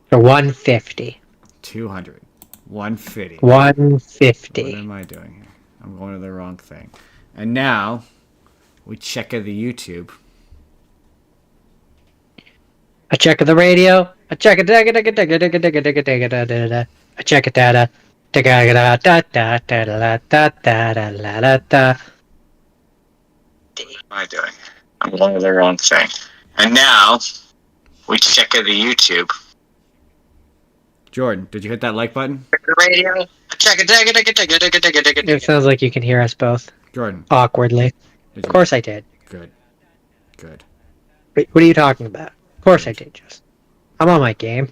For 150. 200. 150. 150. What am I doing here? I'm going to the wrong thing. And now, we check out the YouTube. I check the radio. I check it. I check it. Data. What am I doing? I'm going to the wrong thing. And now, we check out the YouTube. Jordan, did you hit that like button? The radio. Check it. It sounds like you can hear us both. Jordan. Awkwardly. Of course I did. Good. Good. Wait, what are you talking about? Of course I did, just. I'm on my game.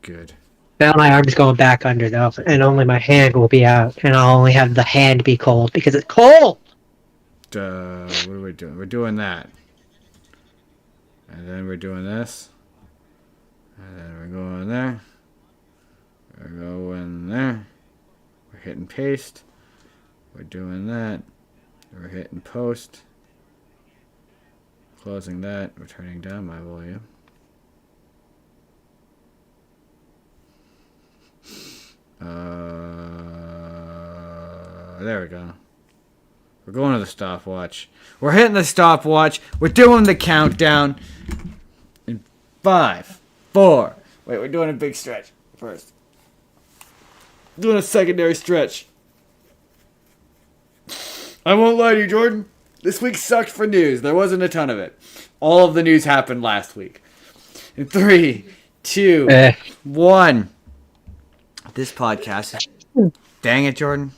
Good. Now my arm's going back under, though, and only my hand will be out, and I'll only have the hand be cold, because it's cold! What are we doing? We're doing that. And then we're doing this. And then we're going there. We're going there. We're hitting paste. We're doing that. We're hitting post. Closing that. We're turning down my volume. There we go. We're going to the stopwatch. We're hitting the stopwatch. We're doing the countdown. In 5, 4. Wait, we're doing a big stretch first. Doing a secondary stretch. I won't lie to you, Jordan. This week sucked for news. There wasn't a ton of it. All of the news happened last week. In 3, 2, 1. This podcast. Dang it, Jordan.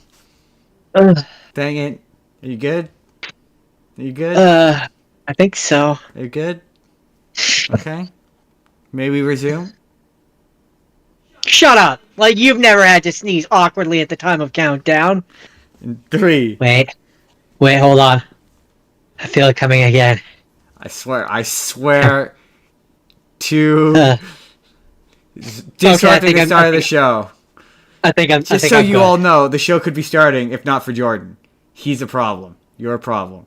Dang it. Are you good? Are you good? I think so. Are you good? Okay. May we resume? Shut up! Like you've never had to sneeze awkwardly at the time of countdown. In 3. Wait, hold on. I feel it coming again. I swear to disrupting the start of the show. Just so you all know, the show could be starting if not for Jordan. He's a problem. You're a problem.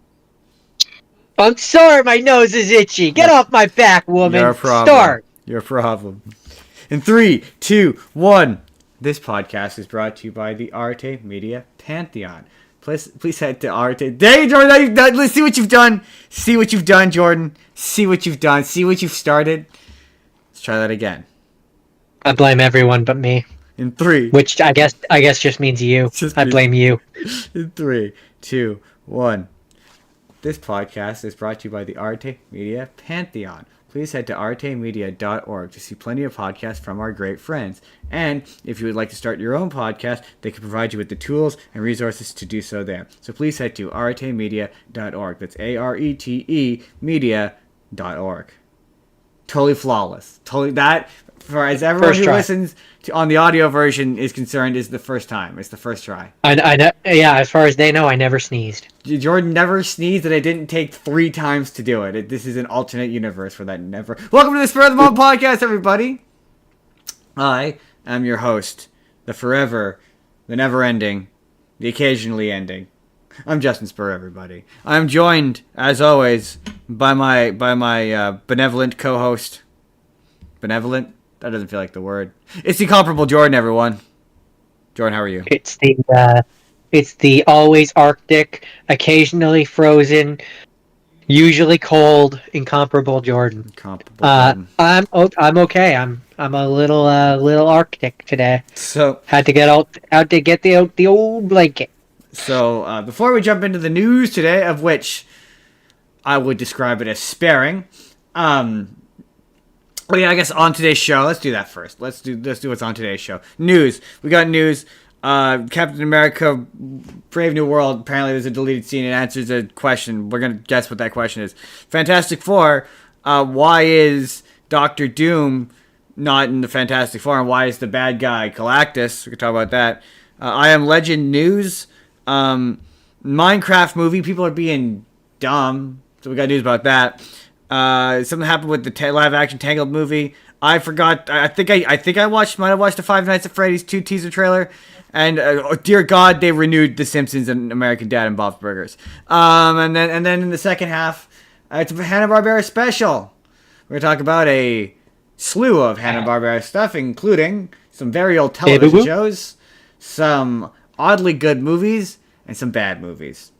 I'm sorry, my nose is itchy. Get off my back, woman. You're a problem. Start. You're a problem. In 3, 2, 1. This podcast is brought to you by the Arte Media Pantheon. Please head to Arte. Dang, Jordan, let's see what you've done. See what you've done, Jordan. See what you've done. See what you've started. Let's try that again. I blame everyone but me. In 3. Which I guess just means you. I blame you. In 3, 2, 1. This podcast is brought to you by the Arte Media Pantheon. Please head to artemedia.org to see plenty of podcasts from our great friends. And if you would like to start your own podcast, they can provide you with the tools and resources to do so there. So please head to artemedia.org. That's ARETE media.org. Totally flawless. Totally that, for as everyone who listens to, on the audio version is concerned, is the first time. It's the first try. I know, yeah, as far as they know, I never sneezed. Jordan never sneezed, and it didn't take 3 times to do it. This is an alternate universe where that never... Welcome to the Spur of the Moment podcast, everybody! I am your host, the forever, the never-ending, the occasionally ending. I'm Justin Spurr, everybody. I'm joined, as always, by my benevolent co-host. Benevolent? That doesn't feel like the word. It's the incomparable Jordan, everyone. Jordan, how are you? It's the always Arctic, occasionally frozen, usually cold, incomparable Jordan. I'm okay. I'm a little Arctic today. So had to get the old blanket. So before we jump into the news today, of which I would describe it as sparing, well, yeah, I guess on today's show, let's do that first. Let's do what's on today's show. News. We got news. Captain America, Brave New World. Apparently, there's a deleted scene. It answers a question. We're gonna guess what that question is. Fantastic Four. Why is Doctor Doom not in the Fantastic Four, and why is the bad guy Galactus? We can talk about that. I Am Legend news. Minecraft movie. People are being dumb, so we got news about that. Something happened with the live action Tangled movie. I forgot. I think I might have watched the Five Nights at Freddy's 2 teaser trailer, and dear God, they renewed The Simpsons and American Dad and Bob's Burgers. And then in the second half, it's a Hanna Barbera special. We're gonna talk about a slew of Hanna Barbera stuff, including some very old television shows, some oddly good movies, and some bad movies.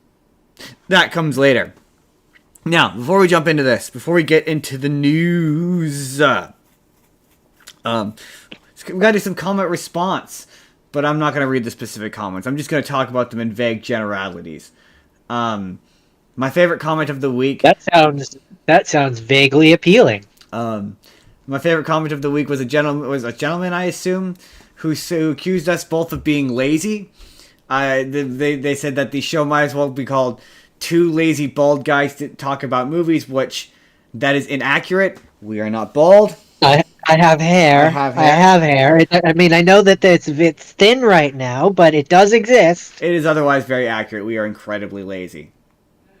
That comes later. Now, before we jump into this, before we get into the news, we gotta do some comment response. But I'm not gonna read the specific comments. I'm just gonna talk about them in vague generalities. My favorite comment of the week. That sounds vaguely appealing. My favorite comment of the week was a gentleman, I assume, who accused us both of being lazy. They said that the show might as well be called Two Lazy Bald Guys to Talk About Movies, which that is inaccurate. We are not bald. I have hair. I have hair. I mean, I know that it's thin right now, but it does exist. It is otherwise very accurate. We are incredibly lazy.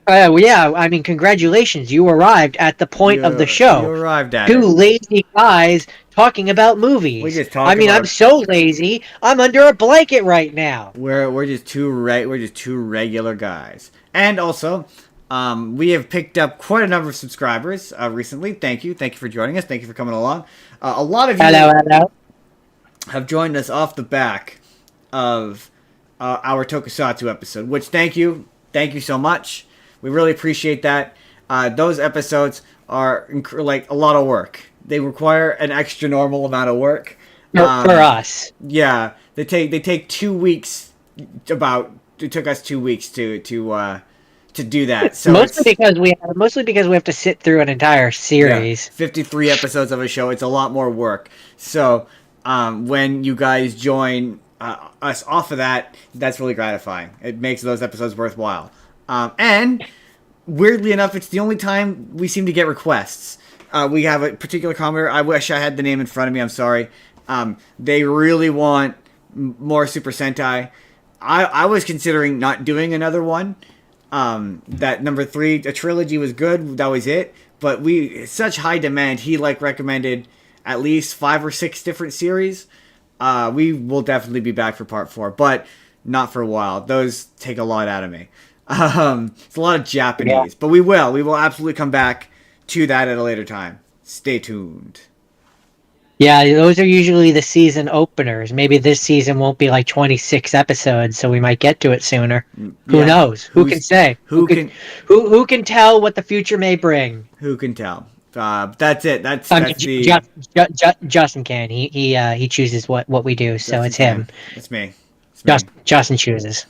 Yeah, I mean, congratulations. You arrived at the point of the show. You arrived at Two lazy guys talking about movies. We just talk I'm so lazy. I'm under a blanket right now. We're just two regular guys. And also, we have picked up quite a number of subscribers recently. Thank you for joining us. Thank you for coming along. A lot of you have joined us off the back of our Tokusatsu episode, which thank you so much. We really appreciate that. Those episodes are like a lot of work. They require an extra normal amount of work for us. Yeah, they take 2 weeks. It took us 2 weeks to do that. So mostly because we have to sit through an entire series. 53 episodes of a show. It's a lot more work. So when you guys join us off of that, that's really gratifying. It makes those episodes worthwhile. And weirdly enough, it's the only time we seem to get requests. We have a particular commenter. I wish I had the name in front of me. I'm sorry. They really want more Super Sentai. I was considering not doing another one. That number 3, a trilogy was good. That was it. But such high demand. He recommended at least 5 or 6 different series. We will definitely be back for part 4, but not for a while. Those take a lot out of me. It's a lot of Japanese, but we will absolutely come back to that at a later time. Stay tuned. Yeah, those are usually the season openers. Maybe this season won't be like 26 episodes, so we might get to it sooner. Who knows? Who can say? Who can tell what the future may bring? Who can tell? That's it. Justin can. He chooses what we do, so Justin it's him. It's me. Justin chooses.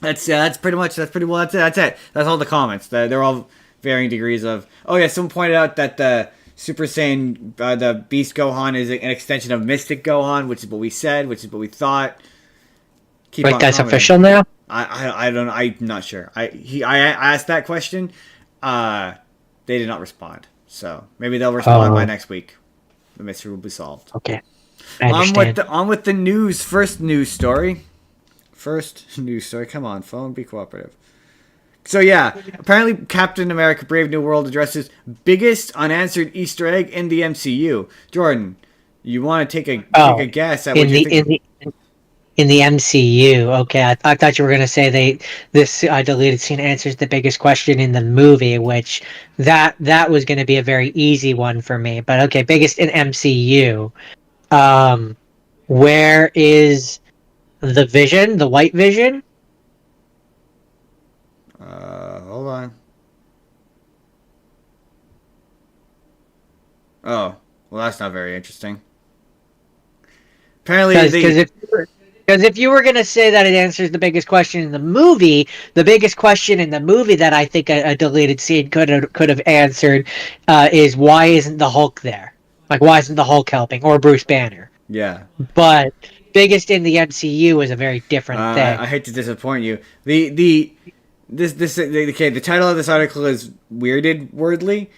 That's pretty much. That's it. That's all the comments. They're all varying degrees of. Oh yeah, someone pointed out that the Super Saiyan, the Beast Gohan is an extension of Mystic Gohan, which is what we said, which is what we thought. Wait, that's official now? I don't know. I'm not sure. I asked that question. They did not respond. So maybe they'll respond by next week. The mystery will be solved. Okay. I understand. On with the news. First news story. Come on, phone. Be cooperative. So yeah, apparently Captain America Brave New World addresses biggest unanswered Easter egg in the MCU. Jordan, you want to take a guess at what you think? In the MCU, okay. I thought you were going to say this deleted scene answers the biggest question in the movie, which that was going to be a very easy one for me. But okay, biggest in MCU. Where is the Vision, the White Vision? Hold on. Oh, well, that's not very interesting. Apparently, because if you were going to say that it answers the biggest question in the movie, the biggest question in the movie that I think a deleted scene could have answered is why isn't the Hulk there? Like, why isn't the Hulk helping? Or Bruce Banner? Yeah. But biggest in the MCU is a very different thing. I hate to disappoint you. The title of this article is Worded Weirdly.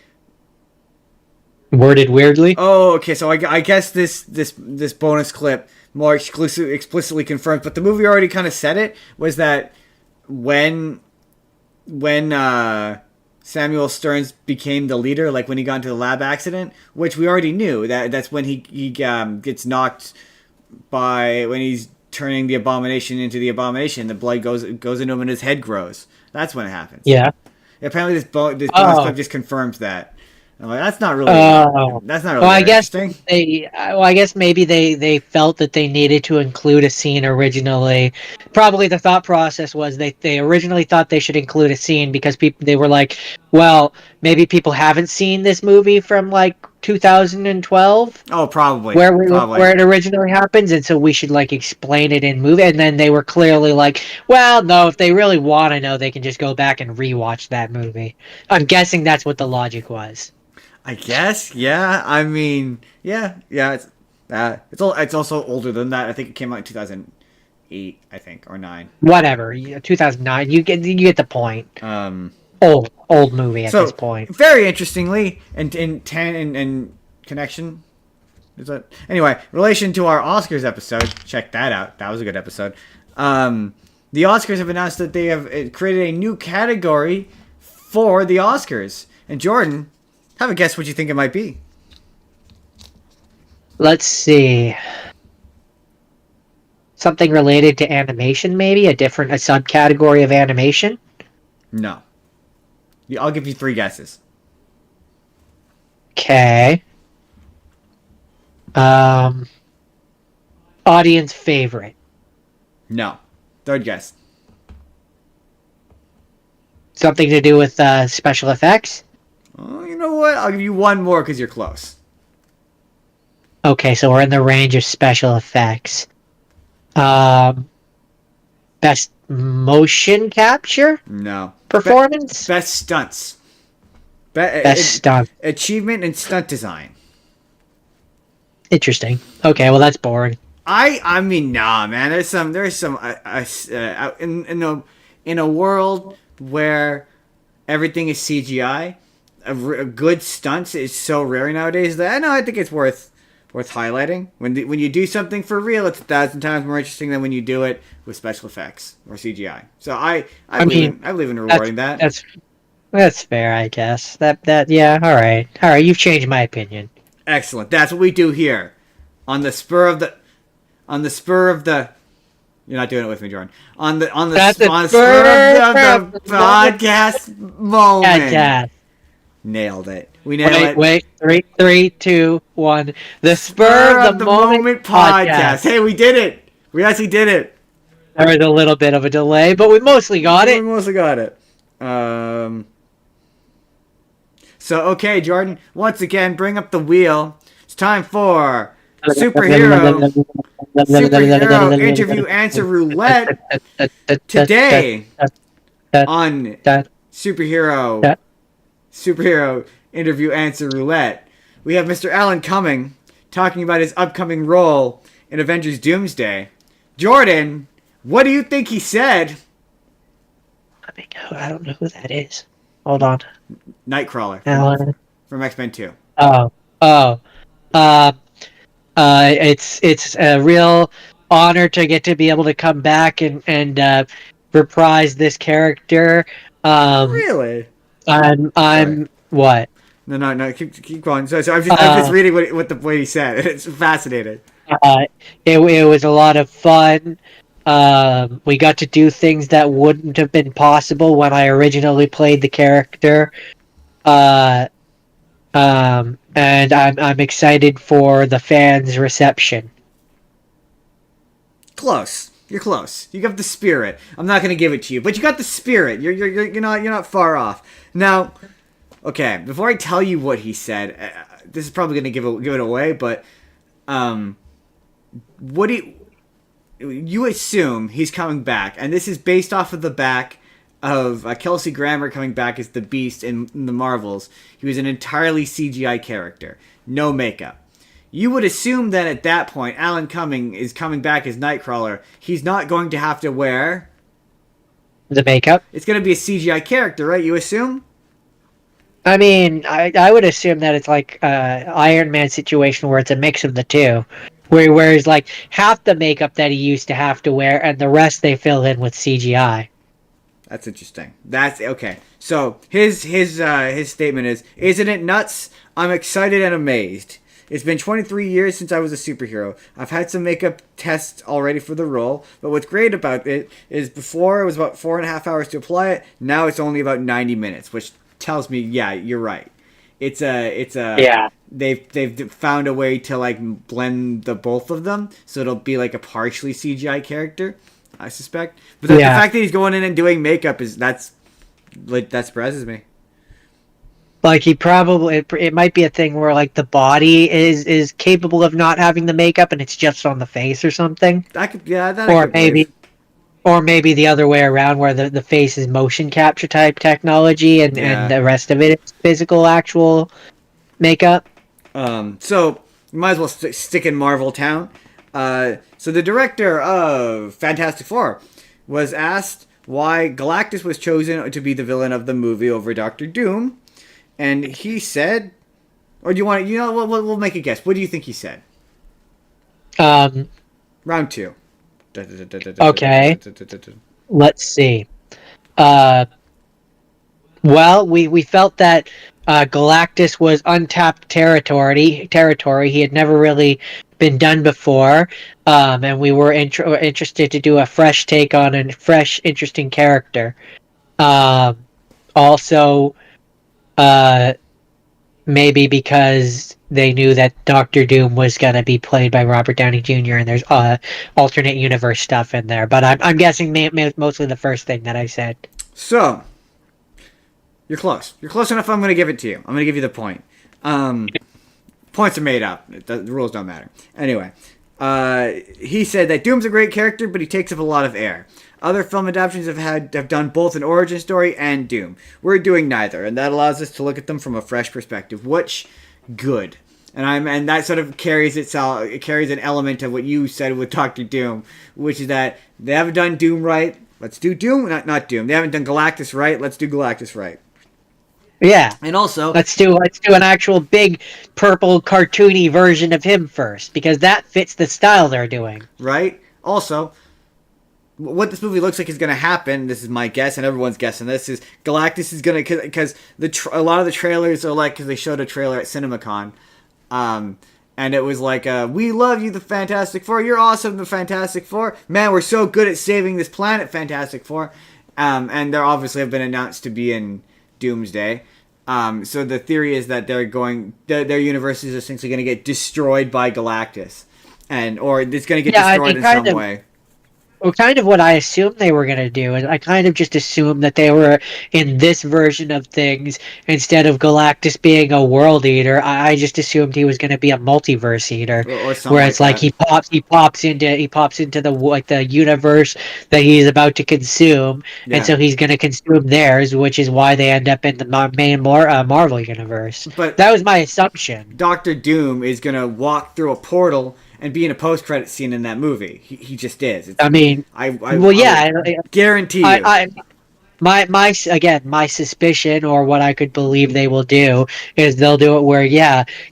Oh, okay. So I guess this bonus clip more explicitly confirms, but the movie already kind of said it, was that when Samuel Stearns became the leader, like when he got into the lab accident, which we already knew, that's when he gets knocked when he's turning the Abomination into the Abomination, the blood goes into him and his head grows. That's when it happens. Yeah. Apparently this bonus clip just confirms that. I'm like, that's not really Oh, well, I very guess interesting. I guess maybe they felt that they needed to include a scene originally. Probably the thought process was they originally thought they should include a scene because people they were like, well, maybe people haven't seen this movie from like 2012 Oh, probably, where it originally happens, and so we should like explain it in movie. And then they were clearly like, well, no, if they really want to know, they can just go back and rewatch that movie. I'm guessing that's what the logic was. I guess, yeah. I mean, yeah, yeah. It's also older than that. I think it came out in 2008, I think, or nine. Whatever, 2009. You get the point. Um, Old movie at this so point. very interestingly, and in ten and connection. Is that anyway? Relation to our Oscars episode, check that out. That was a good episode. The Oscars have announced that they have created a new category for the Oscars. And Jordan, have a guess what you think it might be. Let's see. Something related to animation, maybe a subcategory of animation. No. I'll give you 3 guesses. Okay. Audience favorite. No. 3rd guess. Something to do with special effects. Oh, you know what? I'll give you 1 more because you're close. Okay, so we're in the range of special effects. Best motion capture No. performance. Best stunts. Best stunt. Achievement in stunt design. Interesting. Okay, well that's boring. I mean, nah, man. There's some in a world where everything is CGI, a good stunts is so rare nowadays that I think it's worth highlighting. When you do something for real, it's 1,000 times more interesting than when you do it with special effects or CGI. So I believe in rewarding that. That's fair, I guess. Yeah. All right. You've changed my opinion. Excellent. That's what we do here, on the spur of the. You're not doing it with me, Jordan. On the spur of the podcast moment. Yeah. Nailed it. We nailed it. Wait. 3, 2, 1. The spur of the moment podcast. Hey, we did it. We actually did it. There was a little bit of a delay, but we mostly got it. We mostly got it. So, okay, Jordan. Once again, bring up the wheel. It's time for superhero interview answer roulette. Today on superhero interview answer roulette, we have Mr. Alan Cumming talking about his upcoming role in Avengers Doomsday. Jordan, what do you think he said? I don't know who that is. Hold on. Nightcrawler Alan. from X-Men 2. It's a real honor to get to be able to come back and reprise this character. Really? I'm Sorry. what? No. Keep going. So I'm just reading what he said. It's fascinating. It was a lot of fun. We got to do things that wouldn't have been possible when I originally played the character. And I'm excited for the fans' reception. Close. You're close. You got the spirit. I'm not gonna give it to you, but you got the spirit. You're not far off. Now, okay. Before I tell you what he said, this is probably gonna give it away. But what do you assume he's coming back? And this is based off of the back of Kelsey Grammer coming back as the Beast in the Marvels. He was an entirely CGI character, no makeup. You would assume that at that point, Alan Cumming is coming back as Nightcrawler. He's not going to have to wear the makeup. It's going to be a CGI character, right? You assume? I mean, I would assume that it's like Iron Man situation where it's a mix of the two. Whereas like half the makeup that he used to have to wear and the rest they fill in with CGI. That's interesting. That's okay. So his statement is, "Isn't it nuts? I'm excited and amazed. It's been 23 years since I was a superhero. I've had some makeup tests already for the role, but what's great about it is before it was about 4.5 hours to apply it. Now it's only about 90 minutes, which tells me, yeah, you're right. It's a Yeah. they've found a way to like blend the both of them, so it'll be like a partially CGI character, I suspect. But the Yeah. fact that he's going in and doing makeup that surprises me. Like he probably it might be a thing where like the body is capable of not having the makeup and it's just on the face or something. I Or could believe. maybe or maybe the other way around where the face is motion capture type technology and Yeah. the rest of it is physical actual makeup. So you might as well stick in Marvel Town. So the director of Fantastic Four was asked why Galactus was chosen to be the villain of the movie over Doctor Doom, and he said, or do you want to, we'll make a guess. What do you think he said? Um Round two. okay, let's see. Uh well, we felt that Galactus was untapped territory. He had never really been done before, and we were interested to do a fresh take on a fresh, interesting character. Um, also, uh, maybe because they knew that Doctor Doom was gonna be played by Robert Downey Jr. and there's alternate universe stuff in there. But I'm guessing mostly the first thing that I said. So you're close. You're close enough. I'm going to give it to you. I'm going to give you the point. Points are made up. The rules don't matter. Anyway, he said that Doom's a great character, but he takes up a lot of air. Other film adaptations have done both an origin story and Doom. We're doing neither, and that allows us to look at them from a fresh perspective. Which good. And that sort of carries itself. It carries an element of what you said with Doctor Doom, which is that they haven't done Doom right. Let's do Doom, not Doom. They haven't done Galactus right. Let's do Galactus right. Yeah. And also, Let's do an actual big purple cartoony version of him first because that fits the style they're doing. right? Also, what this movie looks like is going to happen. This is my guess, and everyone's guessing this is Galactus is going to because a lot of the trailers are like because they showed a trailer at CinemaCon, and it was like we love you, the Fantastic Four. You're awesome, the Fantastic Four. Man, we're so good at saving this planet, Fantastic Four. And they obviously have been announced to be in Doomsday. So the theory is that their universe is essentially going to get destroyed by Galactus, or it's going to get destroyed in some way. Well, kind of what I assumed they were going to do is I kind of just assumed that they were in this version of things instead of Galactus being a world eater. I just assumed he was going to be a multiverse eater, Or something where like it's like that. he pops into the universe that he's about to consume, Yeah. and so he's going to consume theirs, which is why they end up in the main Marvel universe. But That was my assumption. Doctor Doom is going to walk through a portal and be in a post-credit scene in that movie. He just is. I mean, well, yeah, I guarantee you. My suspicion or what I could believe they will do is they'll do it where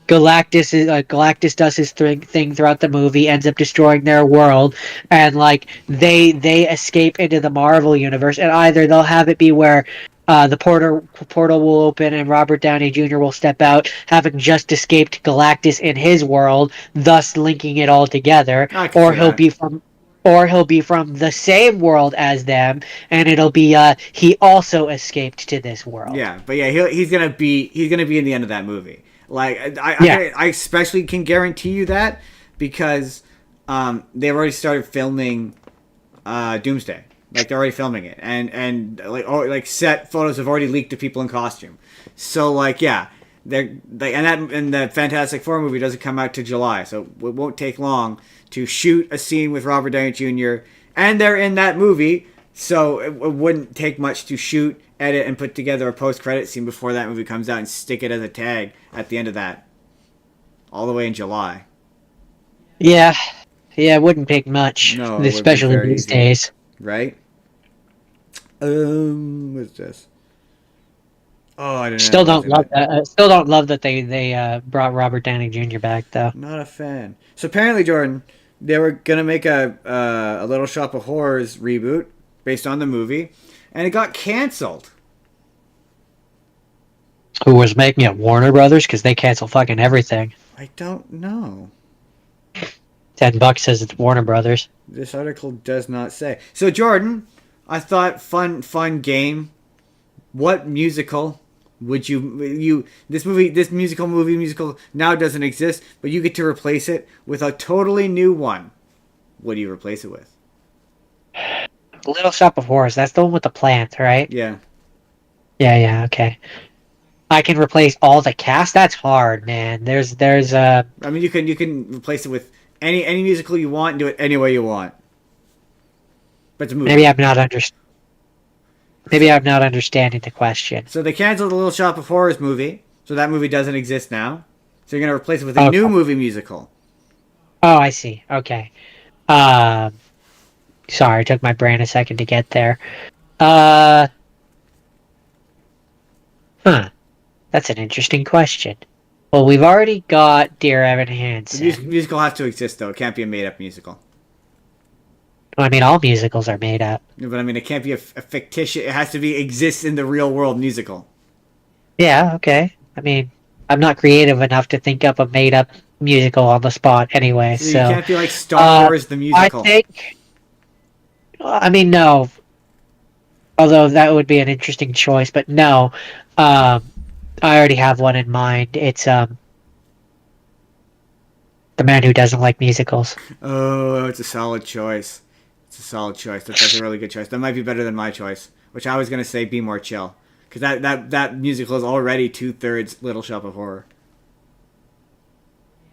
Galactus does his thing throughout the movie, ends up destroying their world, and like they escape into the Marvel universe, and either they'll have it be where the portal will open and Robert Downey Jr. will step out, having just escaped Galactus in his world, thus linking it all together, I can or see he'll that. be from the same world as them, and it'll be he also escaped to this world. Yeah, but yeah, he's gonna be in the end of that movie. Like Yeah. I especially can guarantee you that because they've already started filming Doomsday. Like they're already filming it, and like set photos have already leaked to people in costume. So like yeah, and the Fantastic Four movie doesn't come out to July, so it won't take long to shoot a scene with Robert Downey Jr. and they're in that movie. So it wouldn't take much to shoot, edit, and put together a post-credit scene before that movie comes out and stick it as a tag at the end of that, all the way in July. Yeah, it wouldn't take much, No, it would be especially very these easy. days. Right? What's this? Oh, I didn't Still know. don't love that. Still don't love that they brought Robert Downey Jr. back though. Not a fan. So apparently, Jordan, they were gonna make a Little Shop of Horrors reboot based on the movie, and it got canceled. Who was making it? Warner Brothers, because they cancel fucking everything. I don't know. $10 says it's Warner Brothers. This article does not say. So Jordan, I thought fun game. What musical Would you this musical now doesn't exist, but you get to replace it with a totally new one. What do you replace it with? Little Shop of Horrors. That's the one with the plant, right? Yeah. Yeah, okay. I can replace all the cast. That's hard, man. There's I mean, you can replace it with any musical you want and do it any way you want. But it's a movie. maybe I'm not understanding the question. So they canceled the Little Shop of Horrors movie, so that movie doesn't exist now. So you're gonna replace it with a new movie musical. Oh, I see. Okay. Sorry, it took my brain a second to get there. That's an interesting question. Well, we've already got Dear Evan Hansen. The musical has to exist, though. It can't be a made-up musical. Well, I mean, all musicals are made up. But I mean, it can't be a fictitious. It has to be exist in the real world musical. Yeah, okay. I mean, I'm not creative enough to think up a made up musical on the spot anyway. So you can't be like Star Wars the musical. I mean, no. Although that would be an interesting choice, but no. I already have one in mind. It's The Man Who Doesn't Like Musicals. Oh, it's a solid choice. That's a really good choice. That might be better than my choice, which I was gonna say Be More Chill, because that musical is already 2/3 Little Shop of Horror.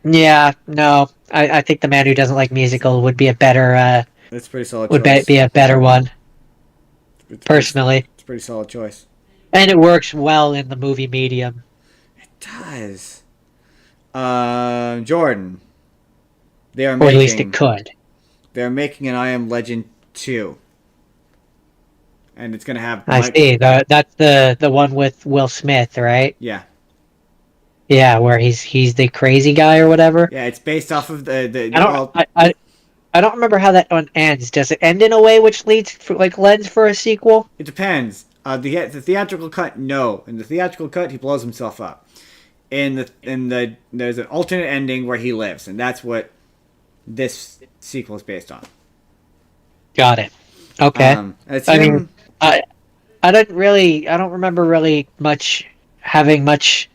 Yeah, no. I think The Man Who Doesn't Like Musical would be a better. That's a pretty solid. Would choice. be a better one. Personally, it's a pretty solid choice. And it works well in the movie medium. It does. Jordan. They are or at least it could. They're making an I Am Legend 2. And it's gonna have. I see. That's the one with Will Smith, right? Yeah. Yeah, where he's the crazy guy or whatever. Yeah, it's based off of the. I don't remember how that one ends. Does it end in a way which lends for a sequel? It depends. The theatrical cut, no. In the theatrical cut, he blows himself up. There's an alternate ending where he lives, and that's what this sequel is based on. Got it. Okay. I don't remember really much having much.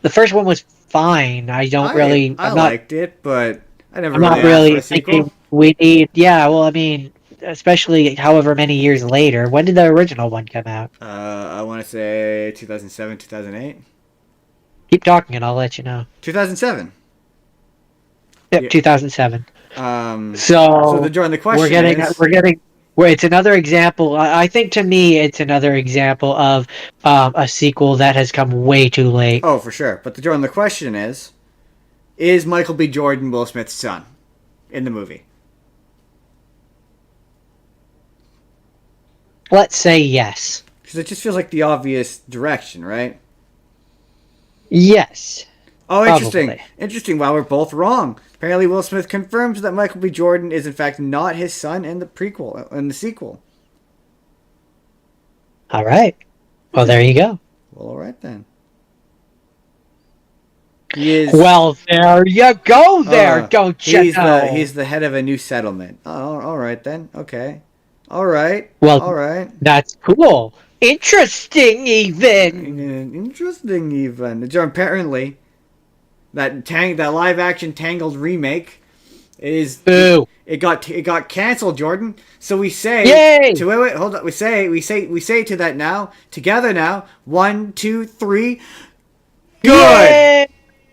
The first one was fine. I liked it, but I never. I'm not really thinking we need. Yeah, well, I mean, especially however many years later. When did the original one come out? I want to say 2007, 2008. Keep talking, and I'll let you know. 2007. Yep, yeah. 2007. So the question it's another example. I think to me, it's another example of a sequel that has come way too late. Oh, for sure. But the question is Michael B. Jordan Will Smith's son in the movie? Let's say yes. Because it just feels like the obvious direction, right? Yes. Oh, interesting. Probably. Interesting. Wow, we're both wrong. Apparently, Will Smith confirms that Michael B. Jordan is in fact not his son in the sequel. All right. Well, there you go. Well, all right then. He is. Well, there you go. Don't you know? He's the head of a new settlement. Oh, all right then. Okay. All right. Well, all right. That's cool. Interesting, even. Apparently, that live action Tangled remake is. Boo. It got canceled, Jordan. So we say. Yay! Wait, hold on. We say to that now. Together now. 1, 2, 3. Good.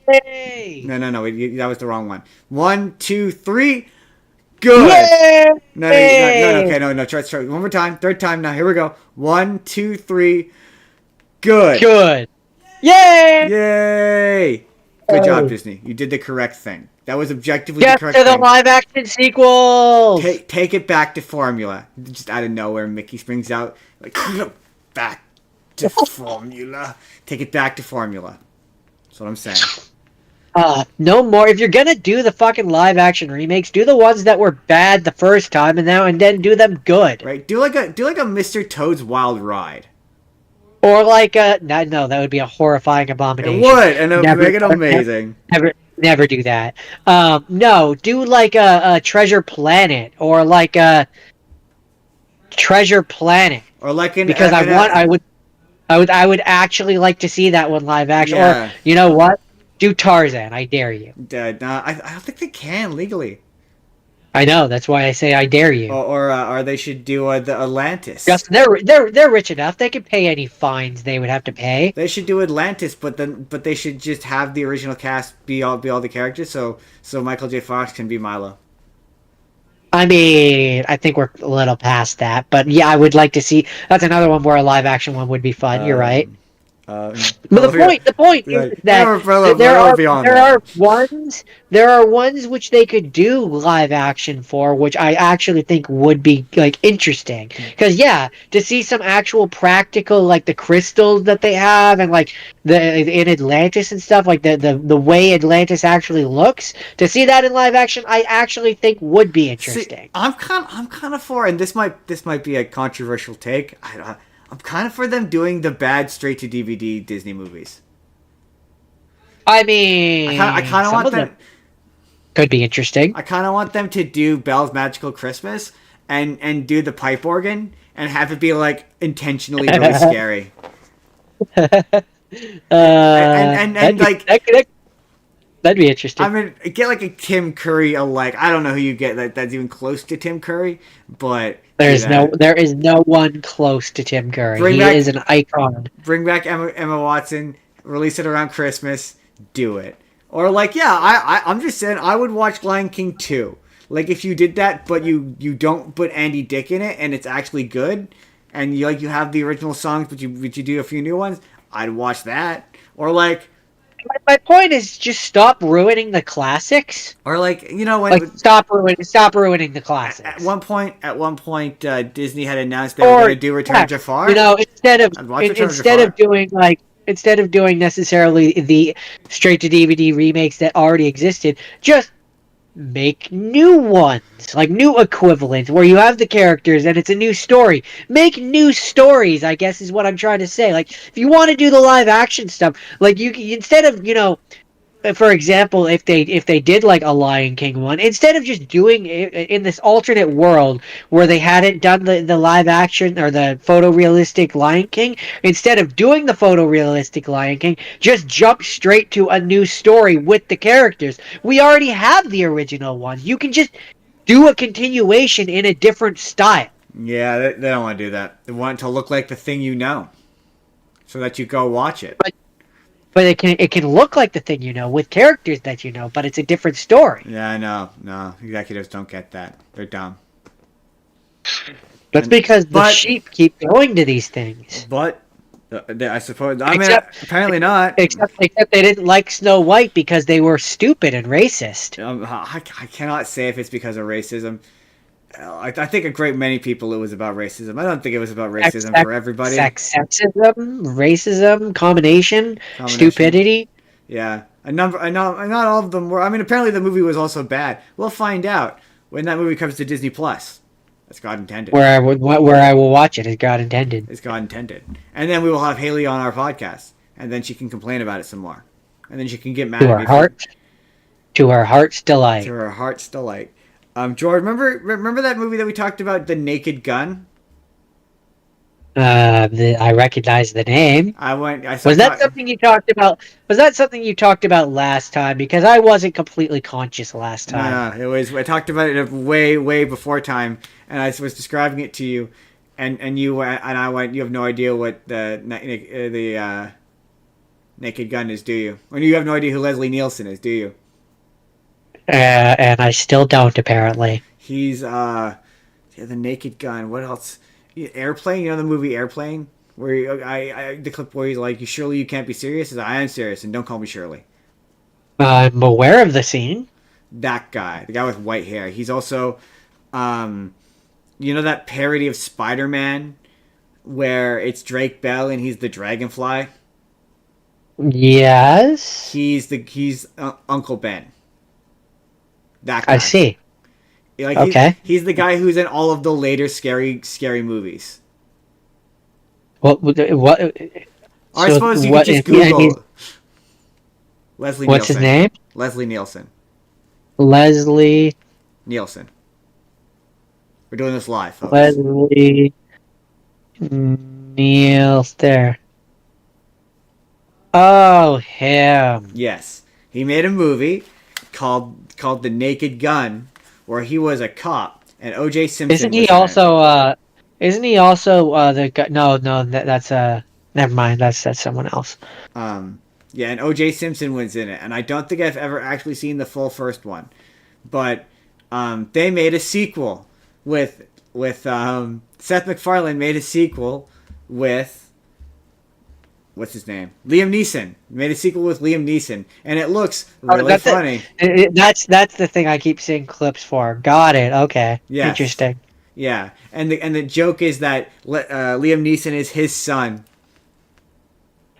Yay! No. That was the wrong one. 1, 2, 3. Good. Yay! No. Okay, no. Try one more time. Third time now. Here we go. 1, 2, 3. Good. Yay! Good job, Disney. You did the correct thing. That was objectively the correct thing. Get to the live-action sequels! Take it back to formula. Just out of nowhere, Mickey springs out. Like, back to formula. Take it back to formula. That's what I'm saying. No more. If you're gonna do the fucking live-action remakes, do the ones that were bad the first time and then do them good. Right. Do like a Mr. Toad's Wild Ride. Or like no, that would be a horrifying abomination. It would, and make it amazing. Never do that. No, do like a Treasure Planet or like a Treasure Planet. Or like I I would actually like to see that one live action. Or Yeah. you know what? Do Tarzan. I dare you. Nah, I don't think they can legally. I know. That's why I say I dare you. Or they should do the Atlantis. Just they're rich enough. They could pay any fines they would have to pay. They should do Atlantis, but they should just have the original cast be all the characters, so Michael J. Fox can be Milo. I mean, I think we're a little past that, but yeah, I would like to see. That's another one where a live action one would be fun. You're right. Um, But the point is like, that there we're are beyond there that. are ones there are ones which they could do live action for, which I actually think would be like interesting. Because yeah, to see some actual practical like the crystals that they have and like the in Atlantis and stuff like the way Atlantis actually looks, to see that in live action, I actually think would be See, interesting. I'm kind of for, and this might be a controversial take. I'm kind of for them doing the bad straight to DVD Disney movies. I mean, I kind of some want of them could be interesting. I kind of want them to do Belle's Magical Christmas and do the pipe organ and have it be like intentionally really scary. And like that'd be interesting. I mean, get like a Tim Curry alike. I don't know who you get that's even close to Tim Curry, but there is no one close to Tim Curry. He is an icon. Bring back Emma Watson. Release it around Christmas. Do it. Or like, yeah, I'm just saying I would watch Lion King 2. Like if you did that, but you don't put Andy Dick in it, and it's actually good, and you have the original songs, but you do a few new ones. I'd watch that. Or like. My point is just stop ruining the classics. Or like when like stop ruining the classics. At one point, Disney had announced they were going to do Return of Jafar. Instead of doing necessarily the straight to DVD remakes that already existed, just make new ones, like new equivalents where you have the characters and it's a new story. Make new stories, I guess is what I'm trying to say. Like if you want to do the live action stuff, like you instead of for example, if they did like a Lion King one, instead of just doing it in this alternate world where they hadn't done the live action or the photorealistic Lion King, instead of doing the photorealistic Lion King, just jump straight to a new story with the characters. We already have the original ones. You can just do a continuation in a different style. Yeah, they don't want to do that. They want it to look like the thing so that you go watch it. But it can look like the thing with characters that but it's a different story. Yeah, I know. No, executives don't get that. They're dumb. That's because the sheep keep going to these things. But I suppose. Apparently not. Except they didn't like Snow White because they were stupid and racist. I cannot say if it's because of racism. I think a great many people it was about racism. I don't think it was about racism for everybody. Sexism, racism, combination, stupidity. Yeah, not all of them were. I mean, apparently the movie was also bad. We'll find out when that movie comes to Disney Plus. That's God intended. Where I will watch it, as God intended. It's God intended. And then we will have Haley on our podcast, and then she can complain about it some more, and then she can get mad at me. To her heart's delight. To her heart's delight. George, remember that movie that we talked about, The Naked Gun? I recognize the name. Was that something you talked about? Was that something you talked about last time? Because I wasn't completely conscious last time. No, it was. I talked about it way before time, and I was describing it to you, and you and I went. You have no idea what the Naked Gun is, do you? Or you have no idea who Leslie Nielsen is, do you? And I still don't, apparently. He's The Naked Gun. What else? Airplane. You know the movie Airplane, where the clip where he's like, "Surely you can't be serious." He's like, "I am serious, and don't call me Shirley." I'm aware of the scene. That guy, the guy with white hair. He's also, that parody of Spider-Man, where it's Drake Bell and he's the Dragonfly. Yes. He's Uncle Ben. That guy. I see. Okay. He's the guy who's in all of the later scary movies. What? I suppose you could just Google Leslie Nielsen. What's his name? Leslie Nielsen. Leslie Nielsen. We're doing this live, folks. Leslie Nielsen. There. Oh, him. Yes, he made a movie called The Naked Gun, where he was a cop, and O.J. Isn't Simpson he was in it. also isn't he also the guy? No, no, that's never mind. That's someone else. Um, yeah, and O.J. Simpson was in it, and I don't think I've ever actually seen the full first one, but they made a sequel with Seth MacFarlane made a sequel with what's his name, Liam Neeson. Made a sequel with Liam Neeson, and it looks Oh, really funny. that's the thing I keep seeing clips for. Got it. Okay, Yes, interesting. yeah, and the joke is that Liam Neeson is his son,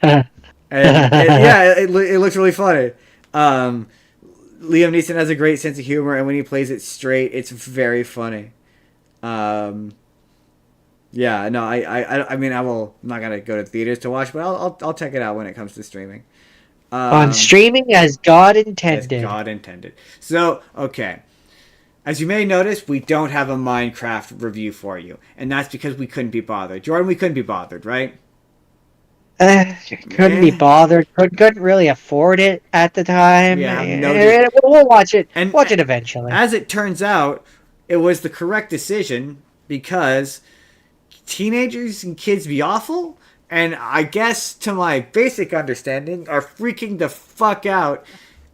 and yeah, it looks really funny. Um, Liam Neeson has a great sense of humor, and when he plays it straight, it's very funny. Um, yeah, no, I mean, I'm not gonna go to theaters to watch, but I'll check it out when it comes to streaming. On Um, streaming as God as intended. God intended. So, okay, as you may notice, we don't have a Minecraft review for you, and that's because we couldn't be bothered. Jordan, we couldn't be bothered, right? Couldn't be Eh, bothered. Couldn't really afford it at the we time. have no. Dis- We'll watch it. and Watch it eventually. as it turns out, it was the correct decision because teenagers and kids be awful, and I guess to my basic understanding are freaking the fuck out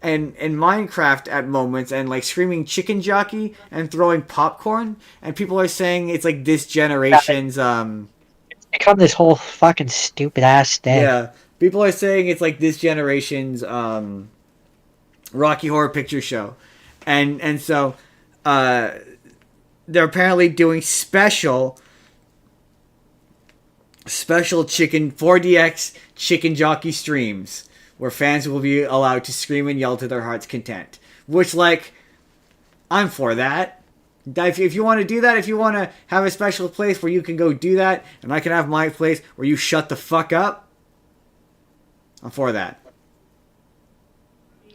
and in Minecraft at moments and like screaming chicken jockey and throwing popcorn, and people are saying it's like this generation's Become this whole fucking stupid ass thing. yeah, people are saying it's like this generation's Rocky Horror Picture Show, and so uh they're apparently doing special chicken 4DX chicken jockey streams where fans will be allowed to scream and yell to their heart's content. Which, like, I'm for that. If you want to do that, if you want to have a special place where you can go do that, and I can have my place where you shut the fuck up, I'm for that.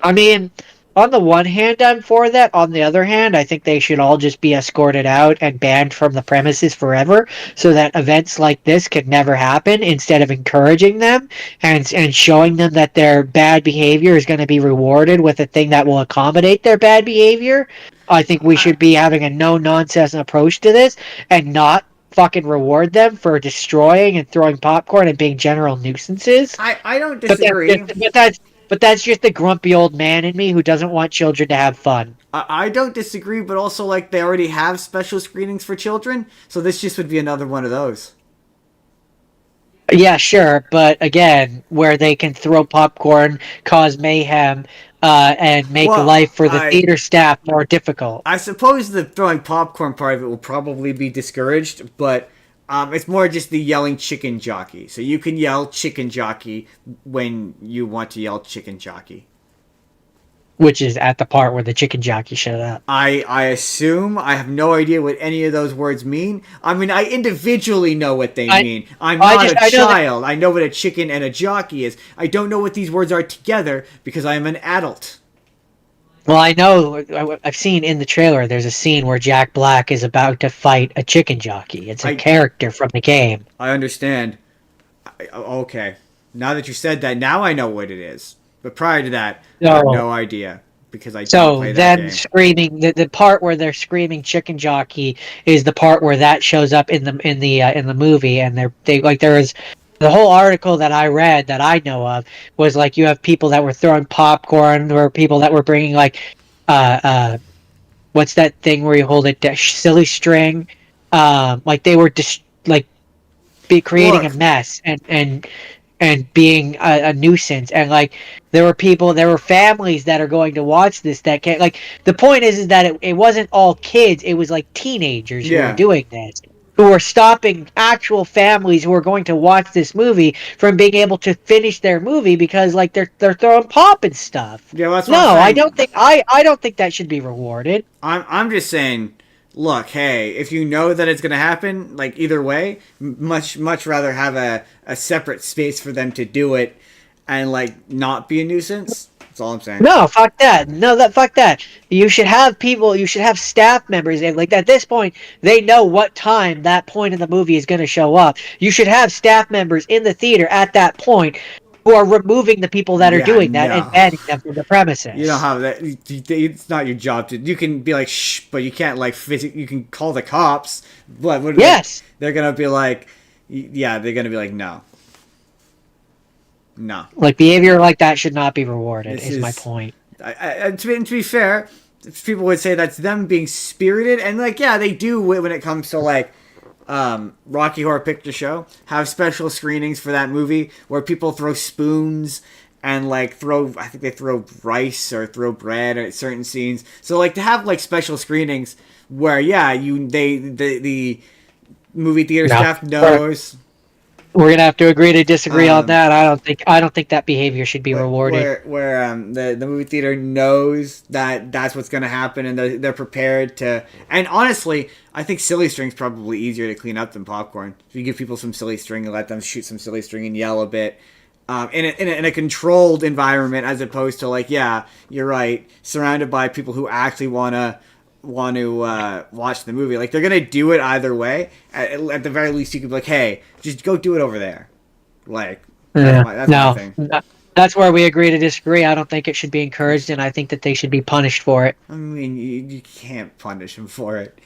I mean, on the one hand, I'm for that. On the other hand, I think they should all just be escorted out and banned from the premises forever, so that events like this could never happen. Instead of encouraging them and showing them that their bad behavior is going to be rewarded with a thing that will accommodate their bad behavior, I think we I, should be having a no nonsense approach to this and not fucking reward them for destroying and throwing popcorn and being general nuisances. I don't But that's disagree. just, but that's just the grumpy old man in me who doesn't want children to have fun. I don't disagree, but also, like, they already have special screenings for children, so this just would be another one of those. Yeah, sure, but again, where they can throw popcorn, cause mayhem, and make Well, life for the theater staff more difficult. I suppose the throwing popcorn part of it will probably be discouraged, but it's more just the yelling chicken jockey. So you can yell chicken jockey when you want to yell chicken jockey. Which is at the part where the chicken jockey showed up. I assume I have no idea what any of those words mean. I mean, I individually know what they mean. I'm not a child. I know what a chicken and a jockey is. I don't know what these words are together because I am an adult. Well, I know, I've seen in the trailer, there's a scene where Jack Black is about to fight a chicken jockey. It's a character from the game. I understand. Okay. Now that you said that, now I know what it is. But prior to that, I have no idea because I don't play that game. Screaming, the part where they're screaming chicken jockey is the part where that shows up in the movie, and there was the whole article that I read that I know of was like you have people that were throwing popcorn, or people that were bringing like what's that thing where you hold it, silly string, like they were just like creating a mess and being a nuisance, and like there were families that are going to watch this that can't, like, the point is that it wasn't all kids, it was like teenagers who were doing this, who were stopping actual families who were going to watch this movie from being able to finish their movie because like they're throwing pop and stuff. Yeah, well, that's what I'm saying. I don't think that should be rewarded. I'm just saying, look, hey, if you know that it's going to happen, like, either way, much rather have a separate space for them to do it and, like, not be a nuisance. That's all I'm saying. No, fuck that. Fuck that. You should have staff members, and like at this point, they know what time that point in the movie is going to show up. You should have staff members in the theater at that point who are removing the people that are Yeah, doing that and no. banning them from the You don't premises. have that. It's not your job to. You can be like shh, but you can't like You can call the cops. What are they? Yes, They're gonna be like, yeah, they're gonna be like, no, no. like behavior like that should not be rewarded. This Is my is. point. To be fair, people would say that's them being spirited, and like, yeah, they do when it comes to like Rocky Horror Picture Show have special screenings for that movie where people throw spoons and like throw I think they throw rice or throw bread at certain scenes. So like to have like special screenings where yeah the movie theater No, staff we're, knows we're gonna have to agree to disagree on um that. I don't think that behavior should be rewarded. where the movie theater knows that that's what's going to happen and they're prepared to. And honestly, I think silly string's probably easier to clean up than popcorn. If you give people some silly string and let them shoot some silly string and yell a bit in a controlled environment, as opposed to like, yeah, you're right, surrounded by people who actually want to watch the movie. Like they're gonna do it either way. At the very least, you could be like, hey, just go do it over there. Like Yeah. that's my No, thing. that's where we agree to disagree. I don't think it should be encouraged, and I think that they should be punished for it. I mean, you can't punish him for it.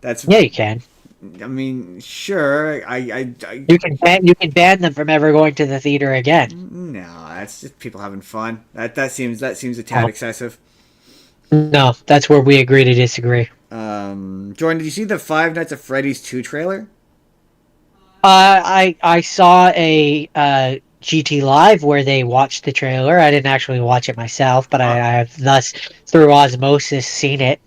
That's. Yeah, you can. I mean, sure. You can ban them from ever going to the theater again. No, that's just people having fun. That seems a tad Oh. excessive. No, that's where we agree to disagree. Jordan, did you see the Five Nights at Freddy's 2 trailer? I saw a GT Live where they watched the trailer. I didn't actually watch it myself, but I have thus through osmosis seen it.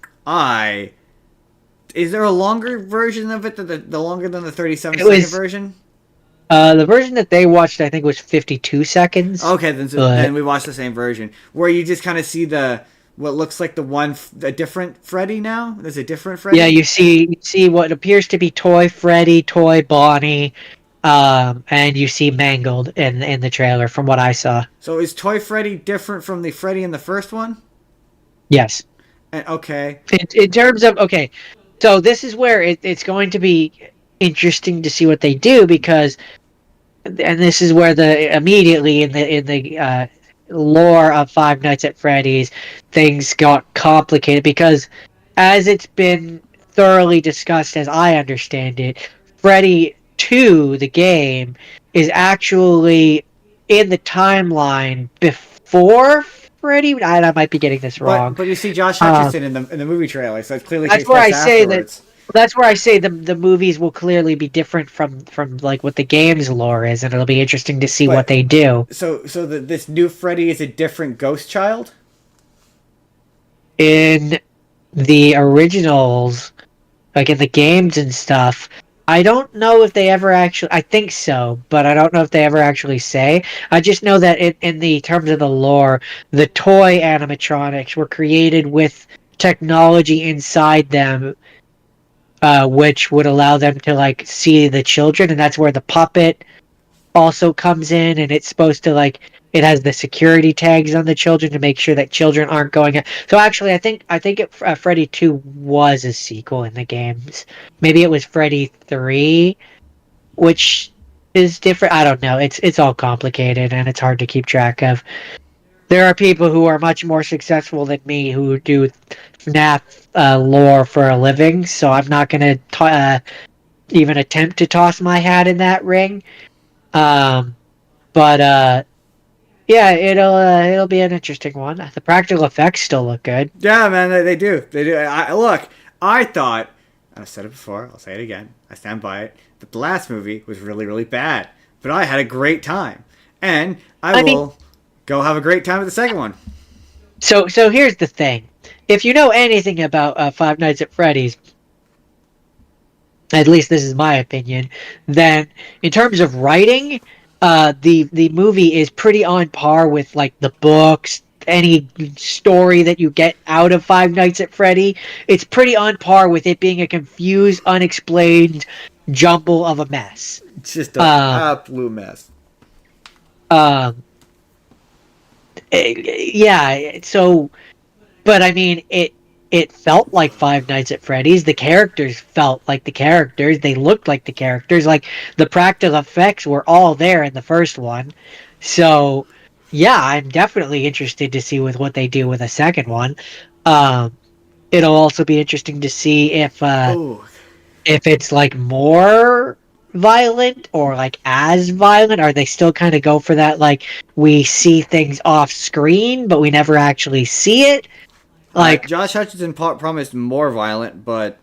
Is there a longer version of it the longer than the 37 It second was version? the version that they watched. I think was 52 seconds. Okay, But then we watched the same version where you just kind of see what looks like a different Freddy now. There's a different Freddy. yeah, you see what appears to be Toy Freddy, Toy Bonnie, and you see Mangled in the trailer from what I saw. So is Toy Freddy different from the Freddy in the first one? Yes. And, okay. In terms of okay, so this is where it's going to be interesting to see what they do because, and this is where the immediately in the lore of Five Nights at Freddy's things got complicated because as it's been thoroughly discussed as I understand it, Freddy 2, the game, is actually in the timeline before Freddy. I might be getting this wrong. But you see Josh Um, Hutcherson in the movie trailer, so it clearly that's takes where place I say that. afterwards. That's where I say the movies will clearly be different from like what the game's lore is, and it'll be interesting to see what But they do. this new Freddy is a different ghost child. In the originals, like in the games and stuff, I don't know if they ever actually. I think so, but I don't know if they ever actually say. I just know that in the terms of the lore, the toy animatronics were created with technology inside them which would allow them to like see the children, and that's where the puppet also comes in, and it's supposed to like it has the security tags on the children to make sure that children aren't going out. So actually, Freddy 2 was a sequel in the games. Maybe it was Freddy 3, which is different. I don't know. It's all complicated and it's hard to keep track of. There are people who are much more successful than me who do FNAF lore for a living, so I'm not going to even attempt to toss my hat in that ring. But yeah, it'll be an interesting one. The practical effects still look good. Yeah, man, they do. They do. I thought, and I've said it before, I'll say it again, I stand by it, that the last movie was really, really bad. But I had a great time. And I will go have a great time with the second one. So here's the thing. If you know anything about Five Nights at Freddy's, at least this is my opinion, then in terms of writing, the movie is pretty on par with like the books, any story that you get out of Five Nights at Freddy. It's pretty on par with it being a confused, unexplained jumble of a mess. It's just a absolute mess. Yeah, so, but I mean, it felt like Five Nights at Freddy's. The characters felt like the characters. They looked like the characters. Like, the practical effects were all there in the first one. So, yeah, I'm definitely interested to see with what they do with a second one. Um, it'll also be interesting to see Oh, if it's like more violent or like as violent. Are they still kind of go for that like we see things off screen but we never actually see it? Like Josh Hutcherson promised more violent, but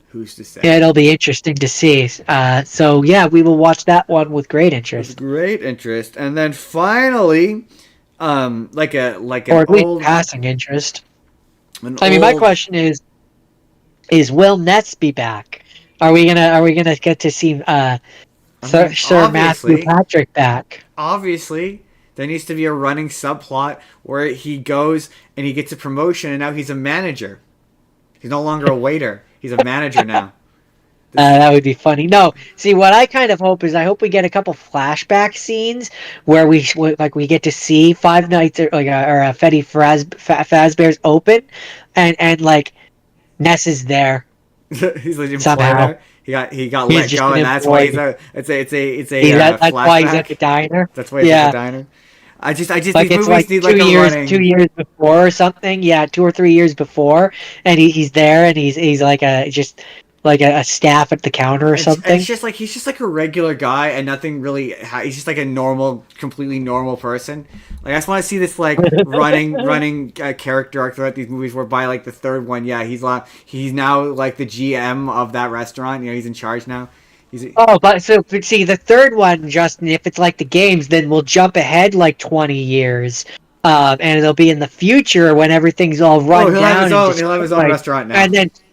who's to say? it'll be interesting to see. So yeah, we will watch that one with great With interest, great interest, and then finally, like or an at least old passing interest. an I mean, my old. question is will Ness be back? Are we gonna get to see I mean, Sir Matthew Patrick back? obviously, there needs to be a running subplot where he goes and he gets a promotion, and now he's a manager. He's no longer a waiter; he's a manager now. This, That would be funny. No, see, what I kind of hope is I hope we get a couple flashback scenes where like we get to see Five Nights or Fazbear's open, and like Ness is there he's an employee somehow. there. He got He's let just go, an and that's why he's employee. a. It's a That's why he's at the flashback. diner. That's why he's at the Yeah, diner. I just like these it's movies like need like a two running. years before or something. Yeah, 2 or 3 years before, and he's there, and he's like a just like a staff at the counter or It's something. just like he's just like a regular guy, and nothing really. He's just like a normal, completely normal person. Like I just want to see this like running character arc throughout these movies. Where by like the third one, yeah, he's now like the GM of that restaurant. You know, he's in charge now. He's Oh, but see, the third one, Justin, if it's like the games, then we'll jump ahead like 20 years. And it'll be in the future when everything's all oh, run down and he'll have his own destroyed. restaurant now.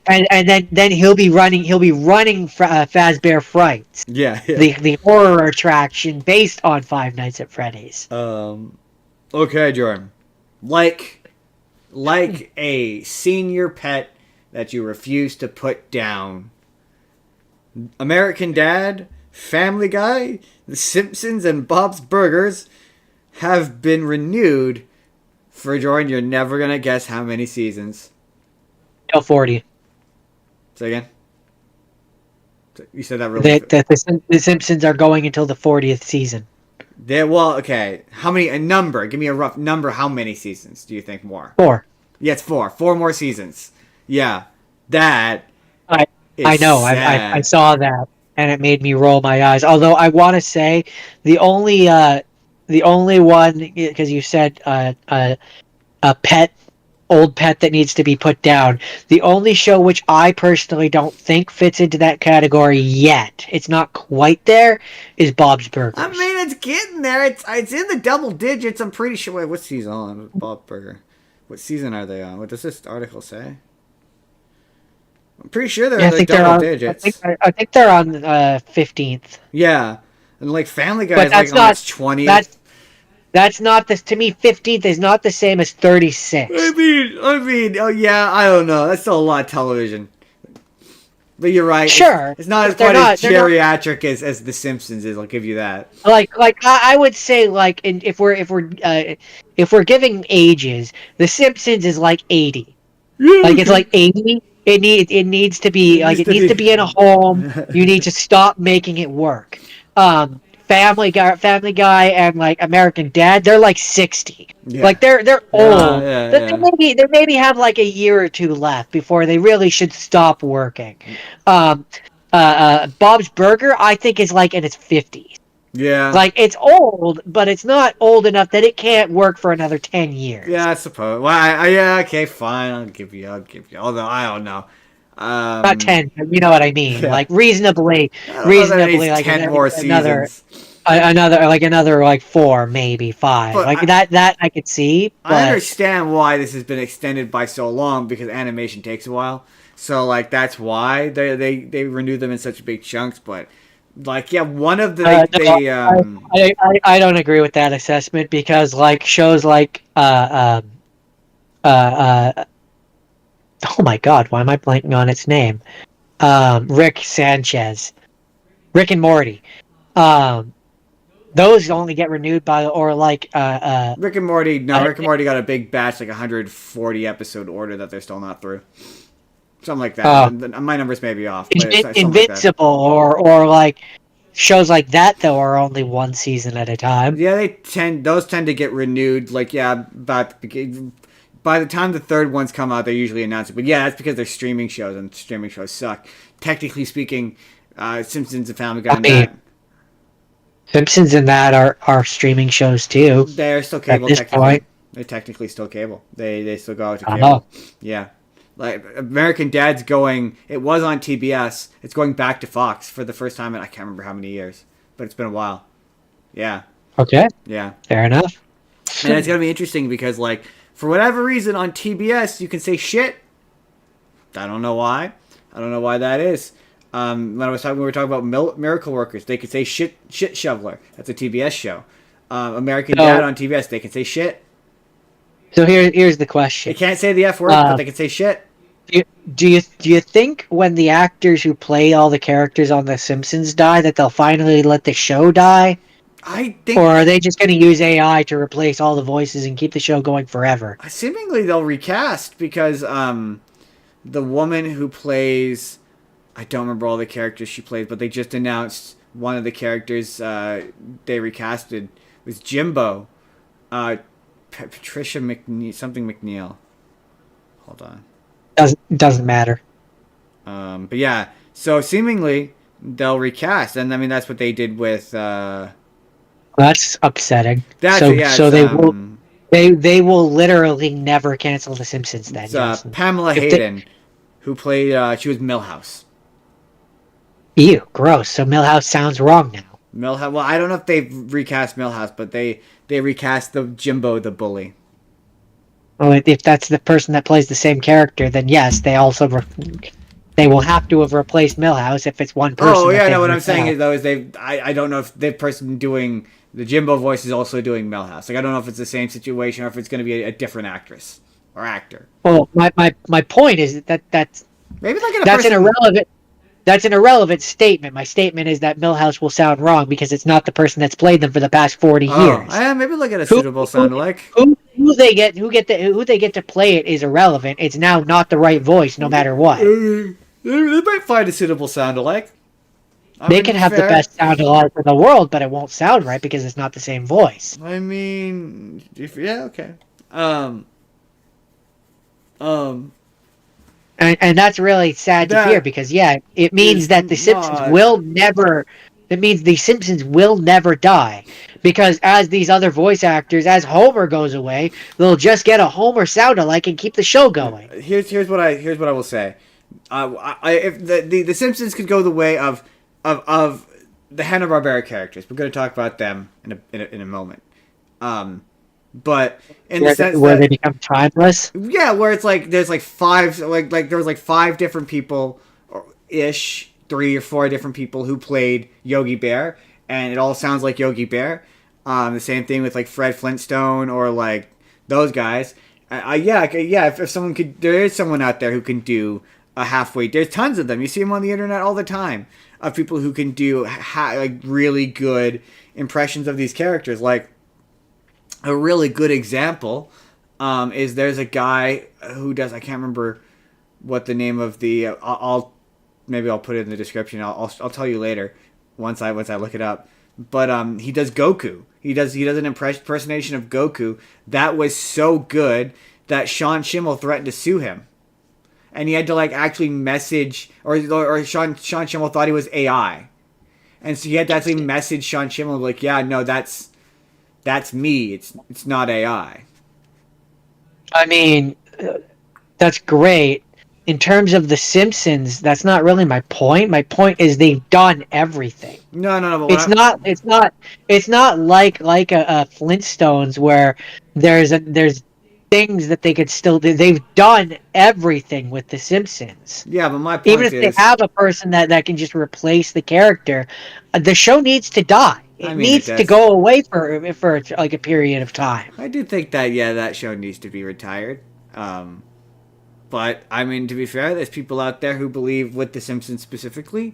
And then he'll be running Fazbear Frights, Yeah, yeah. the horror attraction based on Five Nights at Freddy's. Okay, Jordan. Like a senior pet that you refuse to put down. American Dad, Family Guy, The Simpsons, and Bob's Burgers have been renewed for Jordan. You're never gonna guess how many seasons. Till 40. Say again. You said that really. The Simpsons are going until the 40th season. Well, okay. How many? A number. Give me a rough number. How many seasons do you think more? 4. Yeah, it's 4. 4 more seasons. Yeah, that I is I know. I sad. saw that, and it made me roll my eyes. Although I want to say the only one because you said a pet old pet that needs to be put down. The only show which I personally don't think fits into that category yet. It's not quite there. Is Bob's I Burgers. mean, it's getting there. It's in the double digits. I'm pretty sure. Wait, what season on with Bob Burger? What season are they on? What does this article say? I'm pretty sure they're Yeah, in the double digits. I think they're on 15th. Yeah, and like Family Guy But is like that's on not its 20th. that's not this to me. 15th is not the same as 36th. Oh yeah, I don't know. That's still a lot of television. But you're right. Sure, It's not as but they're quite not. as They're not geriatric as The Simpsons is. I'll give you that. like I would say like if we're giving ages, The Simpsons is like 80. Yeah, Like it's okay. like 80. It needs to It be like needs it to needs to be. be in a home. You need to stop making it work. Family Guy, and like American Dad, they're like 60. Yeah. Like they're Yeah, old. yeah, They yeah. maybe have like a year or two left before they really should stop working. Um, Bob's Burger, I think, is like in its 50s. Yeah. Like it's old, but it's not old enough that it can't work for another 10 years. Yeah, I suppose. Well, yeah, okay, fine. I'll give you. Although I don't know. Not 10, but you know what I mean. Yeah. Like reasonably, I don't know that it needs like 10 more another, seasons. another like 4, maybe 5. But Like that I could see, I but understand why this has been extended by so long because animation takes a while. So like that's why they renew them in such big chunks. But like yeah, one of the no, I don't agree with that assessment because like shows like uh oh my god, why am I blanking on its name? Rick Sanchez, Rick and Morty. Um, those only get renewed by or like Rick and Morty. No, uh, Rick and Morty got a big batch, like 140 episode order that they're still not through. Something like uh, that. My numbers may be off, but it's something like that. Invincible or Shows like that though are only one season at a time. Yeah, those tend to get renewed. Like by the time the third ones come out, they usually announce it. But yeah, that's because they're streaming shows, and streaming shows suck. Technically speaking, Simpsons and Family Guy I and mean, that Simpsons and that are streaming shows too. they're still At cable this technically. point, They're technically still cable. They still go out to I don't know. cable. Yeah. Like American Dad's going. It was on TBS. It's going back to Fox for the first time in I can't remember how many years, but it's been a while. Yeah, Okay, yeah, fair enough. and it's gonna be interesting because like for whatever reason on TBS you can say shit. I don't know why. I don't know why that is. When we were talking about miracle workers, they could say shit shoveler. That's a TBS show. American So- Dad on TBS, they can say shit. So here's the They question. can't say the F word, but they can say shit. Do you think when the actors who play all the characters on The Simpsons die that they'll finally let the show die, I think or are they just going to use AI to replace all the voices and keep the show going forever? seemingly they'll recast because the woman who plays I don't remember all the characters she plays, but they just announced one of the characters they recasted was Jimbo. Patricia McNeil, something McNeil. Hold on. Doesn't matter. But yeah, so seemingly they'll recast, and I mean that's what they did with. That's upsetting. That's so yeah. so It's, they will literally never cancel The Simpsons then. it's Justin. Pamela If they- Hayden, who played. She was Millhouse. Ew, gross. So Millhouse sounds wrong now. Millhouse. Well, I don't know if they've recast Millhouse, but they recast the Jimbo the bully. Well, if that's the person that plays the same character, then yes, they also they will have to have replaced Millhouse if it's one person. Oh that yeah, they've no. What I'm ripped saying out. is though is I don't know if the person doing the Jimbo voice is also doing Millhouse. Like I don't know if it's the same situation or if it's going to be a different actress or actor. Well, my point is that's Maybe like in a that's person. an irrelevant. That's an irrelevant statement. My statement is that Millhouse will sound wrong because it's not the person that's played them for the past 40 years. Yeah, maybe look at a Who- suitable sound alike. Who they get to play it is irrelevant. It's now not the right voice, no matter what. They might find a suitable sound alike. They can have the best sound alike in the world, but it won't sound right because it's not the same voice. I mean, yeah, okay. And that's really sad to That hear because it means is that the Simpsons not- will never. That means the Simpsons will never die because as these other voice actors, as Homer goes away, they'll just get a Homer sound alike and keep the show going. Here's what I will say. If the Simpsons could go the way of the Hanna Barbera characters, we're going to talk about them in a moment. But in the sense Where that they become timeless. yeah, where it's like there's like five there was like five different people ish, 3 or 4 different people who played Yogi Bear, and it all sounds like Yogi Bear. The same thing with like Fred Flintstone or like those guys. Yeah. If someone could, there is someone out there who can do a halfway. There's tons of them. You see them on the internet all the time of people who can do like really good impressions of these characters. Like a really good example is there's a guy who does. I can't remember what the name of the. Maybe I'll put it in the description. I'll tell you later once I look it up. But he does Goku. He does an impersonation of Goku that was so good that Sean Schimmel threatened to sue him, and he had to like actually message or Sean Schimmel thought he was AI, and so he had to actually message Sean Schimmel like, yeah, no, that's me. It's not AI. I mean, that's great. In terms of The Simpsons, that's not really my point. My point is they've done everything. No. But It's not like a Flintstones where there's things that they could still do. They've done everything with The Simpsons. Yeah, but my point Even if is, they have a person that can just replace the character, the show needs to die. It needs to go away for like a period of time. I do think that that show needs to be retired. But I mean, to be fair, there's people out there who believe with The Simpsons specifically.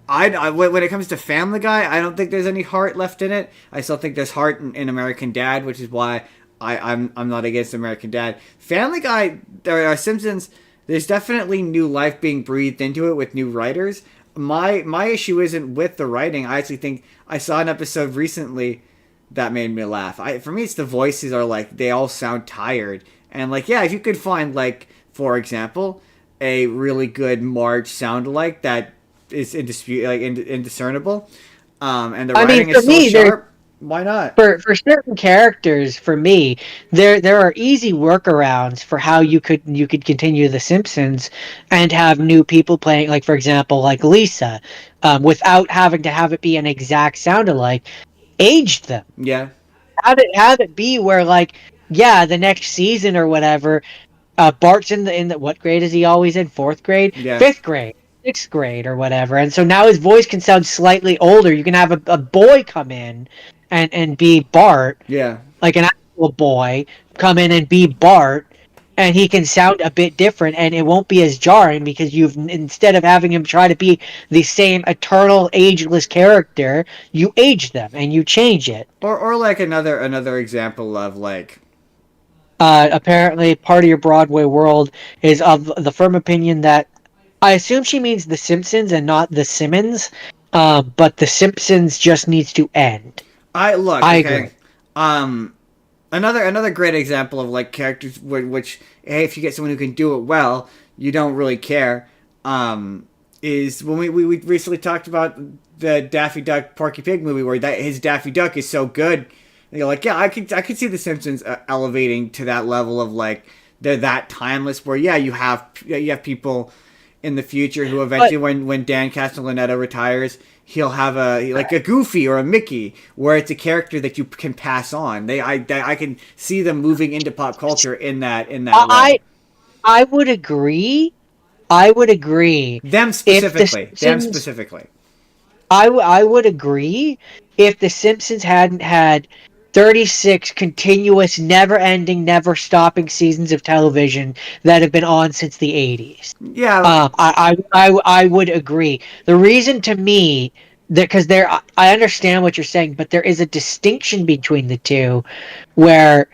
When it comes to Family Guy, I don't think there's any heart left in it. I still think there's heart in American Dad, which is why I'm not against American Dad. Family Guy, there are Simpsons. There's definitely new life being breathed into it with new writers. My issue isn't with the writing. I actually think I saw an episode recently that made me laugh. For me, it's the voices are like they all sound tired, and like yeah, if you could find like for example a really good Marge sound alike that is indiscernible, and the I mean, writing for is so me, there sharp, why not? for certain characters, for me, there are easy workarounds for how you could continue The Simpsons and have new people playing. Like for example, like Lisa, without having to have it be an exact sound alike. Aged them. Yeah, Have it be where like yeah, the next season or whatever, Bart's in the what grade is he always in? Fourth grade, yeah, fifth grade, sixth grade, or whatever. And so now his voice can sound slightly older. You can have a boy come in and be Bart, yeah. like an actual boy, come in and be Bart, and he can sound a bit different, and it won't be as jarring because you've instead of having him try to be the same eternal ageless character, you age them and you change it. Or like another example of like Apparently, part of your Broadway world is of the firm opinion that I assume she means The Simpsons and not The Simmons, but The Simpsons just needs to end. I look I agree. okay. Um, another great example of like characters which hey, if you get someone who can do it well, you don't really care. Is when we recently talked about the Daffy Duck Porky Pig movie where that his Daffy Duck is so good. And you're like, yeah, I could see the Simpsons elevating to that level of like they're that timeless where yeah, you have people in the future who eventually But when Dan Castellaneta retires, he'll have like a Goofy or a Mickey where it's a character that you can pass on. I can see them moving into pop culture in that way. I I would agree. I would agree Them if The specifically. Them Simpsons. specifically. I would agree if The Simpsons hadn't had 36 continuous, never-ending, never-stopping seasons of television that have been on since the 80s. Yeah, I would agree. The reason to me that because I understand what you're saying, but there is a distinction between the two, where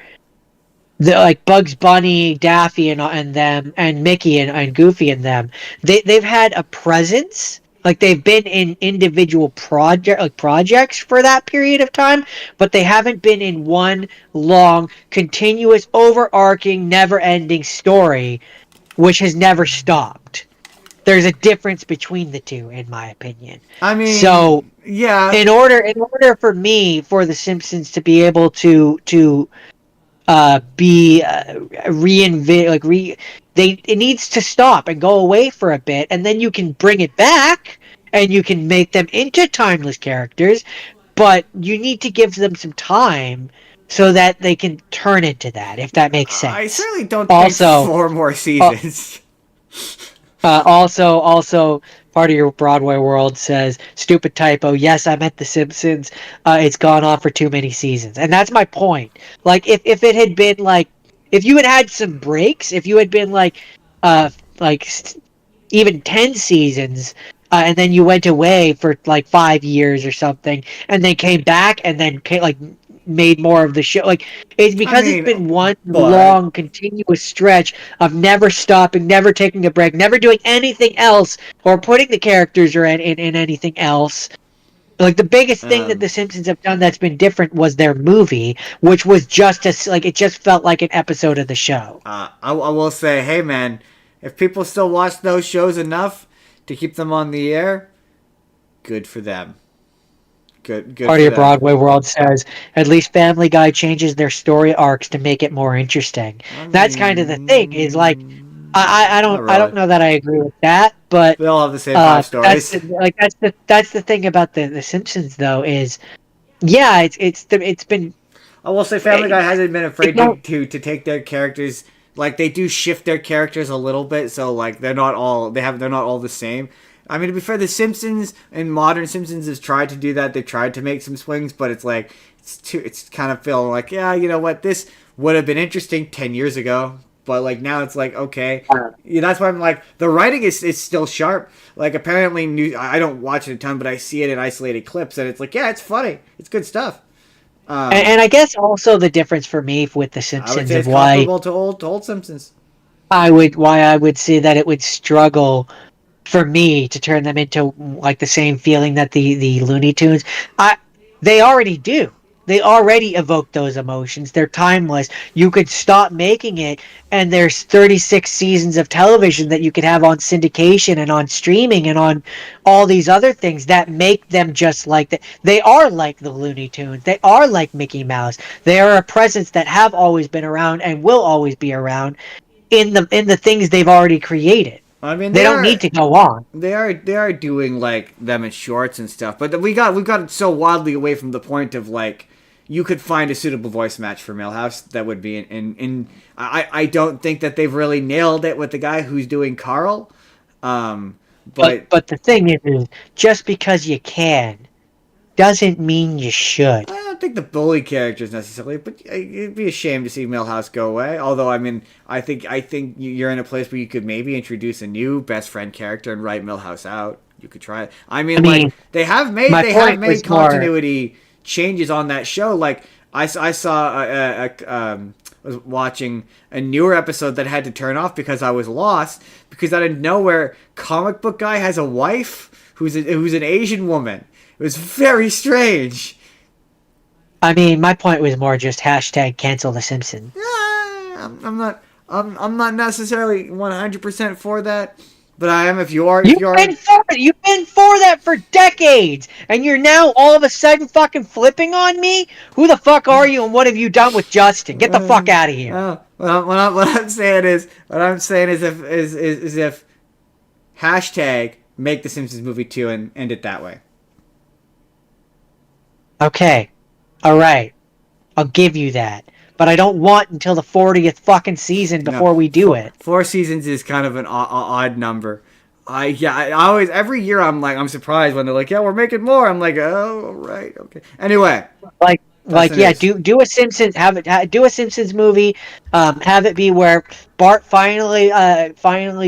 the like Bugs Bunny, Daffy, and them, and Mickey and Goofy and them, they've had a presence. Like they've been in individual projects for that period of time, but they haven't been in one long, continuous, overarching, never-ending story, which has never stopped. There's a difference between the two, in my opinion. I So, mean, yeah. in order for me, for The Simpsons to be able to be reinvent like re they it needs to stop and go away for a bit, and then you can bring it back and you can make them into timeless characters, but you need to give them some time so that they can turn into that, if that makes I sense. certainly don't think Also, four more uh, seasons. also, part of your Broadway world says stupid typo. Yes, I meant The Simpsons. It's gone on for too many seasons, and that's my point. Like, if it had been like, if you had had some breaks, if you had been uh, like even 10 seasons, and then you went away for like 5 years or something, and then came back, and then like made more of the show. Like it's I because it's mean, been one but long, continuous stretch of never stopping, never taking a break, never doing anything else, or putting the characters or in anything else. Like the biggest thing that um, the Simpsons have done that's been different was their movie, which was just as like it just felt like an episode of the show. I will say, hey man, if people still watch those shows enough to keep them on the air, good for them. Good Part of for your them. Broadway world says at least Family Guy changes their story arcs to make it more interesting. I That's kind of the thing. Is like I not I really. don't know that I agree with that, but They all have the same five stories. that's the thing about the Simpsons though is yeah it's been I will say Family it, Guy hasn't been it afraid don't to take their characters like they do shift their characters a little bit, so like they're not all the same. I mean to be fair, the Simpsons and modern Simpsons has tried to do that. They've tried to make some swings, but it's like it's kind of feeling like, yeah, you know what, this would have been interesting 10 years ago. But like now it's like okay, yeah, that's why I'm like the writing is still sharp. Like apparently I don't watch it a ton, but I see it in isolated clips, and it's like yeah, it's funny, it's good stuff. Um, and I guess also the difference for me with the I would Simpsons say of it's why comparable to old Simpsons. I would say that it would struggle. for me to turn them into like the same feeling that the Looney Tunes. I They already do. They already evoke those emotions. They're timeless. You could stop making it, and there's 36 seasons of television that you could have on syndication and on streaming and on all these other things that make them just like that. They are like the Looney Tunes. They are like Mickey Mouse. They are a presence that have always been around and will always be around in the things they've already created. I mean, They don't need to go on. they are doing like them in shorts and stuff, but we've got so wildly away from the point of like you could find a suitable voice match for Millhouse that would be in I don't think that they've really nailed it with the guy who's doing Carl. But But the thing is just because you can doesn't mean you should. I don't think the bully characters necessarily, but it'd be a shame to see Millhouse go away. Although, I mean, I think you're in a place where you could maybe introduce a new best friend character and write Millhouse out. You could try it. I mean, like they have made continuity changes on that show. Like I saw was watching a newer episode that had to turn off because I was lost because out of nowhere, comic book guy has a wife who's an Asian woman. It was very strange. I mean, my point was more just hashtag cancel the Simpsons. Yeah, I'm not necessarily 100% for that, but I am if you are. You've been for that for decades, and you're now all of a sudden fucking flipping on me. Who the fuck are you, and what have you done with Justin? Get the fuck out of here. What I'm saying is if hashtag make the Simpsons movie 2 and end it that way. Okay, all right, I'll give you that, but I don't want until the 40th fucking season before we do it. 4 seasons is kind of an odd number. I always every year I'm surprised when they're like, yeah, we're making more. I'm like, oh, right, okay. Anyway, do a Simpsons do a Simpsons movie, have it be where Bart finally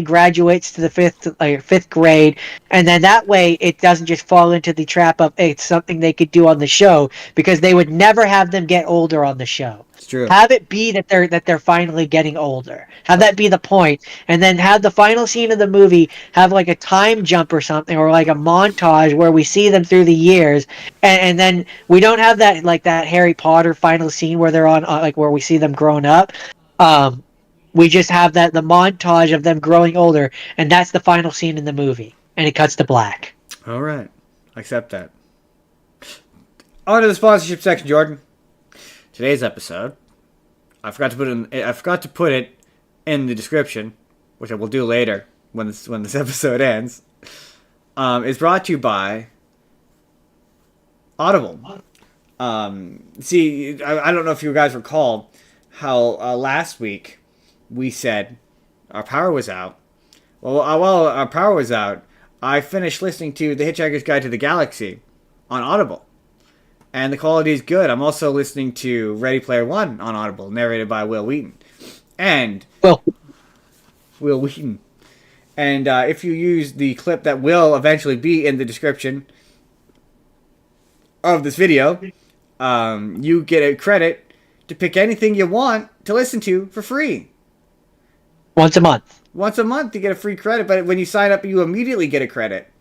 graduates to the fifth grade, and then that way it doesn't just fall into the trap of it's something they could do on the show because they would never have them get older on the show. It's true. Have it be that they're finally getting older. Have that be the point, and then have the final scene of the movie have like a time jump or something, or like a montage where we see them through the years, and then we don't have that like that Harry Potter final scene where they're on like where we see them grown up. We just have the montage of them growing older, and that's the final scene in the movie, and it cuts to black. All right, I accept that. On to the sponsorship section, Jordan. Today's episode, I forgot to put it in the description, which I will do later when this episode ends. Is brought to you by Audible. See, I don't know if you guys recall how last week we said our power was out. Well, while our power was out, I finished listening to The Hitchhiker's Guide to the Galaxy on Audible. And the quality is good. I'm also listening to Ready Player One on Audible, narrated by Will Wheaton. And Will Wheaton. And if you use the clip that will eventually be in the description of this video, you get a credit to pick anything you want to listen to for free. Once a month. Once a month you get a free credit, but when you sign up, you immediately get a credit.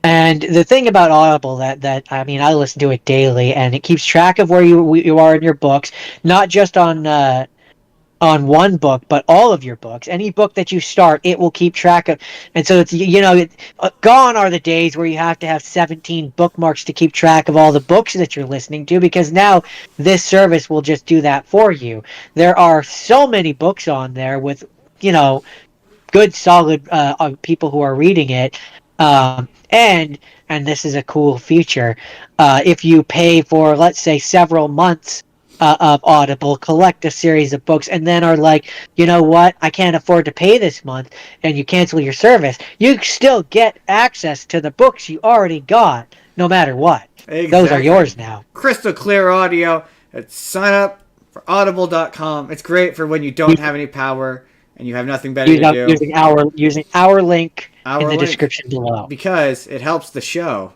And the thing about Audible that I mean, I listen to it daily, and it keeps track of where you are in your books, not just on one book, but all of your books. Any book that you start, it will keep track of. And so it's gone are the days where you have to have 17 bookmarks to keep track of all the books that you're listening to, because now this service will just do that for you. There are so many books on there with good solid people who are reading it. And this is a cool feature. If you pay for, let's say, several months of Audible, collect a series of books, and then are like, you know what, I can't afford to pay this month, and you cancel your service, you still get access to the books you already got, no matter what. Exactly. Those are yours now. Crystal clear audio. Sign up for audible.com. It's great for when you don't have any power and you have nothing better to do. Using our link in the description below, because it helps the show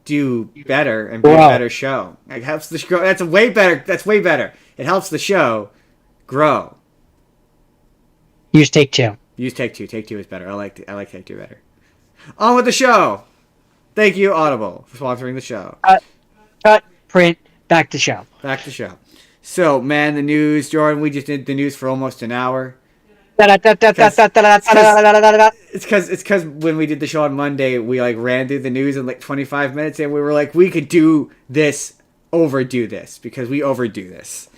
do better and be a better show. It helps the show. That's way better. It helps the show grow. Use take 2. Use take two. Take two is better. I like take two better. On with the show. Thank you, Audible, for sponsoring the show. Cut, print, back to show. Back to show. So, man, the news, Jordan. We just did the news for almost an hour. It's because when we did the show on Monday, we like ran through the news in like 25 minutes, and we were like, we could do this, overdo this, because we overdo this.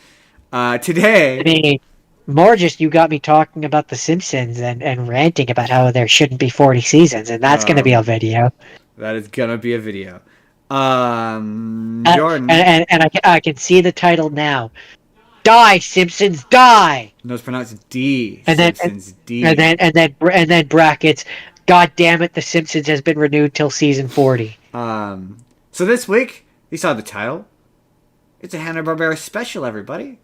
Today, I mean, more just you got me talking about The Simpsons and ranting about how there shouldn't be 40 seasons, and that's going to be a video. That is gonna be a video. Jordan, and I can see the title now. Die, Simpsons, die. no, it's pronounced D. And Simpsons D. And then brackets. God damn it! The Simpsons has been renewed till season 40. So this week you saw the title. It's a Hanna Barbera special, everybody,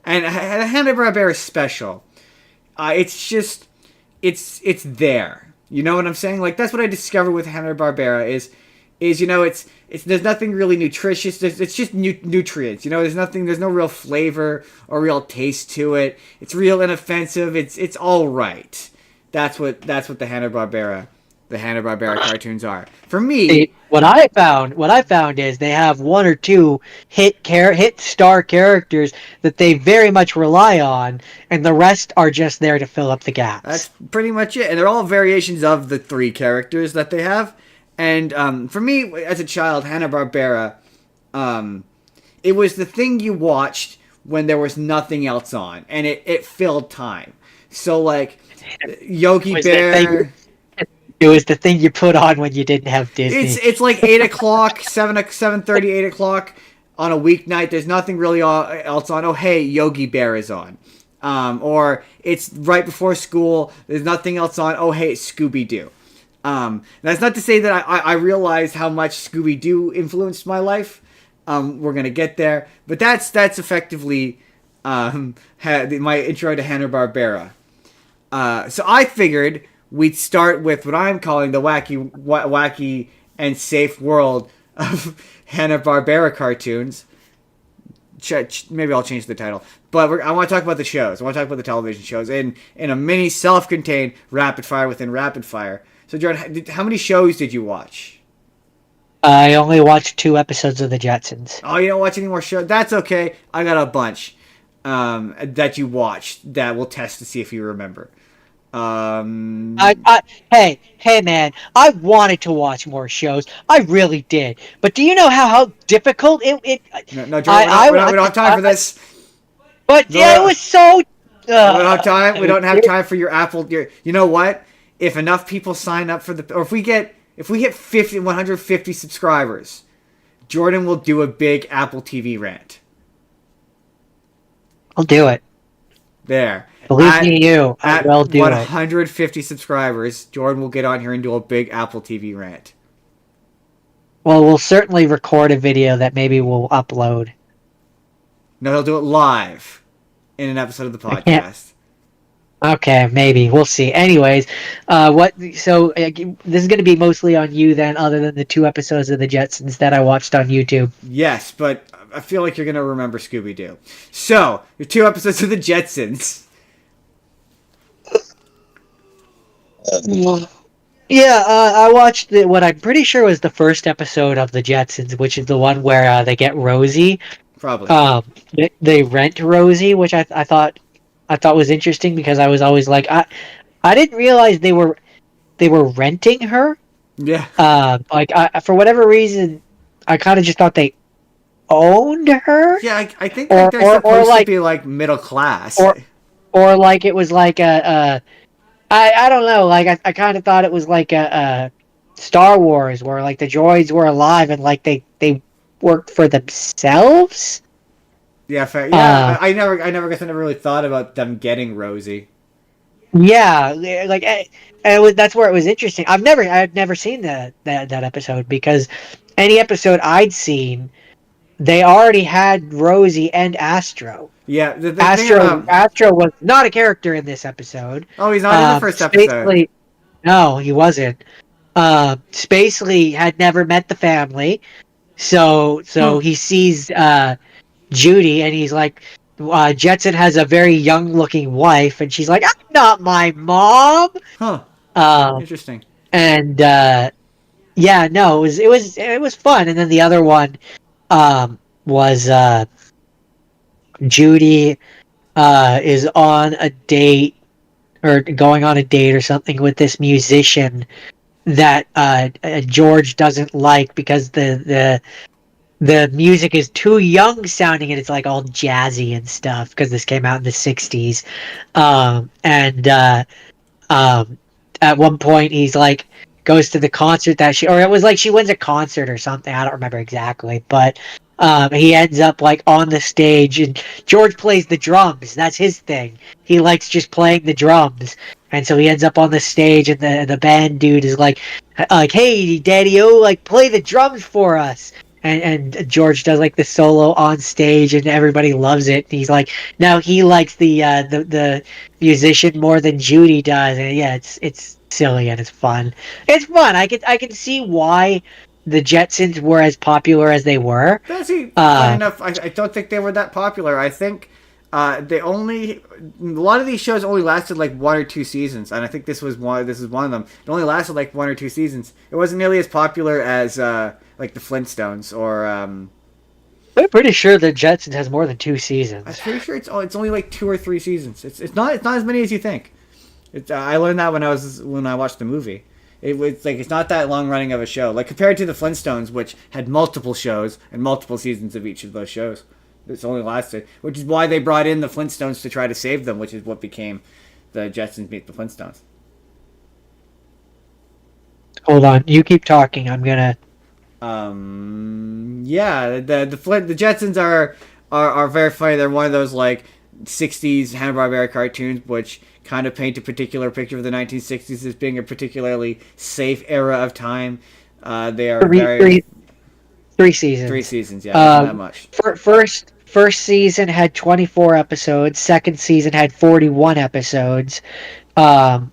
and a Hanna Barbera special. It's just, it's there. You know what I'm saying? Like that's what I discovered with Hanna Barbera is you know it's there's nothing really nutritious. It's just nutrients. You know, there's no real flavor or real taste to it. It's real inoffensive. It's all right. That's what the Hanna Barbera cartoons are. For me, what I found is they have one or two hit star characters that they very much rely on, and the rest are just there to fill up the gaps. That's pretty much it, and they're all variations of the three characters that they have. And for me, as a child, Hanna Barbera, it was the thing you watched when there was nothing else on, and it filled time. So like Yogi Bear. It was the thing you put on when you didn't have Disney. It's like 8 o'clock, 7:30, 8 o'clock on a weeknight. There's nothing really else on. Oh, hey, Yogi Bear is on. Or it's right before school. There's nothing else on. Oh, hey, it's Scooby-Doo. That's not to say that I realized how much Scooby-Doo influenced my life. We're going to get there. But that's effectively my intro to Hanna Barbera. So I figured we'd start with what I'm calling the wacky and safe world of Hanna Barbera cartoons. Maybe I'll change the title, but I want to talk about the shows. I want to talk about the television shows in a mini self-contained rapid fire within rapid fire. So, Jordan, how many shows did you watch? I only watched 2 episodes of the Jetsons. Oh, you don't watch any more shows? That's okay. I got a bunch that you watched that we'll test to see if you remember. Hey man, I wanted to watch more shows. I really did. But do you know how difficult it No, Jordan, we don't have time for this. But yeah, it was so we don't have time. We don't have time for your Apple. You know what? If enough people sign up for or if we hit 150 subscribers, Jordan will do a big Apple TV rant. I'll do it. There. Believe me, I will do 150 subscribers, Jordan will get on here and do a big Apple TV rant. Well, we'll certainly record a video that maybe we'll upload. No, he'll do it live in an episode of the podcast. Okay, maybe. We'll see. Anyways, this is going to be mostly on you then, other than the 2 episodes of the Jetsons that I watched on YouTube. Yes, but I feel like you're going to remember Scooby-Doo. So, your 2 episodes of the Jetsons. Yeah, I watched what I'm pretty sure was the first episode of the Jetsons, which is the one where they get Rosie. Probably. They rent Rosie, which I thought was interesting because I was always like, I didn't realize they were renting her. Yeah. For whatever reason, I kind of just thought they owned her. Yeah, I think they're supposed to be like middle class, or like it was like I don't know. Like I kind of thought it was like a Star Wars, where like the droids were alive and like they worked for themselves. Yeah, fair. Yeah, I never really thought about them getting Rosie. Yeah, like that's where it was interesting. I've never seen that episode because any episode I'd seen, they already had Rosie and Astro. Yeah, Astro was not a character in this episode. Oh, he's not in the first episode. No, he wasn't. Spacely had never met the family, so he sees Judy and he's like, Jetson has a very young-looking wife, and she's like, "I'm not my mom." Huh. Um, Interesting. and yeah, no, it was fun. And then the other one was Judy is on a date or going on a date or something with this musician that George doesn't like because the music is too young sounding and it's like all jazzy and stuff because this came out in the 60s. And um, at one point he's like goes to the concert that she, or it was like she wins a concert or something. I don't remember exactly, but he ends up like on the stage and George plays the drums. That's his thing. He likes just playing the drums. And so he ends up on the stage, and the band dude is like, "Hey, Daddy O, like play the drums for us." And George does like the solo on stage, and everybody loves it. He's like, now he likes the musician more than Judy does, and yeah, it's silly and it's fun. It's fun. I can see why the Jetsons were as popular as they were. See, funny Uh, enough, I don't think they were that popular. I think they only a lot of these shows only lasted like 1 or 2 seasons, and I think this was one. This is one of them. It only lasted like 1 or 2 seasons. It wasn't nearly as popular as like the Flintstones or. I'm pretty sure the Jetsons has more than two I'm seasons. pretty sure it's only like 2 or 3 seasons. It's not as many as you think. I learned that when I watched the movie. It was like it's not that long running of a show. Like compared to the Flintstones, which had multiple shows and multiple seasons of each of those shows. It's only lasted, which is why they brought in the Flintstones to try to save them, which is what became the Jetsons meet the Flintstones. Hold on, you keep talking. I'm gonna. Yeah, the Jetsons are very funny. They're one of those like '60s Hanna Barbera cartoons, which kind of paint a particular picture of the 1960s as being a particularly safe era of time. They are Three, very three, 3 seasons. 3 seasons, yeah, not that much. First season had 24 episodes. Second season had 41 episodes. Um,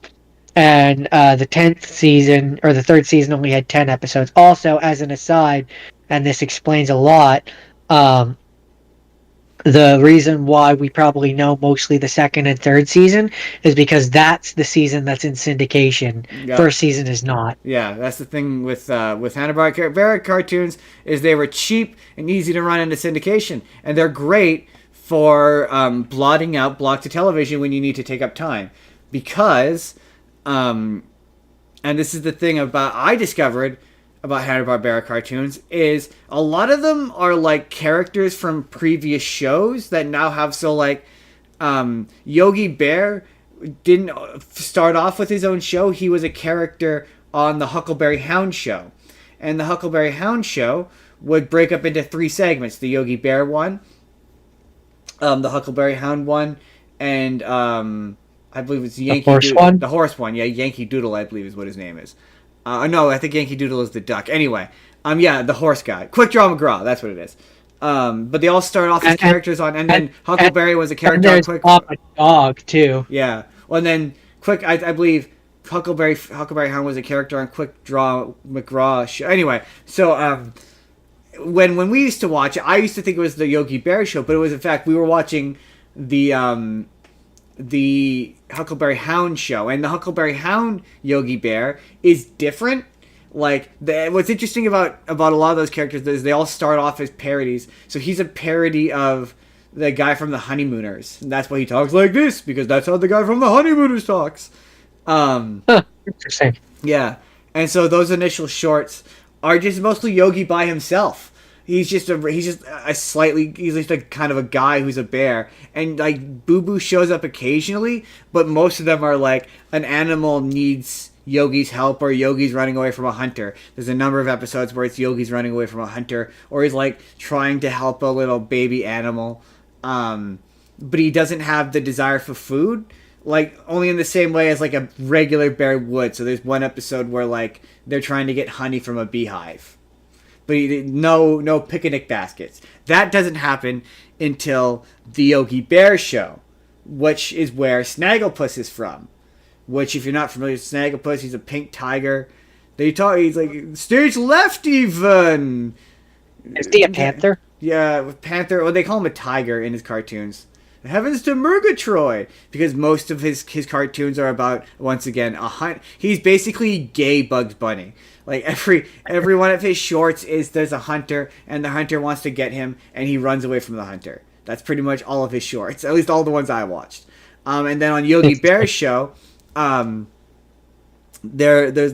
and the 10th season or the third season only had 10 episodes. Also, as an aside, and this explains a lot, um, the reason why we probably know mostly the second and third season is because that's the season that's in syndication. Yep. First season is not. Yeah, that's the thing with Hanna Barbera cartoons is they were cheap and easy to run into syndication, and they're great for blotting out block to television when you need to take up time, because, and this is the thing about I discovered about Hanna Barbera cartoons is a lot of them are like characters from previous shows that now have Yogi Bear didn't start off with his own show. He was a character on the Huckleberry Hound show. And the Huckleberry Hound show would break up into 3 segments. The Yogi Bear one, the Huckleberry Hound one, and I believe it's Yankee horse Doodle. one? The horse one, yeah, Yankee Doodle, I believe is what his name is. No, I think Yankee Doodle is the duck. Anyway, yeah, the horse guy. Quick Draw McGraw, that's what it is. But they all start off as characters on, and then Huckleberry was a character on there's Quick. Papa Dog too. Yeah. Well, and then Quick, I believe Huckleberry Hound was a character on Quick Draw McGraw show. Anyway, so when we used to watch it, I used to think it was the Yogi Bear show, but it was in fact we were watching the Huckleberry Hound show, and the Huckleberry Hound Yogi Bear is different. Like what's interesting about a lot of those characters is they all start off as parodies. So he's a parody of the guy from the Honeymooners, and that's why he talks like this, because that's how the guy from the Honeymooners talks. Interesting. Yeah, and so those initial shorts are just mostly Yogi by himself. He's just a kind of a guy who's a bear, and like Boo Boo shows up occasionally, but most of them are like an animal needs Yogi's help or Yogi's running away from a hunter. There's a number of episodes where it's Yogi's running away from a hunter, or he's like trying to help a little baby animal, but he doesn't have the desire for food, like only in the same way as like a regular bear would. So there's one episode where like they're trying to get honey from a beehive, but no picnic baskets. That doesn't happen until the Yogi Bear show, which is where Snagglepuss is from. Which, if you're not familiar with Snagglepuss, he's a pink tiger. He's like stage left even. Is he a panther? Yeah, panther. Well, they call him a tiger in his cartoons. Heavens to Murgatroyd, because most of his cartoons are about, once again, a hunt. He's basically gay Bugs Bunny. Like every one of his shorts is there's a hunter, and the hunter wants to get him, and he runs away from the hunter. That's pretty much all of his shorts, at least all the ones I watched. And then on Yogi Bear's show, there's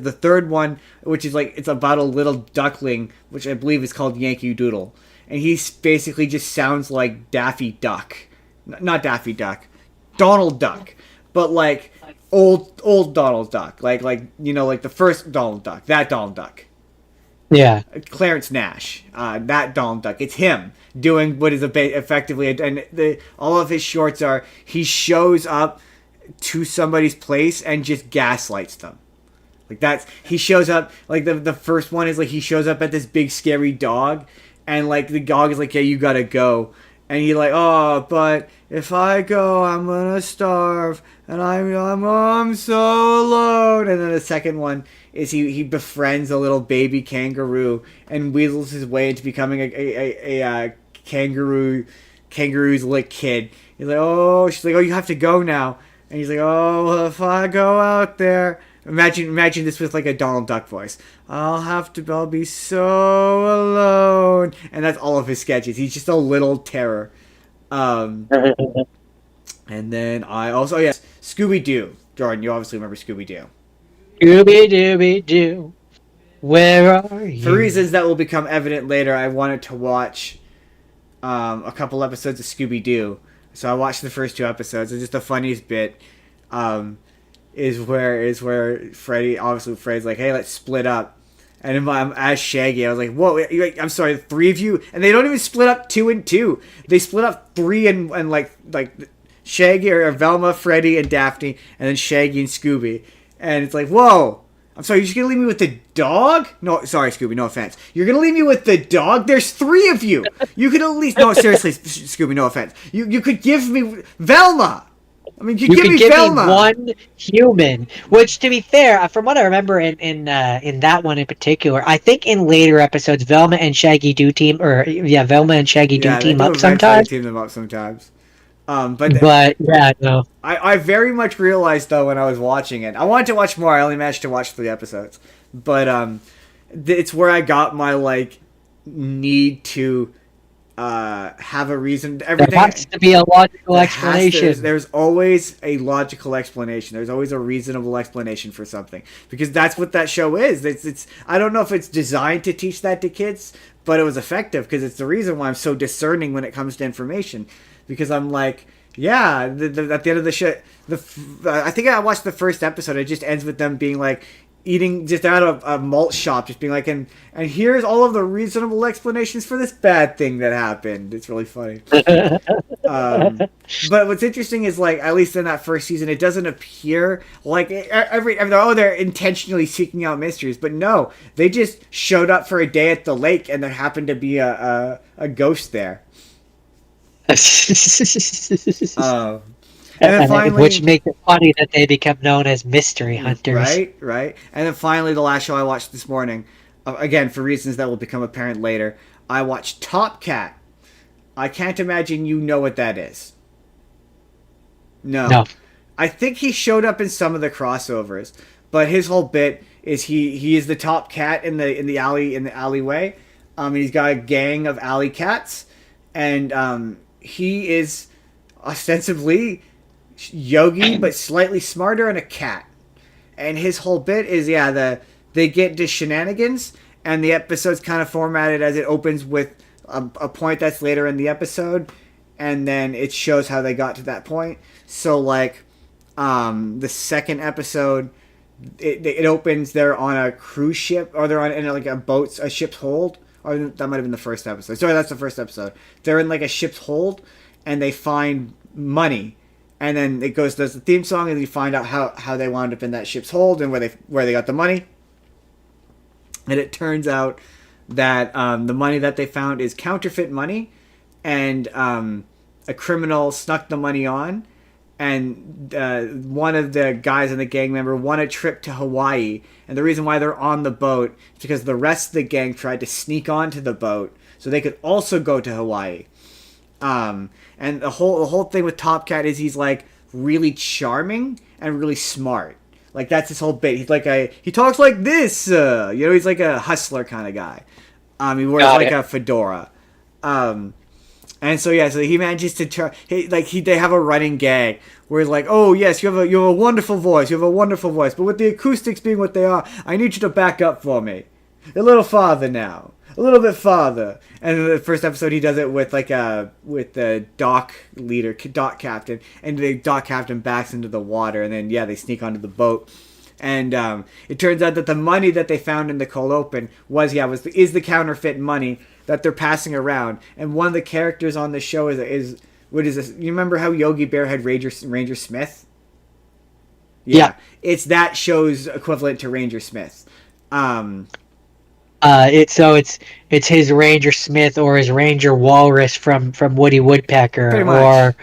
the third one, which is like, it's about a little duckling, which I believe is called Yankee Doodle, and he basically just sounds like Daffy Duck. Not Daffy Duck, Donald Duck, but like old Donald Duck, like like the first Donald Duck, that Donald Duck. Yeah, Clarence Nash, that Donald Duck. It's him doing what is effectively, and all of his shorts are, he shows up to somebody's place and just gaslights them. Like he shows up, like the first one is like, he shows up at this big scary dog, and like the dog is like, yeah, you gotta go. And he's like, oh, but if I go, I'm gonna starve, and I'm so alone. And then the second one is he befriends a little baby kangaroo and weasels his way into becoming a kangaroo's like kid. He's like, oh, she's like, oh, you have to go now. And he's like, oh, well, if I go out there, imagine this with like a Donald Duck voice. I'll be so alone. And that's all of his sketches. He's just a little terror. And then I also, yes, Scooby-Doo. Jordan, you obviously remember Scooby-Doo. Scooby-Dooby-Doo, where are you? For reasons that will become evident later, I wanted to watch a couple episodes of Scooby-Doo. So I watched the first 2 episodes. And just the funniest bit is where Freddy's like, hey, let's split up. And I'm as Shaggy. I was like, whoa, I'm sorry, 3 of you? And they don't even split up 2 and 2. They split up 3 and like Shaggy or Velma, Freddy, and Daphne, and then Shaggy and Scooby. And it's like, whoa, I'm sorry, you're just going to leave me with the dog? No, sorry, Scooby, no offense. You're going to leave me with the dog? There's 3 of you. You could at least, no, seriously, Scooby, no offense. You could give me Velma. I mean, you could give Velma. me one human, which, to be fair, from what I remember in that one in particular, I think in later episodes, Velma and Shaggy do team up sometimes. Team them up sometimes. But yeah, no. I very much realized though when I was watching it, I wanted to watch more. I only managed to watch 3 episodes, but it's where I got my like need to have a reason. Everything there has to be a logical explanation. There's always a logical explanation. There's always a reasonable explanation for something, because that's what that show is. It's I don't know if it's designed to teach that to kids, but it was effective because it's the reason why I'm so discerning when it comes to information. Because I'm like, yeah, at the end of the show, I think I watched the first episode. It just ends with them being like, eating just out of a malt shop, just being like, and here's all of the reasonable explanations for this bad thing that happened. It's really funny. But what's interesting is, like, at least in that first season, it doesn't appear like they're intentionally seeking out mysteries, but no, they just showed up for a day at the lake, and there happened to be a ghost there. And then finally, which makes it funny that they become known as mystery hunters. Right. And then finally, the last show I watched this morning, again for reasons that will become apparent later, I watched Top Cat. I can't imagine you know what that is. No. I think he showed up in some of the crossovers, but his whole bit is he is the top cat in the alleyway. He's got a gang of alley cats, and he is ostensibly Yogi, but slightly smarter and a cat. And his whole bit is, they get into shenanigans, and the episode's kind of formatted as it opens with a point that's later in the episode, and then it shows how they got to that point. So, like, the second episode, it opens, they're on a cruise ship, or they're in like a ship's hold, or that might have been the first episode. Sorry, that's the first episode. They're in like a ship's hold, and they find money, and then it does the theme song, and you find out how they wound up in that ship's hold and where they got the money. And it turns out that the money that they found is counterfeit money, and a criminal snuck the money on, and one of the guys in the gang member won a trip to Hawaii, and the reason why they're on the boat is because the rest of the gang tried to sneak onto the boat so they could also go to Hawaii. And the whole thing with Top Cat is he's like really charming and really smart. Like that's his whole bit. He talks like this. He's like a hustler kind of guy. He wears Got like it. a fedora. And so yeah, so he manages to they have a running gag where he's like, "Oh yes, you have a wonderful voice. You have a wonderful voice, but with the acoustics being what they are, I need you to back up for me, a little farther now, a little bit farther." And in the first episode, he does it with with the dock captain, and the dock captain backs into the water, and then they sneak onto the boat. And it turns out that the money that they found in the cold open is the counterfeit money that they're passing around. And one of the characters on the show is what is this? You remember how Yogi Bear had Ranger Smith? Yeah. It's that show's equivalent to Ranger Smith. It's his Ranger Smith or his Ranger Walrus from Woody Woodpecker, Pretty much. or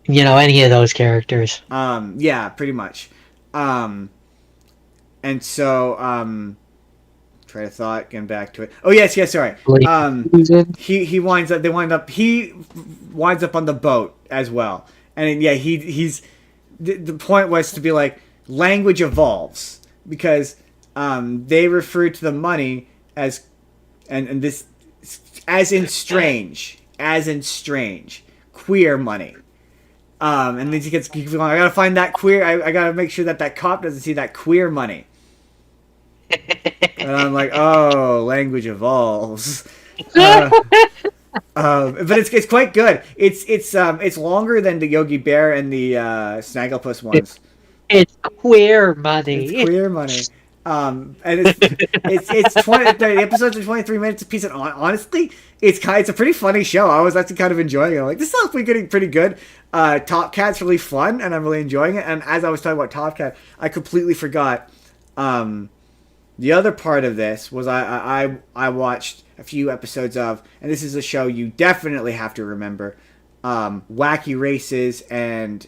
any of those characters. Yeah, pretty much. And so, try to thought, getting back to it. Oh yes, sorry. He winds up on the boat as well. And he's the point was to be like, language evolves, because they refer to the money as and this as in strange queer money. And then he keeps going, I gotta find that queer. I gotta make sure that cop doesn't see that queer money. And I'm like, oh, language evolves. But it's quite good. It's longer than the Yogi Bear and the Snagglepuss ones. It's queer money. It's queer money. And it's 20. The episodes are 23 minutes apiece. And honestly, it's a pretty funny show. I was actually kind of enjoying it. I'm like, this sounds getting pretty good. Top Cat's really fun, and I'm really enjoying it. And as I was talking about Top Cat, I completely forgot. The other part of this was I watched a few episodes of, and this is a show you definitely have to remember, Wacky Races and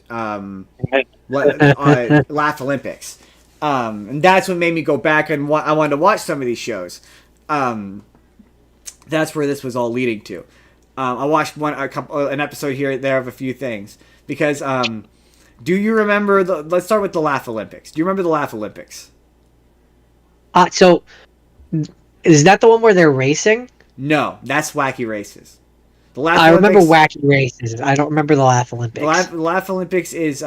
Laugh Olympics. And that's what made me go back and I wanted to watch some of these shows. That's where this was all leading to. I watched an episode here and there of a few things because do you remember let's start with the Laugh Olympics. Do you remember the Laugh Olympics? So is that the one where they're racing? No, that's Wacky Races. The Laugh I Olympics, remember Wacky Races. I don't remember the Laugh Olympics. The Laugh Olympics is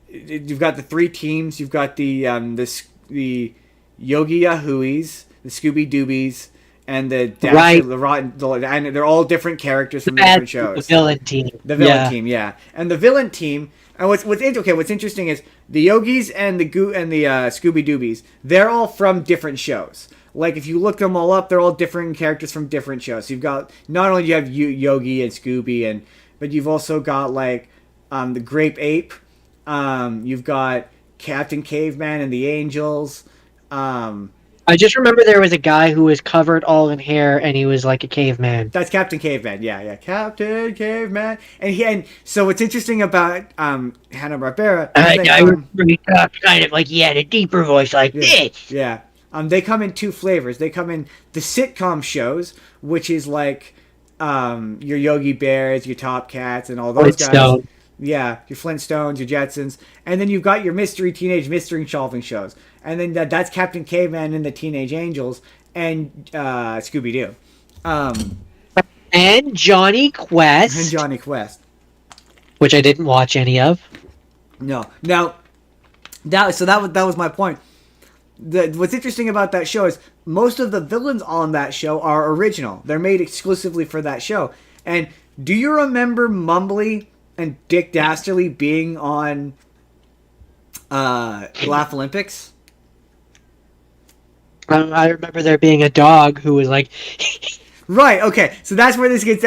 you've got the three teams. You've got the Yogi Yahooies, the Scooby Doobies, and the Right. the Rotten. And they're all different characters from different shows. The villain team. The villain team, yeah, and the villain team. And what's interesting is the Yogis and the Scooby Doobies. They're all from different shows. Like if you look them all up, they're all different characters from different shows. So you've got not only do you have Yogi and Scooby, but you've also got like the Grape Ape. You've got Captain Caveman and the Angels. I just remember there was a guy who was covered all in hair and he was like a caveman. That's Captain Caveman. Yeah, Captain Caveman. And so what's interesting about Hanna Barbera? I remember he talked kind of like he had a deeper voice like this. Yeah. They come in two flavors. They come in the sitcom shows, which is like your Yogi Bears, your Top Cats, and all those guys. Yeah, your Flintstones, your Jetsons. And then you've got your teenage mystery solving shows. And then that's Captain Caveman and the Teenage Angels and Scooby-Doo. And Johnny Quest. Which I didn't watch any of. No. Now, that was my point. What's interesting about that show is most of the villains on that show are original. They're made exclusively for that show. And do you remember Mumbly and Dick Dastardly being on Laugh Olympics? I remember there being a dog who was like Right, okay. So that's where this gets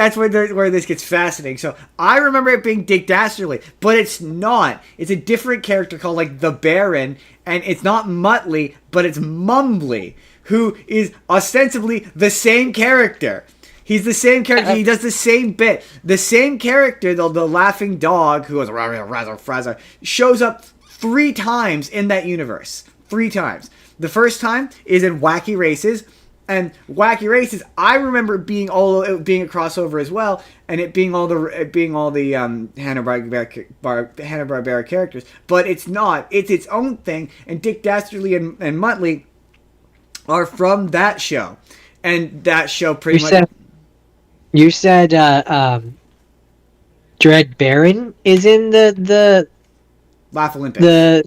fascinating. So I remember it being Dick Dastardly, but it's not. It's a different character called like the Baron, and it's not Muttley, but it's Mumbly, who is ostensibly the same character. He's the same character. He does the same bit. The same character, the laughing dog, who was Razzle Frazzle, shows up 3 times in that universe. 3 times. The first time is in Wacky Races, And Wacky Races, I remember being a crossover as well, and it being all the Hanna Barbera characters. But it's not. It's its own thing. And Dick Dastardly and Muttley are from that show, and that show pretty much. You said Dread Baron is in the Laugh Olympics. The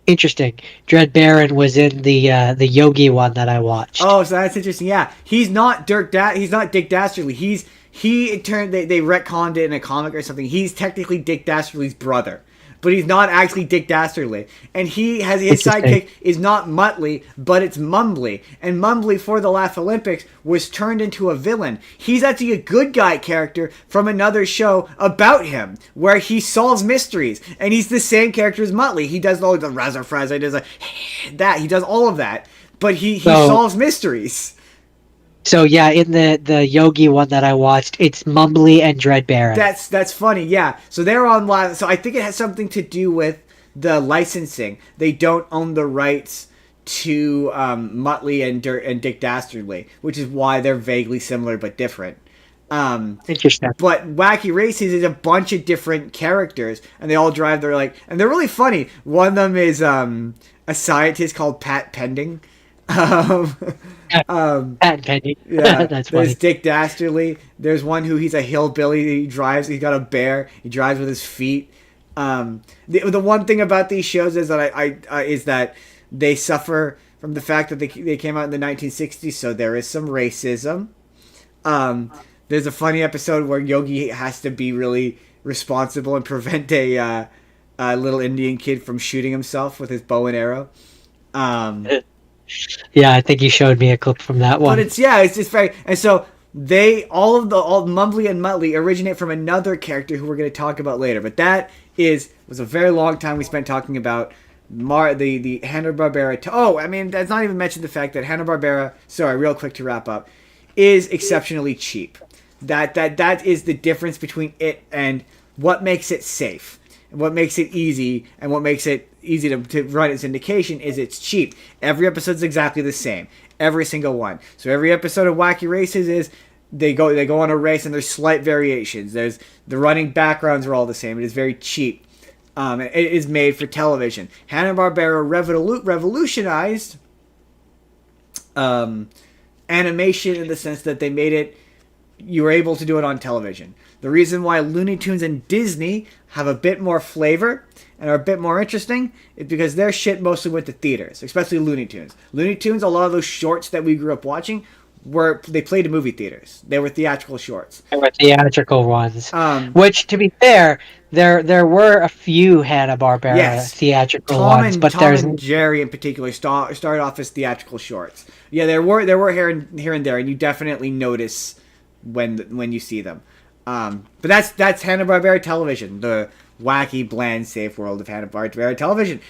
interesting. Dread Baron was in the Yogi one that I watched. Oh, so that's interesting. Yeah, he's not He's not Dick Dastardly. They retconned it in a comic or something. He's technically Dick Dastardly's brother, but he's not actually Dick Dastardly. And his sidekick is not Muttley, but it's Mumbly. And Mumbly, for the Laugh Olympics, was turned into a villain. He's actually a good guy character from another show about him, where he solves mysteries. And he's the same character as Muttley. He does all the Razor Frazz, he does that. He does all of that. But he solves mysteries. So yeah, in the Yogi one that I watched, it's Mumbly and Dread Baron. That's funny, yeah. So they're on live. So I think it has something to do with the licensing. They don't own the rights to Muttley and Dick Dastardly, which is why they're vaguely similar but different. Interesting. But Wacky Races is a bunch of different characters, and they all drive. And they're really funny. One of them is a scientist called Pat Pending. Pat Pending. Yeah, that's funny. There's Dick Dastardly. There's one he's a hillbilly. He's got a bear. He drives with his feet. The one thing about these shows is that they suffer from the fact that they came out in the 1960s, so there is some racism. There's a funny episode where Yogi has to be really responsible and prevent a little Indian kid from shooting himself with his bow and arrow. Yeah, I think you showed me a clip from that one. But it's just very, and so all Mumbly and Muttley originate from another character who we're going to talk about later. But that was a very long time we spent talking about the Hanna Barbera. That's not even mentioned the fact that Hanna Barbera. Sorry, real quick to wrap up, is exceptionally cheap. That is the difference between it and what makes it safe. What makes it easy and what makes it easy to run its syndication is it's cheap. Every episode's exactly the same. Every single one. So every episode of Wacky Races is they go on a race and there's slight variations. There's the running backgrounds are all the same. It is very cheap. It is made for television. Hanna-Barbera revolutionized animation in the sense that they made it. You were able to do it on television. The reason why Looney Tunes and Disney have a bit more flavor and are a bit more interesting is because their shit mostly went to theaters, especially Looney Tunes. Looney Tunes, a lot of those shorts that we grew up watching, they played in movie theaters. They were theatrical shorts. They were theatrical ones. Which, to be fair, there were a few Hanna-Barbera theatrical ones, but Tom and Jerry in particular started off as theatrical shorts. Yeah, there were here and there, and you definitely notice when you see them. But that's Hanna-Barbera Television, the wacky, bland, safe world of Hanna-Barbera Television.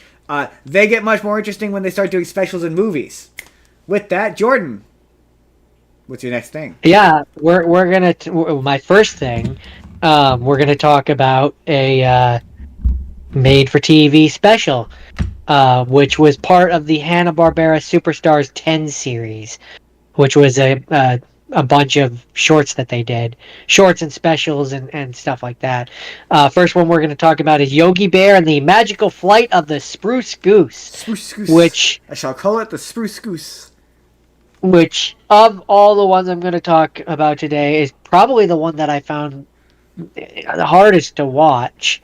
They get much more interesting when they start doing specials in movies. With that, Jordan, what's your next thing? Yeah, we're gonna my first thing. We're gonna talk about a made-for-TV special, which was part of the Hanna-Barbera Superstars 10 series, which was a bunch of shorts that they did, shorts and specials and stuff like that. First one we're going to talk about is Yogi Bear and the Magical Flight of the Spruce Goose. Which I shall call it the Spruce Goose. Which, of all the ones I'm going to talk about today, is probably the one that I found the hardest to watch.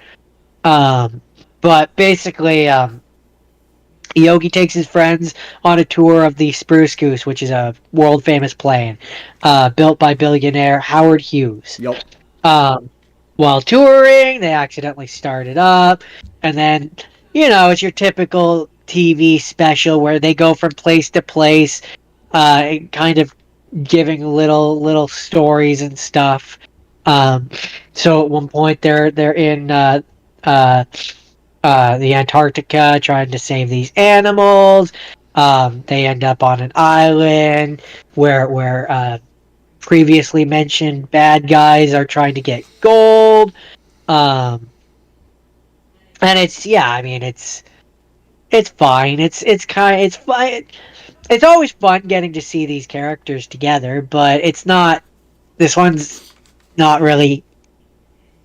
But basically, Yogi takes his friends on a tour of the Spruce Goose, which is a world-famous plane built by billionaire Howard Hughes. Yep. While touring, they accidentally start it up, and then, it's your typical TV special where they go from place to place, kind of giving little stories and stuff. So at one point, they're in the Antarctica trying to save these animals. They end up on an island where previously mentioned bad guys are trying to get gold. And it's fine. It's fine. it's always fun getting to see these characters together, but it's not. This one's not really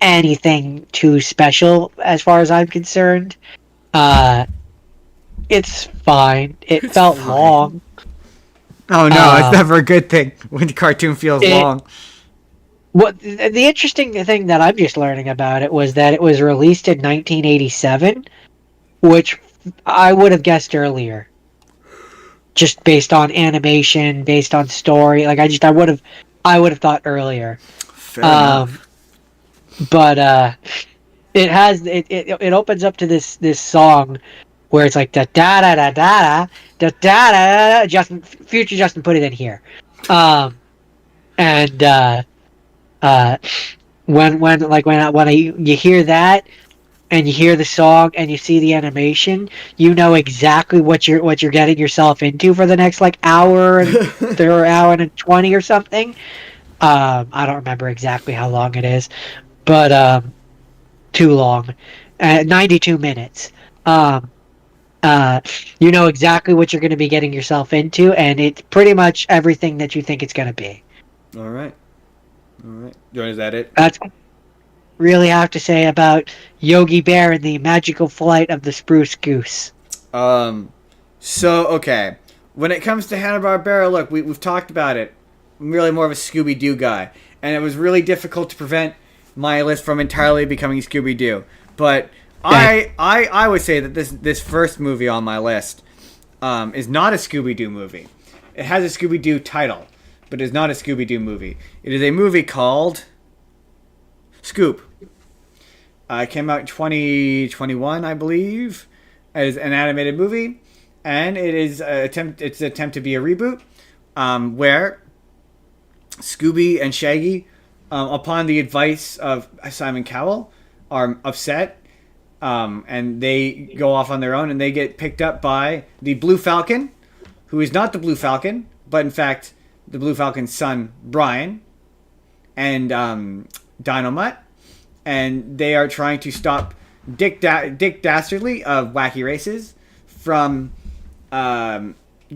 anything too special as far as I'm concerned. Uh, it's fine. It It's felt fine. long. Oh no, it's Um, never a good thing when the cartoon feels it long. what the interesting thing that I'm just learning about it was that it was released in 1987, which I would have guessed earlier, just based on animation, based on story. Like I would have thought earlier. Fair Um, enough. but it opens up to this song where it's like da da da da da da da da. Justin, future Justin put it in here. Um, and uh, when you hear that and you hear the song and you see the animation, you know exactly what you're getting yourself into for the next like hour and 20 or something. I don't remember exactly how long it is, but too long. 92 minutes. Um, uh, you know exactly what you're going to be getting yourself into, and it's pretty much everything that you think it's going to be. All right. All right. Is that it? That's really have to say about Yogi Bear and the magical flight of the spruce goose. Um. So okay, when it comes to Hanna Barbera, look, we've talked about it. I'm really more of a Scooby Doo guy, and it was really difficult to prevent my list from entirely becoming Scooby Doo. But I would say that this first movie on my list is not a Scooby Doo movie. It has a Scooby Doo title, but it's not a Scooby Doo movie. It is a movie called Scoop. It came out in 2021, I believe. It is an animated movie, and it is it's an attempt to be a reboot, where Scooby and Shaggy, upon the advice of Simon Cowell, are upset, and they go off on their own, and they get picked up by the Blue Falcon, who is not the Blue Falcon, but in fact the Blue Falcon's son Brian, and Dynamite, and they are trying to stop Dick Dastardly of Wacky Races from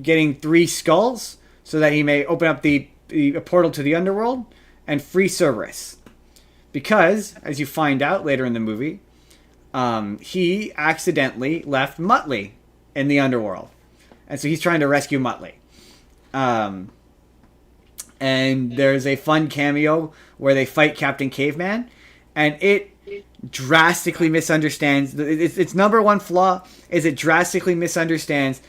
getting 3 skulls so that he may open up the portal to the underworld and free Cerberus. Because, as you find out later in the movie, he accidentally left Muttley in the underworld. And so he's trying to rescue Muttley. And there's a fun cameo where they fight Captain Caveman, and it drastically misunderstands. Its number one flaw is it drastically misunderstands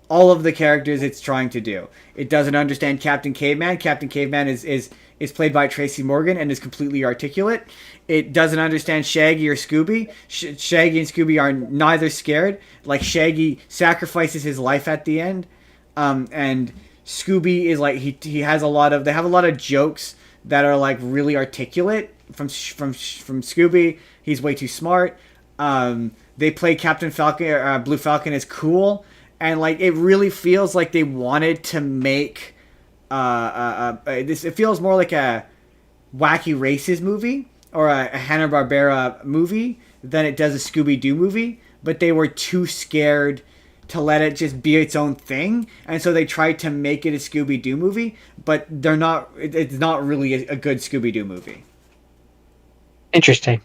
all of the characters it's trying to do. It doesn't understand Captain Caveman. Captain Caveman is played by Tracy Morgan and is completely articulate. It doesn't understand Shaggy or Scooby. Shaggy and Scooby are neither scared. Like, Shaggy sacrifices his life at the end, and Scooby is like he has a lot of they have a lot of jokes that are like really articulate from Scooby. He's way too smart. They play Captain Falcon, Blue Falcon as cool, and like it really feels like they wanted to make this. It feels more like a Wacky Races movie or a Hanna Barbera movie than it does a Scooby Doo movie. But they were too scared to let it just be its own thing, and so they tried to make it a Scooby Doo movie. But they're not. It's not really a good Scooby Doo movie. Interesting.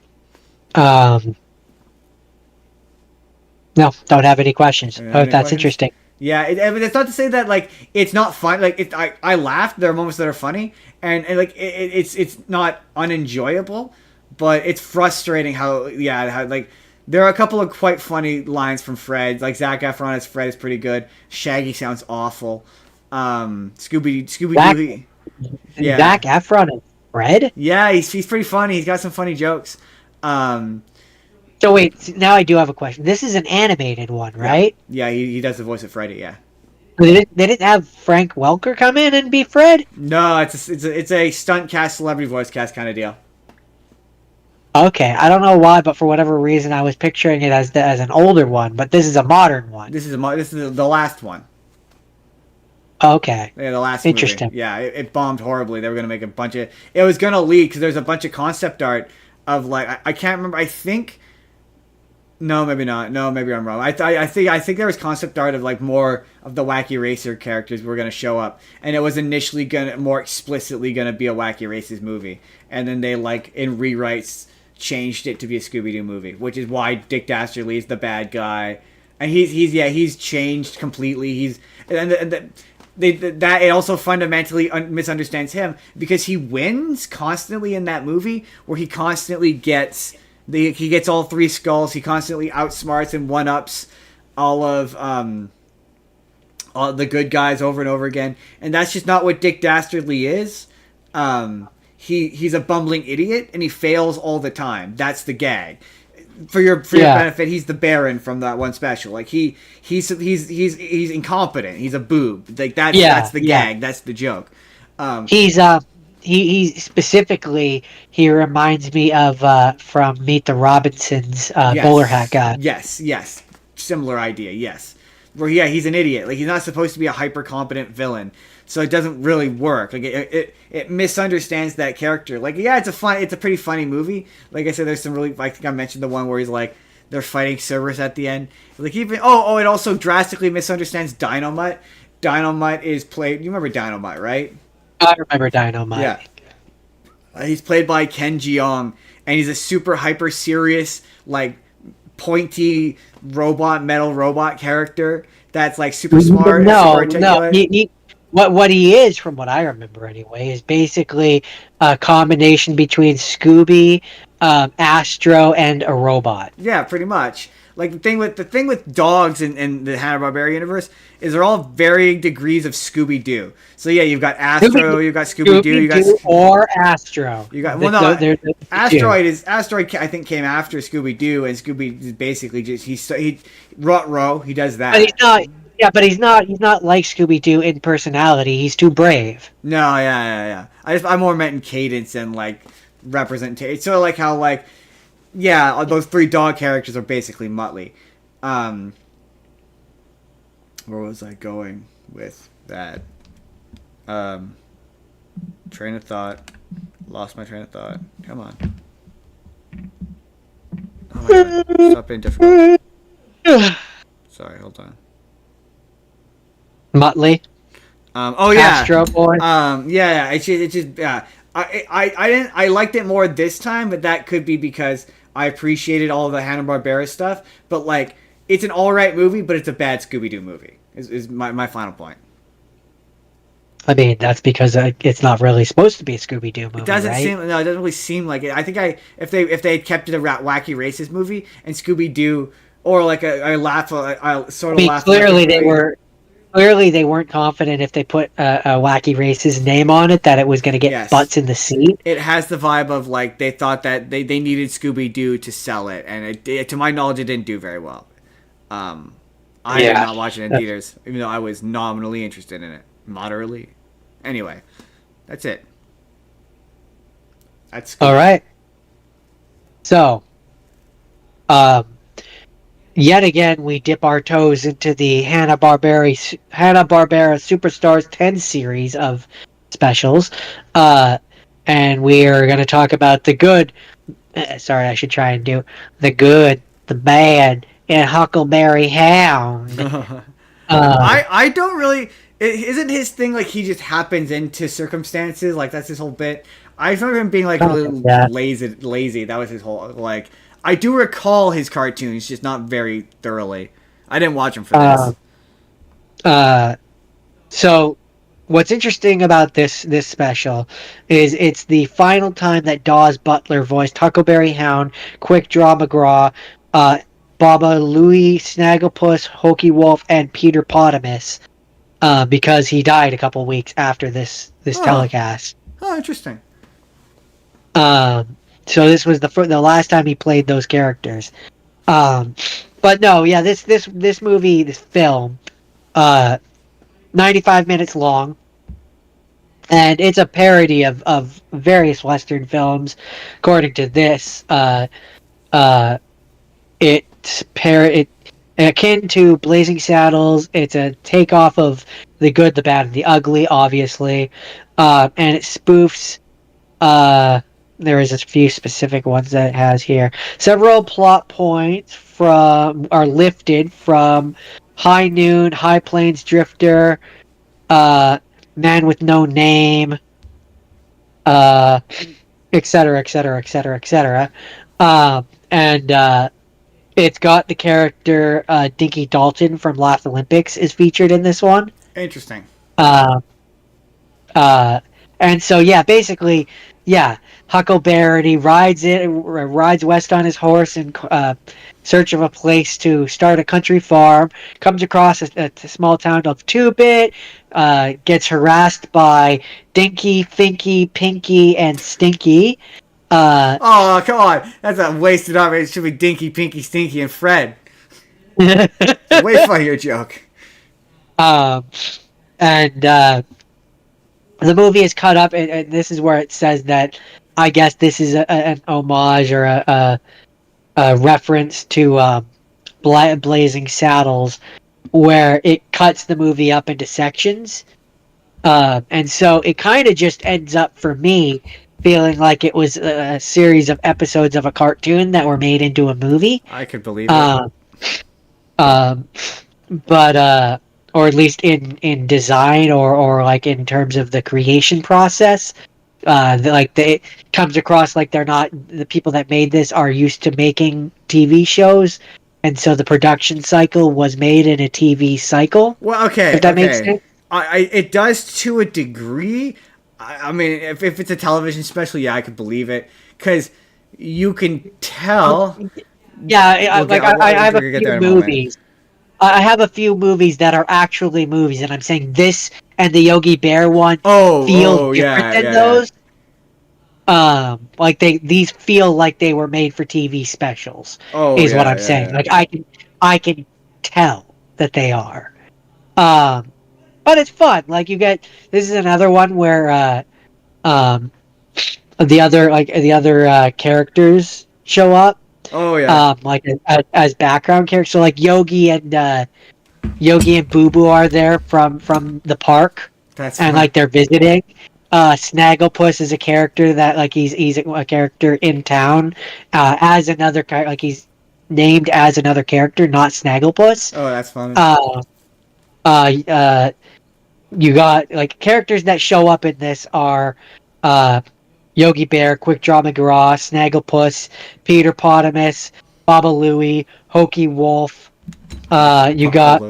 No, don't have any questions. Oh, Any that's questions? interesting. Yeah, I mean, it's not to say that like it's not fun. Like I laughed. There are moments that are funny, and like it's not unenjoyable, but it's frustrating how like there are a couple of quite funny lines from Fred. Like Zac Efron as Fred is pretty good. Shaggy sounds awful. Scooby Doo. Yeah, Zac Efron and Fred? yeah, he's pretty funny. He's got some funny jokes. So wait, now I do have a question. This is an animated one, Yeah, right? yeah, he does the voice of Freddy. Yeah. They didn't have Frank Welker come in and be Fred? No, it's a stunt cast, celebrity voice cast kind of deal. Okay, I don't know why, but for whatever reason, I was picturing it as an older one, but this is a modern one. This is the last one. Okay, Yeah, the last interesting. movie. Yeah, it bombed horribly. They were gonna make a bunch of. It was gonna leak because there's a bunch of concept art of like I can't remember. I think No, maybe not. No, maybe I'm wrong. I think there was concept art of like more of the Wacky Racer characters were gonna show up, and it was initially gonna more explicitly gonna be a Wacky Races movie, and then they like in rewrites changed it to be a Scooby Doo movie, which is why Dick Dastardly is the bad guy, and he's changed completely. That it also fundamentally misunderstands him because he wins constantly in that movie where he constantly gets. He gets all three skulls. He constantly outsmarts and one-ups all of all the good guys over and over again. And that's just not what Dick Dastardly is. He's a bumbling idiot, and he fails all the time. That's the gag. For your benefit, he's the Baron from that one special. Like he's incompetent. He's a boob. Like that's the gag. That's the joke. He specifically he reminds me of from Meet the Robinsons bowler hat guy. Yes, similar idea. Yes, where he's an idiot. Like he's not supposed to be a hyper competent villain, so it doesn't really work. Like it misunderstands that character. Like it's a pretty funny movie. Like I said, there's some really. I think I mentioned the one where he's like they're fighting Cerberus at the end. Like even it also drastically misunderstands Dynamite. Dynamite is played. You remember Dynamite, right? I remember Dynamite. Yeah. He's played by Ken Jeong, and he's a super hyper serious, like pointy metal robot character that's like super smart. No. What he is, from what I remember anyway, is basically a combination between Scooby, Astro, and a robot. Yeah, pretty much. Like the thing with dogs in the Hanna Barbera universe is they're all varying degrees of Scooby Doo. So yeah, you've got Astro, you've got Scooby Doo, you got or Astro. You got Asteroid I think came after Scooby Doo, and Scooby is basically just he Ruh-roh, he does that. But he's not. Yeah, but he's not like Scooby Doo in personality. He's too brave. No, yeah. I more meant in cadence and like representation. It's sort of like how like. Yeah, those three dog characters are basically Muttley. Where was I going with that? Train of thought. Lost my train of thought. Come on. Oh my god. Stop being difficult. Sorry, hold on. Muttley. Oh yeah. Astro Boy. Yeah. It's just yeah. I liked it more this time, but that could be because I appreciated all of the Hanna-Barbera stuff. But like, it's an alright movie, but it's a bad Scooby-Doo movie. Is my final point. I mean, that's because it's not really supposed to be a Scooby-Doo movie. It doesn't right? seem. No, it doesn't really seem like it. I think if they had kept it a Wacky Races movie and Scooby-Doo or like I sort of laugh. Clearly, they weren't confident if they put a Wacky Races name on it that it was going to get butts in the seat. It has the vibe of like they thought that they needed Scooby-Doo to sell it, and to my knowledge, it didn't do very well. I did not watch it in theaters, even though I was nominally interested in it, moderately. Anyway, that's it. That's all right. So, yet again, we dip our toes into the Hanna-Barbera Superstars 10 series of specials. And we are going to talk about the good. Sorry, I should try and do the good, the bad, and Huckleberry Hound. I don't really. Isn't his thing like he just happens into circumstances? Like that's his whole bit. I remember him being like really lazy. That was his whole like. I do recall his cartoons, just not very thoroughly. I didn't watch them for this. So, what's interesting about this special is it's the final time that Dawes Butler voiced Huckleberry Hound, Quick Draw McGraw, Baba Louie, Snagglepuss, Hokey Wolf, and Peter Potamus, because he died a couple weeks after this telecast. Oh, interesting. So this was the last time he played those characters. But no, yeah, this movie, this film, 95 minutes long, and it's a parody of various Western films. According to this, it's akin to Blazing Saddles. It's a takeoff of The Good, the Bad, and the Ugly, obviously, and it spoofs. There is a few specific ones that it has here. Several plot points are lifted from High Noon, High Plains Drifter, Man with No Name, uh, et cetera, et cetera, et cetera, et cetera. And it's got the character Dinky Dalton from Last Olympics is featured in this one. Interesting. Uh, uh, and so yeah, basically, yeah, Huckleberry rides west on his horse in search of a place to start a country farm. Comes across a small town of Two-Bit. Gets harassed by Dinky, Finky, Pinky, and Stinky. Oh, come on. That's a wasted opportunity. It should be Dinky, Pinky, Stinky, and Fred. Way funnier joke. um, and the movie is cut up, and this is where it says that I guess this is an homage or a reference to Blazing Saddles, where it cuts the movie up into sections. And so it kind of just ends up for me feeling like it was a series of episodes of a cartoon that were made into a movie. I could believe it. But or at least in design or like in terms of the creation process, it comes across like they're not, the people that made this are used to making TV shows, and so the production cycle was made in a TV cycle. Well, okay, If that makes sense. It does to a degree. I mean, if it's a television special, yeah, I could believe it because you can tell. Yeah, I have a few movies. I have a few movies that are actually movies, and I'm saying this and the Yogi Bear one feel different than those. Like these feel like they were made for TV specials. Is what I'm saying. Yeah. Like I can tell that they are. But it's fun. Like this is another one where the other characters show up. Oh yeah. Like as background characters. So like Yogi and Boo Boo are there from the park. That's and fun. like they're visiting. Snagglepuss is a character that like he's a character in town as another like he's named as another character, not Snagglepuss. Oh, that's fun. You got like characters that show up in this are Yogi Bear, Quick Draw McGraw, Snagglepuss, Peter Potamus, Baba Louie, Hokey Wolf. You got.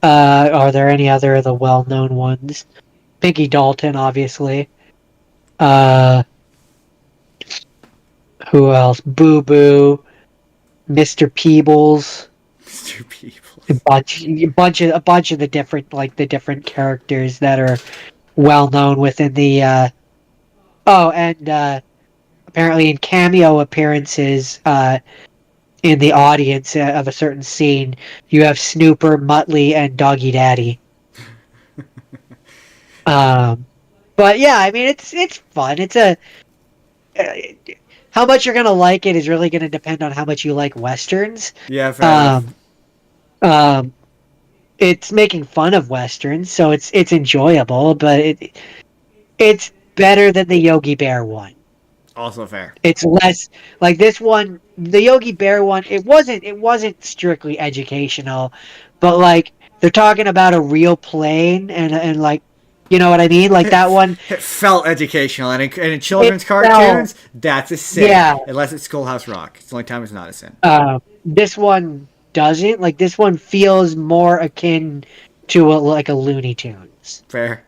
Are there any other of the well-known ones? Pinky Dalton, obviously. Who else? Boo Boo, Mr. Peebles. Mr. Peebles. A bunch of the different characters that are well known within the. Apparently in cameo appearances in the audience of a certain scene, you have Snooper, Muttley, and Doggy Daddy. But yeah, I mean it's fun. It's how much you're gonna like it is really gonna depend on how much you like westerns. Yeah, fair enough. It's making fun of westerns, so it's enjoyable, but it's better than the Yogi Bear one. Also fair. It's less like this one, the Yogi Bear one. It wasn't strictly educational, but like they're talking about a real plane and like, you know what I mean? Like that one. It felt educational, and in children's cartoons, that's a sin. Yeah. Unless it's Schoolhouse Rock. It's the only time it's not a sin. This one doesn't. Like this one feels more akin to like a Looney Tunes. Fair.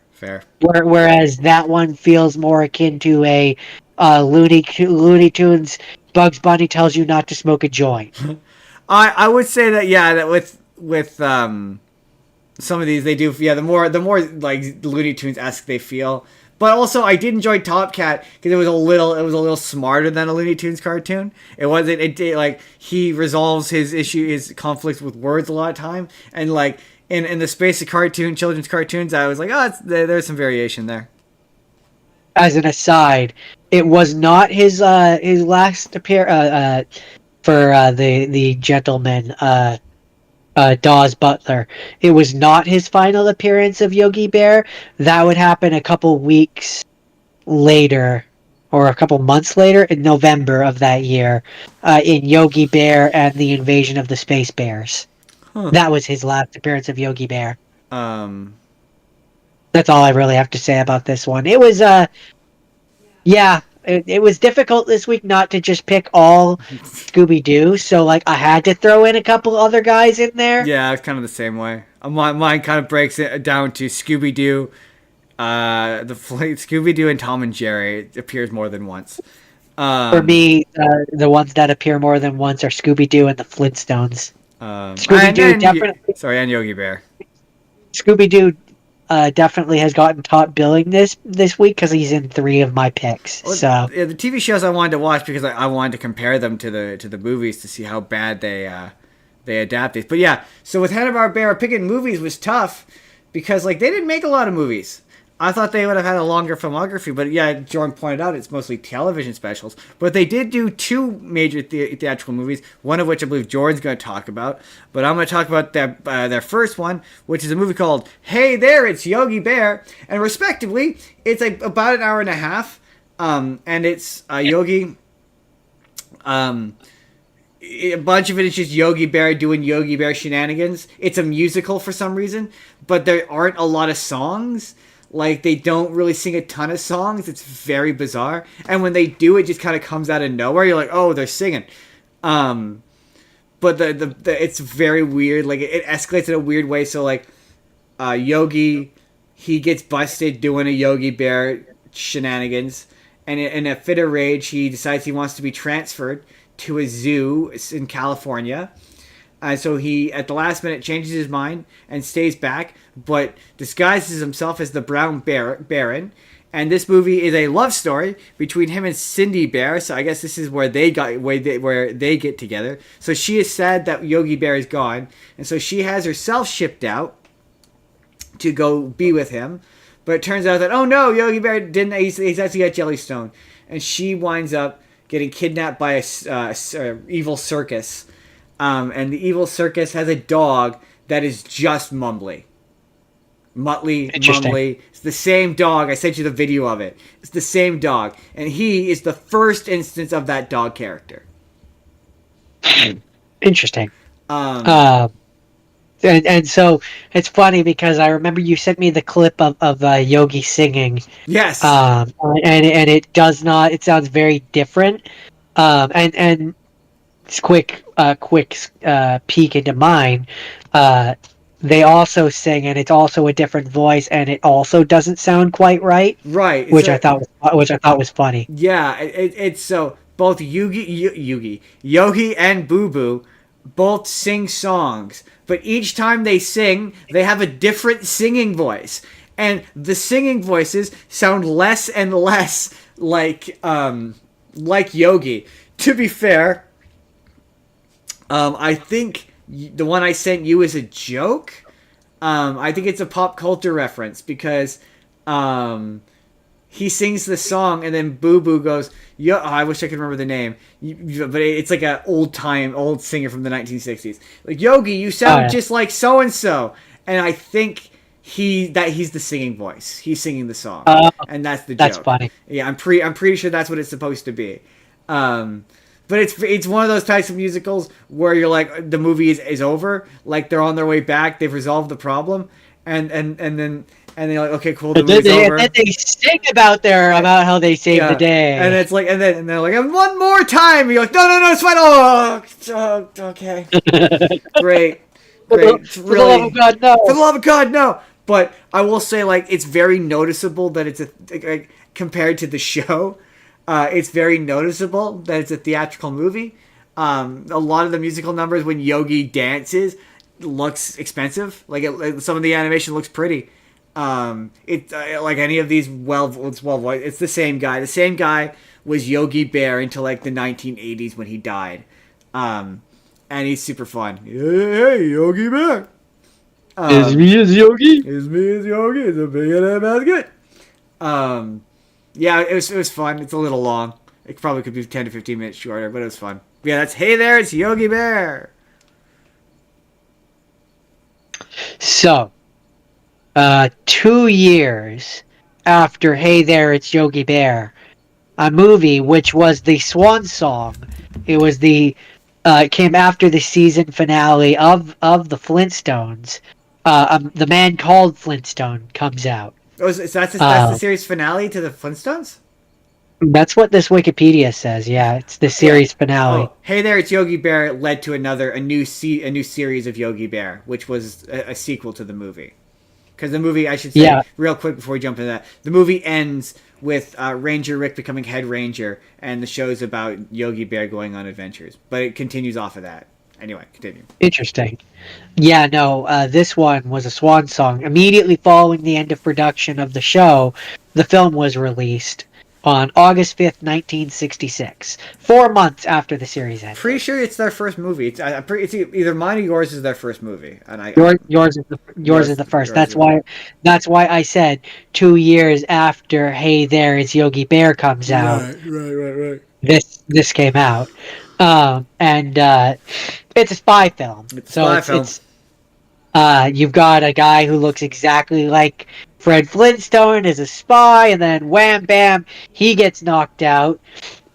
Whereas that one feels more akin to a Looney Tunes. Bugs Bunny tells you not to smoke a joint. I would say that with some of these they do, the more like Looney Tunes-esque they feel. But also I did enjoy Top Cat because it was a little smarter than a Looney Tunes cartoon. It like he resolves his conflicts with words a lot of time, and like in the space of children's cartoons, I was like, there's some variation there. As an aside, it was not his last appearance for the gentleman Dawes Butler. It was not his final appearance of Yogi Bear. That would happen a couple weeks later or a couple months later, in November of that year, in Yogi Bear and the Invasion of the Space Bears. Huh. That was his last appearance of Yogi Bear. Um, That's all I really have to say about this one. It was yeah, it was difficult this week not to just pick all Scooby Doo, so like I had to throw in a couple other guys in there. yeah, it's kind of the same way. Mine kind of breaks it down to Scooby Doo, Scooby Doo and Tom and Jerry. It appears more than once. For me, the ones that appear more than once are Scooby Doo and the Flintstones. Scooby And Doo then definitely sorry, and Yogi Bear. Scooby Doo definitely has gotten top billing this week because he's in 3 of my picks. Well, So yeah, the TV shows I wanted to watch because I wanted to compare them to the movies to see how bad they adapt it. But yeah, so with Hanna Barbera, picking movies was tough because like they didn't make a lot of movies. I thought they would have had a longer filmography, but yeah, Jordan pointed out it's mostly television specials. But they did do 2 major theatrical movies, one of which I believe Jordan's going to talk about. But I'm going to talk about their first one, which is a movie called Hey There, It's Yogi Bear. And respectively, it's about an hour and a half. And it's Yogi. A bunch of it is just Yogi Bear doing Yogi Bear shenanigans. It's a musical for some reason, but there aren't a lot of songs. Like, they don't really sing a ton of songs. It's very bizarre. And when they do, it just kind of comes out of nowhere. You're like, oh, they're singing. But the it's very weird. Like, it escalates in a weird way. So, like, Yogi, he gets busted doing a Yogi Bear shenanigans. And in a fit of rage, he decides he wants to be transferred to a zoo in California. So he, at the last minute, changes his mind and stays back, but disguises himself as the Brown Baron. And this movie is a love story between him and Cindy Bear. So I guess this is where they get together. So she is sad that Yogi Bear is gone, and so she has herself shipped out to go be with him. But it turns out that, oh no, Yogi Bear didn't. He's actually got Jellystone, and she winds up getting kidnapped by a evil circus. And the evil circus has a dog that is just mumbly. Mumbly. It's the same dog. I sent you the video of it. It's the same dog. And he is the first instance of that dog character. interesting. And so it's funny because I remember you sent me the clip of Yogi singing. Yes. And it does not. It sounds very different. And it's quick peek into mine. They also sing, and it's also a different voice, and it also doesn't sound quite right. Right. Which I thought was funny. Yeah. It's so both Yogi and Boo Boo both sing songs, but each time they sing, they have a different singing voice, and the singing voices sound less and less like Yogi. To be fair, I think the one I sent you is a joke. I think it's a pop culture reference because he sings the song and then Boo Boo goes, "Yo!" Oh, I wish I could remember the name, but it's like an old singer from the 1960s. Like, Yogi, you sound just like so and so, and I think he's the singing voice. He's singing the song, and that's the joke. That's funny. Yeah, I'm pretty sure that's what it's supposed to be. But it's one of those types of musicals where you're like, the movie is over, like they're on their way back, they've resolved the problem, and then you're like, okay, cool, the movie's over. And then they sing about how they saved the day. And it's like, and they're like, and one more time. And you're like, no, it's fine. Oh, okay, great. For the love of God, no. For the love of God, no. But I will say, like, it's very noticeable that it's compared to the show. It's very noticeable that it's a theatrical movie. A lot of the musical numbers when Yogi dances looks expensive. Like, some of the animation looks pretty. Like any of these it's the same guy. The same guy was Yogi Bear until like the 1980s when he died. And he's super fun. Hey, Yogi Bear. Is me as Yogi? Is me as Yogi. It's a big and basket. Yeah, it was fun. It's a little long. It probably could be 10 to 15 minutes shorter, but it was fun. Yeah, that's Hey There, It's Yogi Bear. So, 2 years after Hey There, It's Yogi Bear, a movie which was the swan song. It was it came after the season finale of the Flintstones. The Man Called Flintstone comes out. Oh, so that's the Uh, series finale to the Flintstones? that's what this Wikipedia says. Yeah, it's the Yeah. series finale. Oh, hey there, it's Yogi Bear led to a new series of Yogi Bear, which was a sequel to the movie. Because the movie, I should say, Yeah, real quick before we jump into that, the movie ends with Ranger Rick becoming head ranger, and the show's about Yogi Bear going on adventures. But it continues off of that. Anyway, continue. interesting. Yeah, no, this one was a swan song. Immediately following the end of production of the show, the film was released on August 5th, 1966, 4 months after the series Pretty ended. sure it's their first movie. It's either mine or yours is their first movie, and Yours is the first. yours. That's why I said 2 years after Hey There, It's Yogi Bear comes out, Right. this came out. And it's a spy film. It's a So spy it's film. it's you've got a guy who looks exactly like Fred Flintstone as a spy, and then wham bam, he gets knocked out,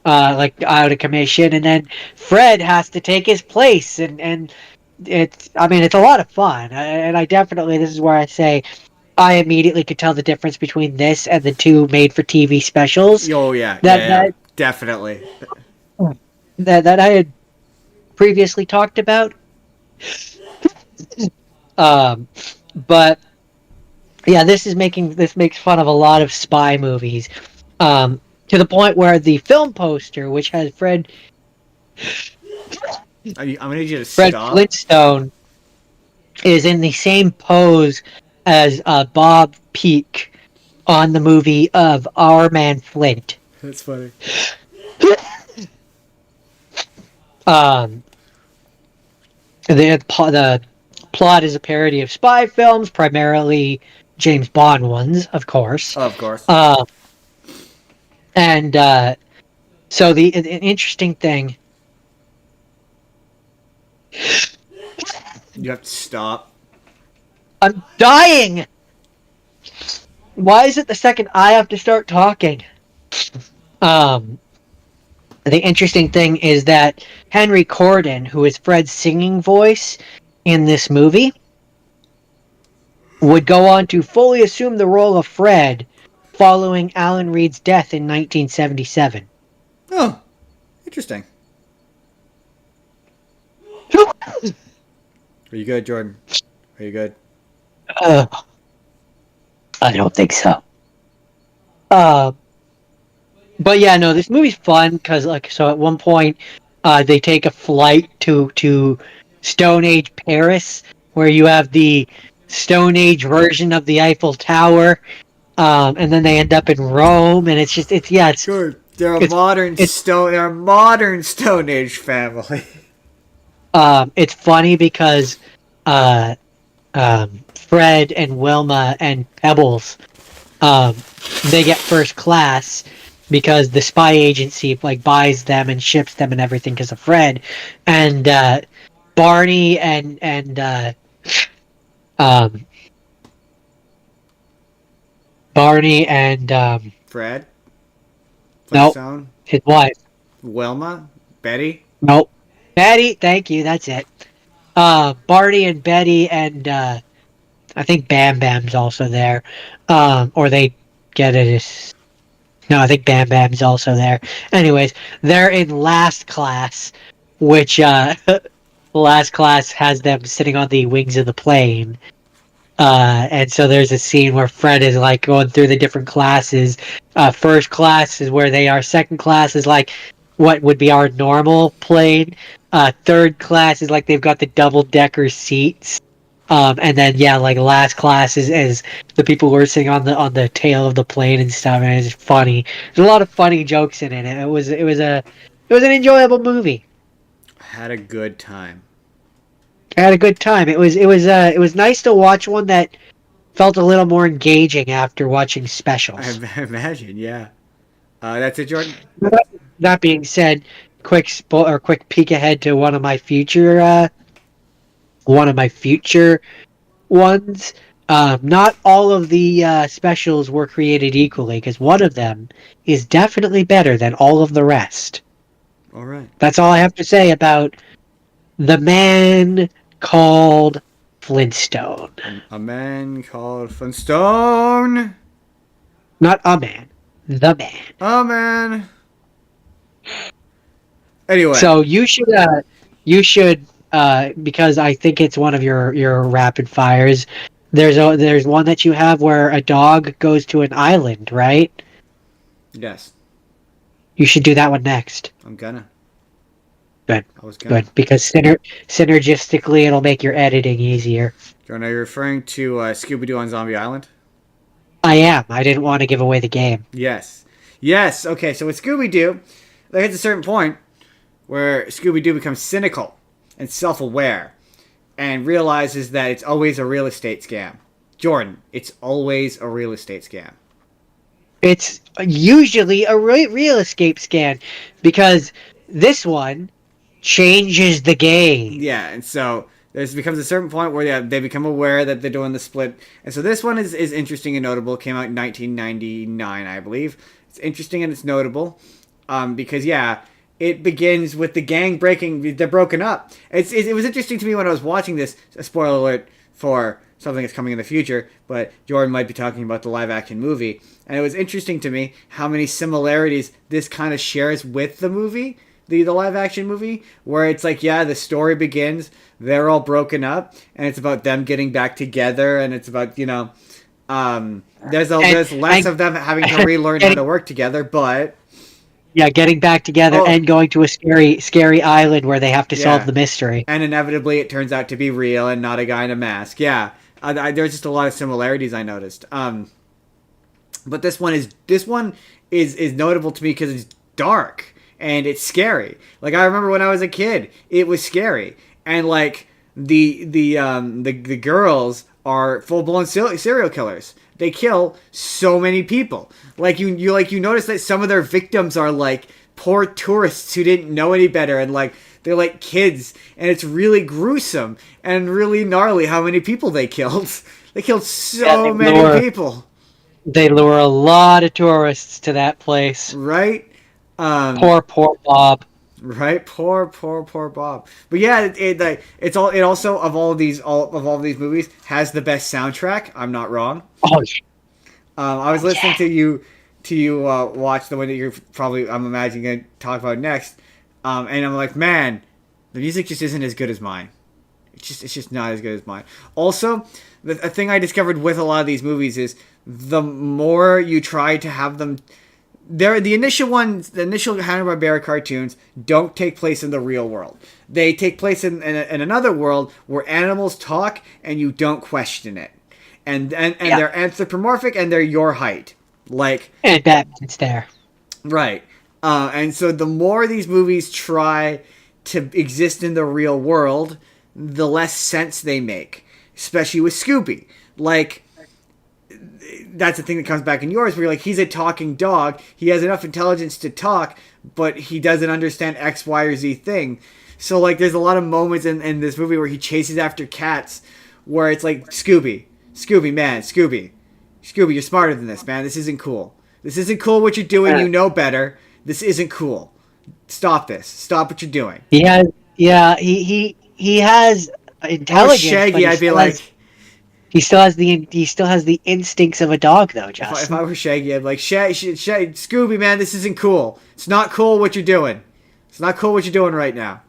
like out of commission, and then Fred has to take his place, and it's a lot of fun, and I definitely, this is where I say I immediately could tell the difference between this and the two made-for-TV specials Oh yeah, that that definitely. that I had previously talked about. Um, but yeah, this makes fun of a lot of spy movies, to the point where the film poster, which has I'm gonna need you to Fred stop. Flintstone, is in the same pose as Bob Peak on the movie of Our Man Flint. That's funny. Um, the plot is a parody of spy films, primarily James Bond ones, of course. Oh, of course. And so an interesting thing. You have to stop. I'm dying. Why is it the second I have to start talking? Um, the interesting thing is that Henry Corden, who is Fred's singing voice in this movie, would go on to fully assume the role of Fred following Alan Reed's death in 1977. Oh, interesting. Are you good, Jordan? Are you good? I don't think so. But yeah, no, this movie's fun because, like, so at one point, they take a flight to Stone Age Paris, where you have the Stone Age version of the Eiffel Tower, and then they end up in Rome, and Good. They're it's They're a modern Stone Age family. it's funny because uh, Fred and Wilma and Pebbles, they get first class because the spy agency like buys them and ships them and everything because of Fred, and Barney um, Barney and Fred. nope, Flintstone. his wife. Wilma. Betty. Nope. Betty, thank you, that's it. Barney and Betty and I think Bam Bam's also there. Or they get it as no, I think Bam Bam's also there. Anyways, they're in last class, which last class has them sitting on the wings of the plane. And so there's a scene where Fred is like going through the different classes. First class is where they are. Second class is like what would be our normal plane. Third class is like they've got the double decker seats. And then yeah, like last class is the people who are sitting on the tail of the plane and stuff, and it's funny. There's a lot of funny jokes in it. It was an enjoyable movie. Had a good time. I had a good time. It was nice to watch one that felt a little more engaging after watching specials. I imagine, yeah. That's it, Jordan. That being said, quick peek ahead to one of my future ones. Not all of the specials were created equally, because one of them is definitely better than all of the rest. All right. That's all I have to say about the man called Flintstone. A man called Flintstone. Not a man, the man. Oh man. Anyway. So you should, because I think it's one of your rapid fires. There's one that you have where a dog goes to an island, right? Yes. You should do that one next. I'm gonna. Good, I was gonna. good, because synergistically it'll make your editing easier. John, are you referring to Scooby Doo on Zombie Island? I am. I didn't want to give away the game. Yes. Yes. Okay. So with Scooby Doo, there hits a certain point where Scooby Doo becomes cynical and self-aware, and realizes that it's always a real estate scam. Jordan, it's always a real estate scam. It's usually a real escape scan, because this one changes the game. Yeah, and so there becomes a certain point where they become aware that they're doing the split. And so this one is interesting and notable. It came out in 1999, I believe. It's interesting and it's notable because, yeah, it begins with the gang breaking. They're broken up. It was interesting to me when I was watching this. A spoiler alert for something that's coming in the future, but Jordan might be talking about the live action movie. And it was interesting to me how many similarities this kind of shares with the movie, the live action movie, where it's like, yeah, the story begins, they're all broken up, and it's about them getting back together, and it's about, there's less of them having to relearn how to work together, but yeah, getting back together and going to a scary island where they have to solve the mystery. And inevitably it turns out to be real and not a guy in a mask. Yeah, there's just a lot of similarities I noticed. But this one is notable to me because it's dark and it's scary. Like, I remember when I was a kid, it was scary, and like the girls are full blown serial killers. They kill so many people. Like you notice that some of their victims are like poor tourists who didn't know any better, and like they're like kids, and it's really gruesome and really gnarly how many people they killed. They killed so many people. They lure a lot of tourists to that place. Right? Poor Bob. Right? Poor Bob. But yeah, it also of all of these movies has the best soundtrack. I'm not wrong. Oh, I was listening to you watch the one that you're probably, I'm imagining, going to talk about next, and I'm like, man, the music just isn't as good as mine. It's just not as good as mine. Also, a thing I discovered with a lot of these movies is the more you try to have them, the initial Hanna Barbera cartoons don't take place in the real world. They take place in another world where animals talk and you don't question it. And they're anthropomorphic and they're your height. Like, and Batman's there. Right. And so the more these movies try to exist in the real world, the less sense they make. Especially with Scooby. Like, that's the thing that comes back in yours, where you're like, he's a talking dog. He has enough intelligence to talk, but he doesn't understand X, Y, or Z thing. So, like, there's a lot of moments in this movie where he chases after cats, where it's like, Scooby, man, Scooby, you're smarter than this, man. This isn't cool. This isn't cool what you're doing. You know better. This isn't cool. Stop this. Stop what you're doing. He has intelligence. Shaggy, I'd be like, he still has the instincts of a dog, though, Justin. If I were Shaggy, I'd be like, Scooby, man, this isn't cool. It's not cool what you're doing. It's not cool what you're doing right now.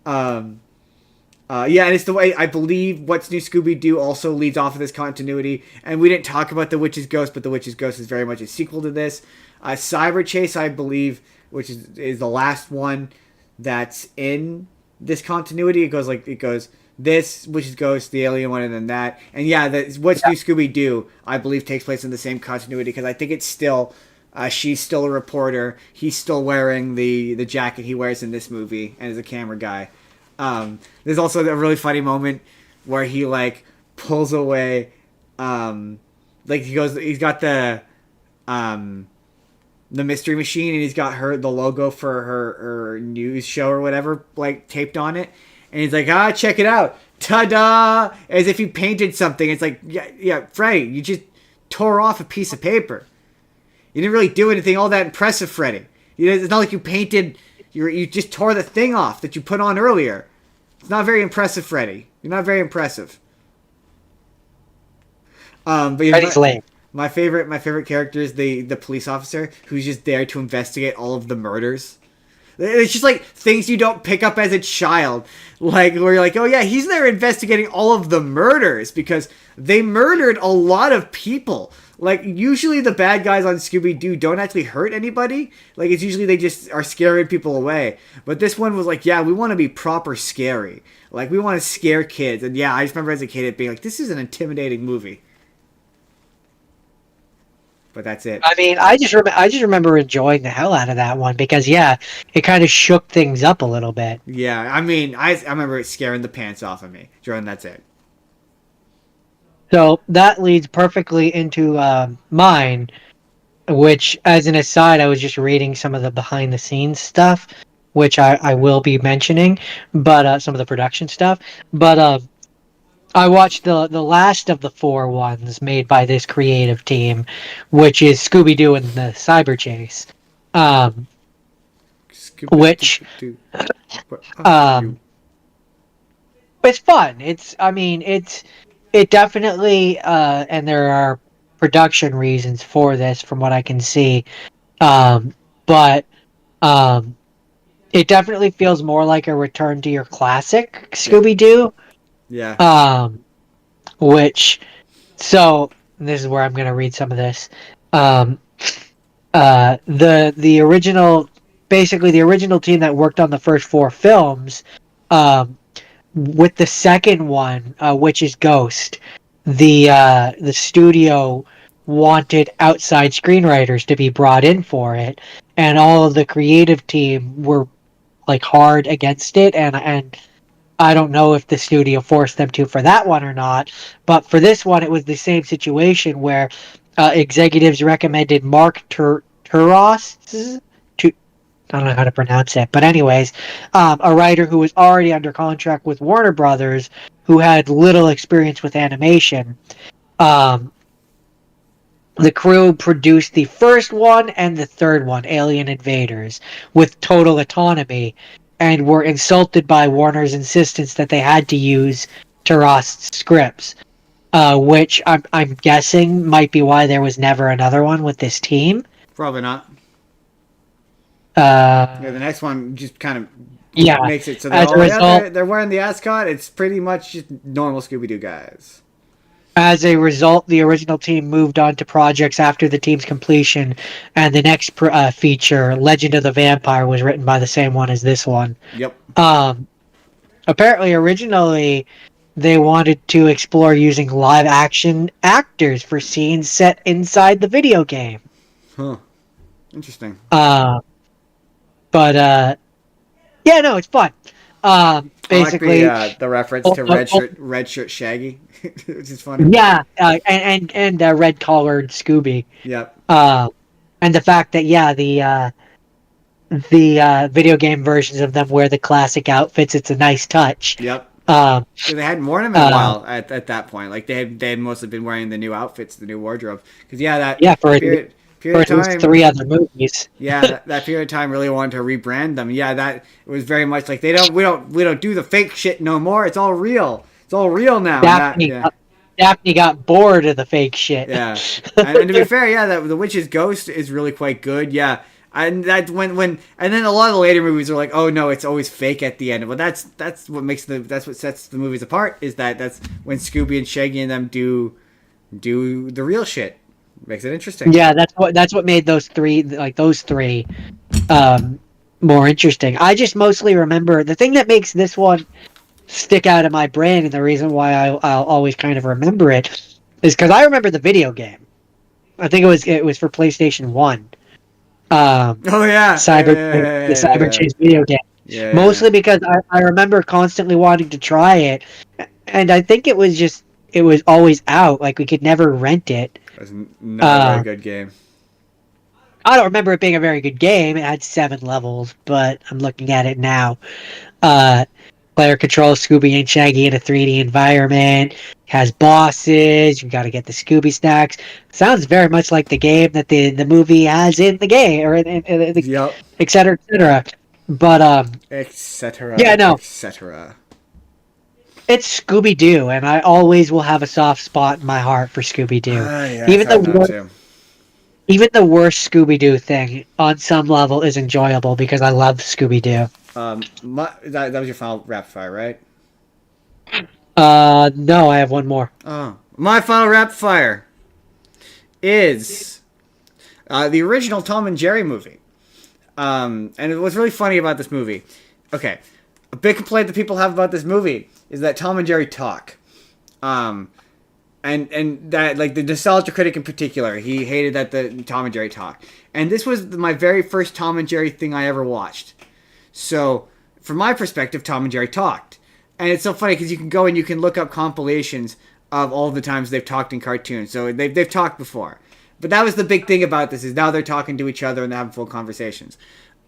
Yeah, and it's the way, I believe What's New Scooby-Doo also leads off of this continuity. And we didn't talk about The Witch's Ghost, but The Witch's Ghost is very much a sequel to this. Cyber Chase, I believe, which is the last one that's in this continuity. It goes this, Witch's Ghost, the alien one, and then that. And yeah, What's New Scooby-Doo, I believe, takes place in the same continuity, because I think it's still, she's still a reporter. He's still wearing the jacket he wears in this movie, and is a camera guy. There's also a really funny moment where he like pulls away, like he's got the mystery machine, and he's got the logo for her news show or whatever like taped on it, and he's like, check it out, ta-da! As if he painted something. It's like, yeah, Freddy, you just tore off a piece of paper. You didn't really do anything all that impressive, Freddy. It's not like you painted. You just tore the thing off that you put on earlier. It's not very impressive, Freddy. You're not very impressive. But Freddy's lame. My favorite character is the police officer who's just there to investigate all of the murders. It's just like things you don't pick up as a child, like where you're like, oh yeah, he's there investigating all of the murders because they murdered a lot of people. Like usually the bad guys on Scooby-Doo don't actually hurt anybody. Like it's usually they just are scaring people away. But this one was like, yeah, we want to be proper scary. Like we want to scare kids. And yeah, I just remember as a kid it being like, this is an intimidating movie. But that's it. I mean, I just remember enjoying the hell out of that one because yeah, it kind of shook things up a little bit. Yeah, I mean, I remember it scaring the pants off of me. Jordan, that's it. So that leads perfectly into mine, which, as an aside, I was just reading some of the behind the scenes stuff, which I will be mentioning, but some of the production stuff. But I watched the last of the 4 ones made by this creative team, which is Scooby-Doo and the Cyber Chase. Which it's fun. It definitely and there are production reasons for this from what I can see. But it definitely feels more like a return to your classic Scooby-Doo. Yeah. So this is where I'm going to read some of this. The original, basically the original team that worked on the first 4 films, with the second one, which is Ghost, the studio wanted outside screenwriters to be brought in for it, and all of the creative team were like hard against it, and I don't know if the studio forced them to for that one or not, but for this one, it was the same situation where executives recommended Mark Turos. I don't know how to pronounce it, but anyways, a writer who was already under contract with Warner Brothers, who had little experience with animation. The crew produced the first one and the third one, Alien Invaders, with total autonomy, and were insulted by Warner's insistence that they had to use Tarast's scripts, which I'm guessing might be why there was never another one with this team. Probably not. The next one just kind of makes it so they're wearing the ascot. It's pretty much just normal Scooby-Doo guys. As a result, the original team moved on to projects after the team's completion, and the next feature, Legend of the Vampire, was written by the same one as this one. Yep. Apparently, originally, they wanted to explore using live-action actors for scenes set inside the video game. Huh. Interesting. But yeah, no, it's fun. Basically, I like the reference to red shirt Shaggy, which is funny. Yeah, and red collared Scooby. Yep. And the fact that the video game versions of them wear the classic outfits, it's a nice touch. Yep. So they hadn't worn them in a while at that point. Like they had mostly been wearing the new outfits, the new wardrobe. Because for period of time, 3 other movies. Yeah, that period of time really wanted to rebrand them. Yeah, that it was very much like we don't do the fake shit no more. It's all real. It's all real now. Daphne got bored of the fake shit. Yeah, and to be fair, yeah, the Witch's Ghost is really quite good. Yeah, and that when and then a lot of the later movies are like, oh no, it's always fake at the end. Well, that's what sets the movies apart. Is that's when Scooby and Shaggy and them do the real shit. Makes it interesting. Yeah, that's what made those three more interesting. I just mostly remember the thing that makes this one stick out of my brain, and the reason why I'll always kind of remember it is because I remember the video game. I think it was for PlayStation 1. Oh yeah, the Cyber Chase video game. Yeah. Mostly because I remember constantly wanting to try it, and I think it was always out. Like we could never rent it. It was not a very good game. I don't remember it being a very good game. It had 7 levels, but I'm looking at it now. Player controls Scooby and Shaggy in a 3D environment. Has bosses. You got to get the Scooby snacks. Sounds very much like the game that the movie has in the game, or in the, Yep. et cetera, et cetera. But yeah, Etc. no, Etc. it's Scooby Doo, and I always will have a soft spot in my heart for Scooby Doo. Yeah, it's Even the hard not to. even the worst Scooby Doo thing, on some level, is enjoyable because I love Scooby Doo. That was your final rapid fire, right? No, I have one more. Oh, my final rapid fire is the original Tom and Jerry movie. And what's really funny about this movie, okay, a big complaint that people have about this movie is that Tom and Jerry talk. And that, like, the nostalgia critic in particular, he hated that the Tom and Jerry talk. And this was my very first Tom and Jerry thing I ever watched. So, from my perspective, Tom and Jerry talked. And it's so funny because you can go and you can look up compilations of all the times they've talked in cartoons. So they've talked before. But that was the big thing about this, is now they're talking to each other and they're having full conversations.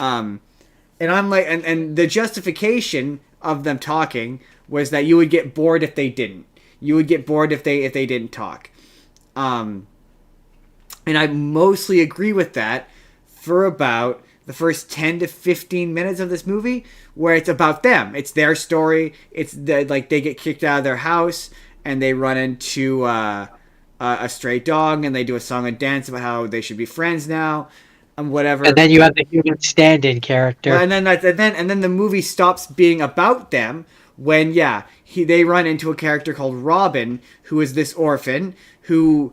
And I'm like, and the justification of them talking was that you would get bored if they didn't. You would get bored if they didn't talk. And I mostly agree with that for about the first 10 to 15 minutes of this movie, where it's about them. It's their story. It's like they get kicked out of their house and they run into a stray dog and they do a song and dance about how they should be friends now and whatever. And then you have the human stand-in character. Well, and then the movie stops being about them when they run into a character called Robin, who is this orphan who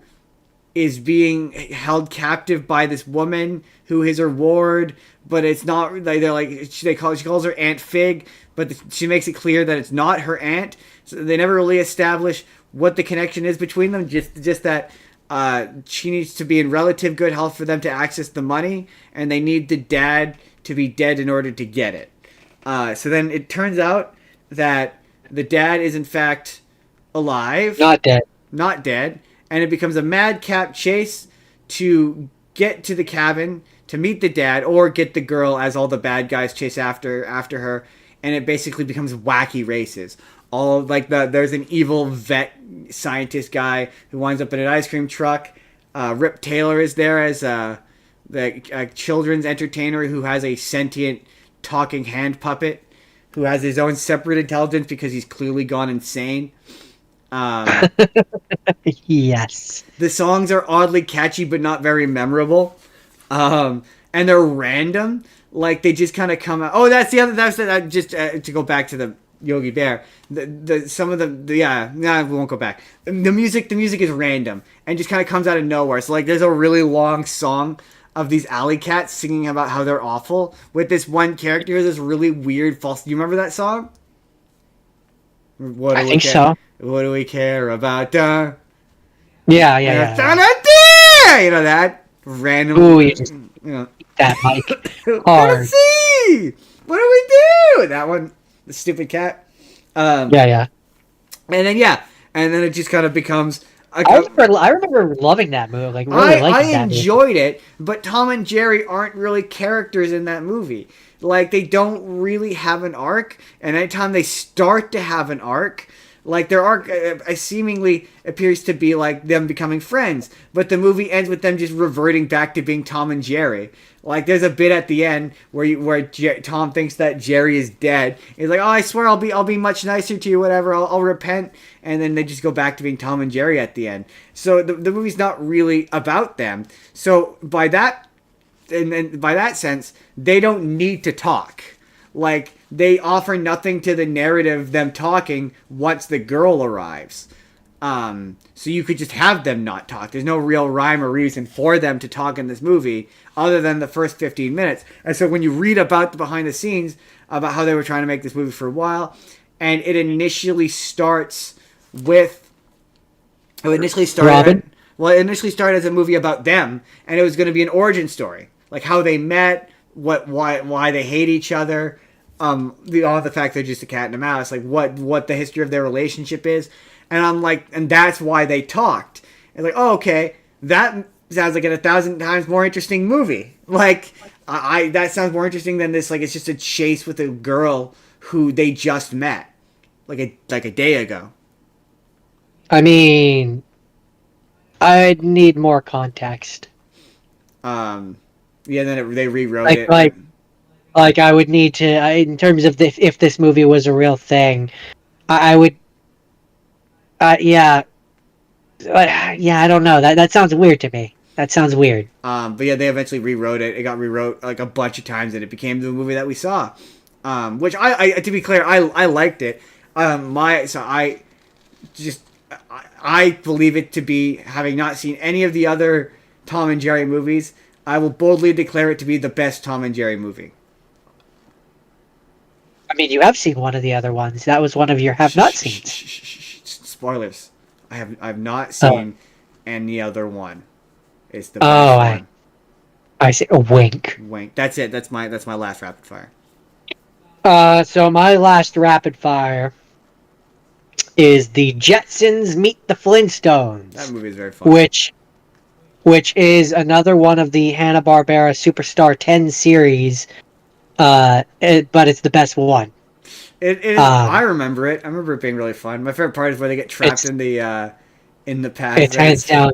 is being held captive by this woman who is her ward, but it's not, they're like, she calls her Aunt Fig, but she makes it clear that it's not her aunt. So they never really establish what the connection is between them, just that she needs to be in relative good health for them to access the money, and they need the dad to be dead in order to get it. So then it turns out that the dad is in fact alive. Not dead. And it becomes a madcap chase to get to the cabin, to meet the dad, or get the girl as all the bad guys chase after her. And it basically becomes wacky races. All like there's an evil vet scientist guy who winds up in an ice cream truck. Rip Taylor is there as the children's entertainer who has a sentient talking hand puppet who has his own separate intelligence because he's clearly gone insane. Yes. The songs are oddly catchy but not very memorable. And they're random. Like they just kind of come out. Oh, that's the other. That's just to go back to the Yogi Bear. We won't go back. The music is random and just kind of comes out of nowhere. So like, there's a really long song of these alley cats singing about how they're awful with this one character, this really weird false. Do you remember that song? I think so. What do we care about? Yeah. You know that random. Ooh, you just that mic hard. See, what do we do? That one, the stupid cat. Yeah. And then it just kind of becomes. I remember loving that movie. Like really liking that. I enjoyed it, but Tom and Jerry aren't really characters in that movie. Like they don't really have an arc, and anytime they start to have an arc, like their arc seemingly appears to be like them becoming friends, but the movie ends with them just reverting back to being Tom and Jerry. Like there's a bit at the end where Tom thinks that Jerry is dead. He's like, "Oh, I swear I'll be much nicer to you, whatever. I'll repent." And then they just go back to being Tom and Jerry at the end. So the movie's not really about them. So by that sense, they don't need to talk. Like they offer nothing to the narrative, them talking once the girl arrives. So you could just have them not talk. There's no real rhyme or reason for them to talk in this movie other than the first 15 minutes. And so when you read about the behind the scenes about how they were trying to make this movie for a while, and it initially starts with Robin? It initially started as a movie about them, and it was going to be an origin story, like how they met, why they hate each other, the fact they're just a cat and a mouse, like what the history of their relationship is. And I'm like, and that's why they talked. And like, oh, okay, that sounds like a 1,000 times more interesting movie. Like, that sounds more interesting than this. Like, it's just a chase with a girl who they just met, like a day ago. I mean, I'd need more context. Yeah, then they rewrote Like, it. like, like I would need to, in terms of if this movie was a real thing, I would, yeah, yeah. I don't know. That sounds weird to me. That sounds weird. But yeah, they eventually rewrote it. It got rewrote like a bunch of times, and it became the movie that we saw. Which I to be clear, I liked it. I just I believe it to be, having not seen any of the other Tom and Jerry movies, I will boldly declare it to be the best Tom and Jerry movie. I mean, you have seen one of the other ones. That was one of your have not seen. Spoilers. I've not Oh, seen any other one. It's the oh, best one. I see. A wink. Wink. That's it. That's my last rapid fire. So my last rapid fire is the Jetsons Meet the That Flintstones, movie is very fun. which is another one of the Hanna Barbera Superstar 10 series. But it's the best one. It is. I remember it. I remember it being really fun. My favorite part is where they get trapped in the past. It's hands down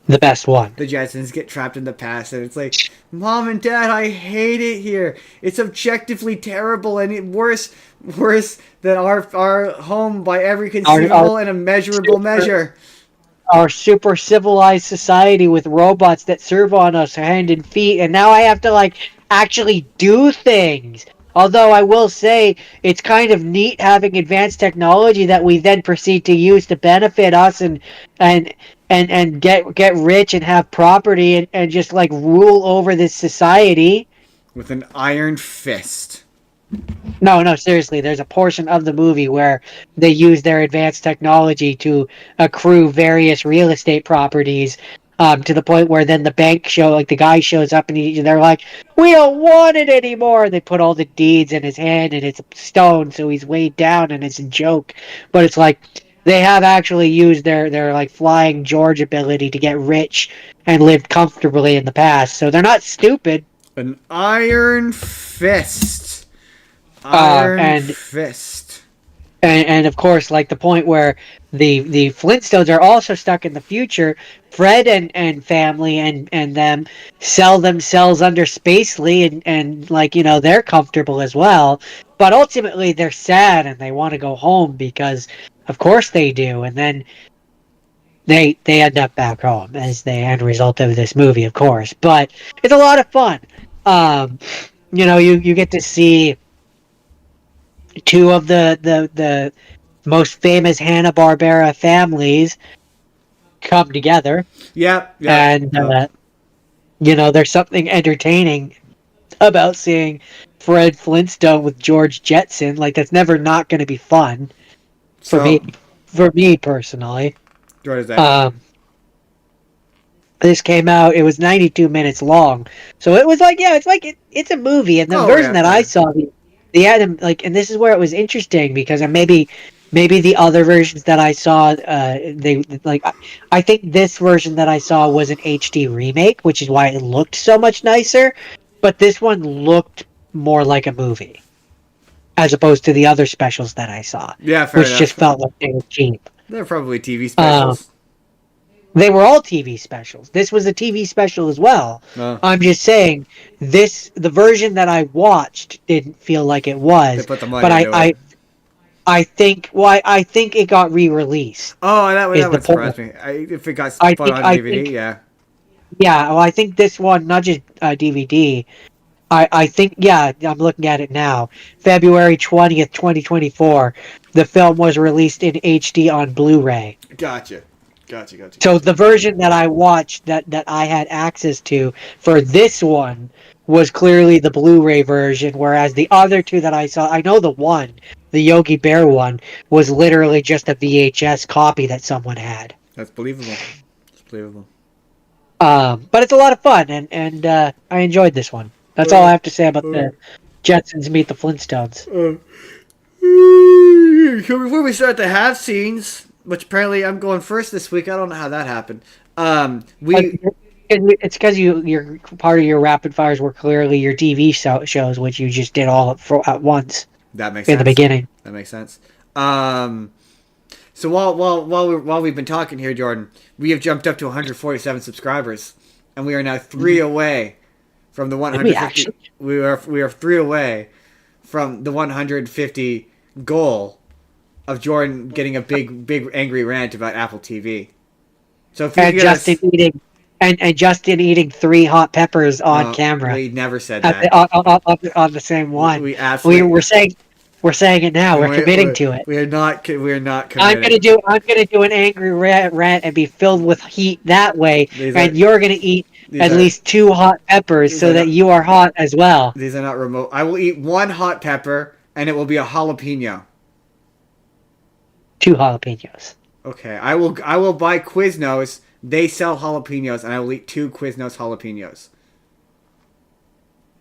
the best one. The Jetsons get trapped in the past, and it's like, Mom and Dad, I hate it here. It's objectively terrible, and worse than our home by every conceivable and immeasurable measure. Our super civilized society with robots that serve on us hand and feet, and now I have to like actually do things. Although I will say it's kind of neat having advanced technology that we then proceed to use to benefit us and and get rich and have property and just like rule over this society. With an iron fist. No, seriously. There's a portion of the movie where they use their advanced technology to accrue various real estate properties, to the point where then the the guy shows up and they're like, "We don't want it anymore." They put all the deeds in his hand and it's stone, so he's weighed down and it's a joke. But it's like they have actually used their like flying George ability to get rich and lived comfortably in the past, so they're not stupid. An iron fist. Iron fist. And of course, like the point where the Flintstones are also stuck in the future, Fred and family and them sell themselves under Spacely and like, they're comfortable as well. But ultimately they're sad and they want to go home because of course they do. And then they end up back home as the end result of this movie, of course. But it's a lot of fun. You get to see two of the most famous Hanna-Barbera families come together. Yeah. And, there's something entertaining about seeing Fred Flintstone with George Jetson. Like, that's never not going to be fun for me personally. What is that? This came out, it was 92 minutes long. So it was like, it's a movie. And the version that I saw, the Adam, like, and this is where it was interesting because maybe the other versions that I saw, they like, I think this version that I saw was an HD remake, which is why it looked so much nicer. But this one looked more like a movie, as opposed to the other specials that I saw. Yeah, fair which enough. Just felt like they were cheap. They're probably TV specials. They were all TV specials. This was a TV special as well. No. I'm just saying, the version that I watched didn't feel like it was. They put the money but into it. I think it got re-released. Oh, that would surprise me. If it got put on DVD, yeah. Yeah, well, I think this one, not just DVD. I think, yeah, I'm looking at it now. February 20th, 2024. The film was released in HD on Blu-ray. Gotcha. So the version that I watched, that I had access to for this one, was clearly the Blu-ray version, whereas the other two that I saw, I know the Yogi Bear one, was literally just a VHS copy that someone had. That's believable. But it's a lot of fun, and I enjoyed this one. That's all I have to say about the Jetsons Meet the Flintstones. Before we start the have scenes, which apparently I'm going first this week. I don't know how that happened. It's because your part of your rapid fires were clearly your TV shows, which you just did all at once. That makes in the sense. beginning. That makes sense. So while we've been talking here, Jordan, we have jumped up to 147 subscribers, and we are now 3 away from the Did we 150. actually? We are 3 away from the 150 goal of Jordan getting a big angry rant about Apple TV. So if you And get Justin us, eating and Justin eating 3 hot peppers on no, camera we never said at that. on the same one. We absolutely We're saying it now. We're committing to it. we are not committing. I'm gonna do an angry rant and be filled with heat that way, These are and you're gonna eat these at are least 2 hot peppers these so are that not you are hot as well. these are not remote. I will eat 1 hot pepper, and it will be a jalapeno. 2 jalapenos. Okay, I will buy Quiznos. They sell jalapenos, and I will eat 2 Quiznos jalapenos.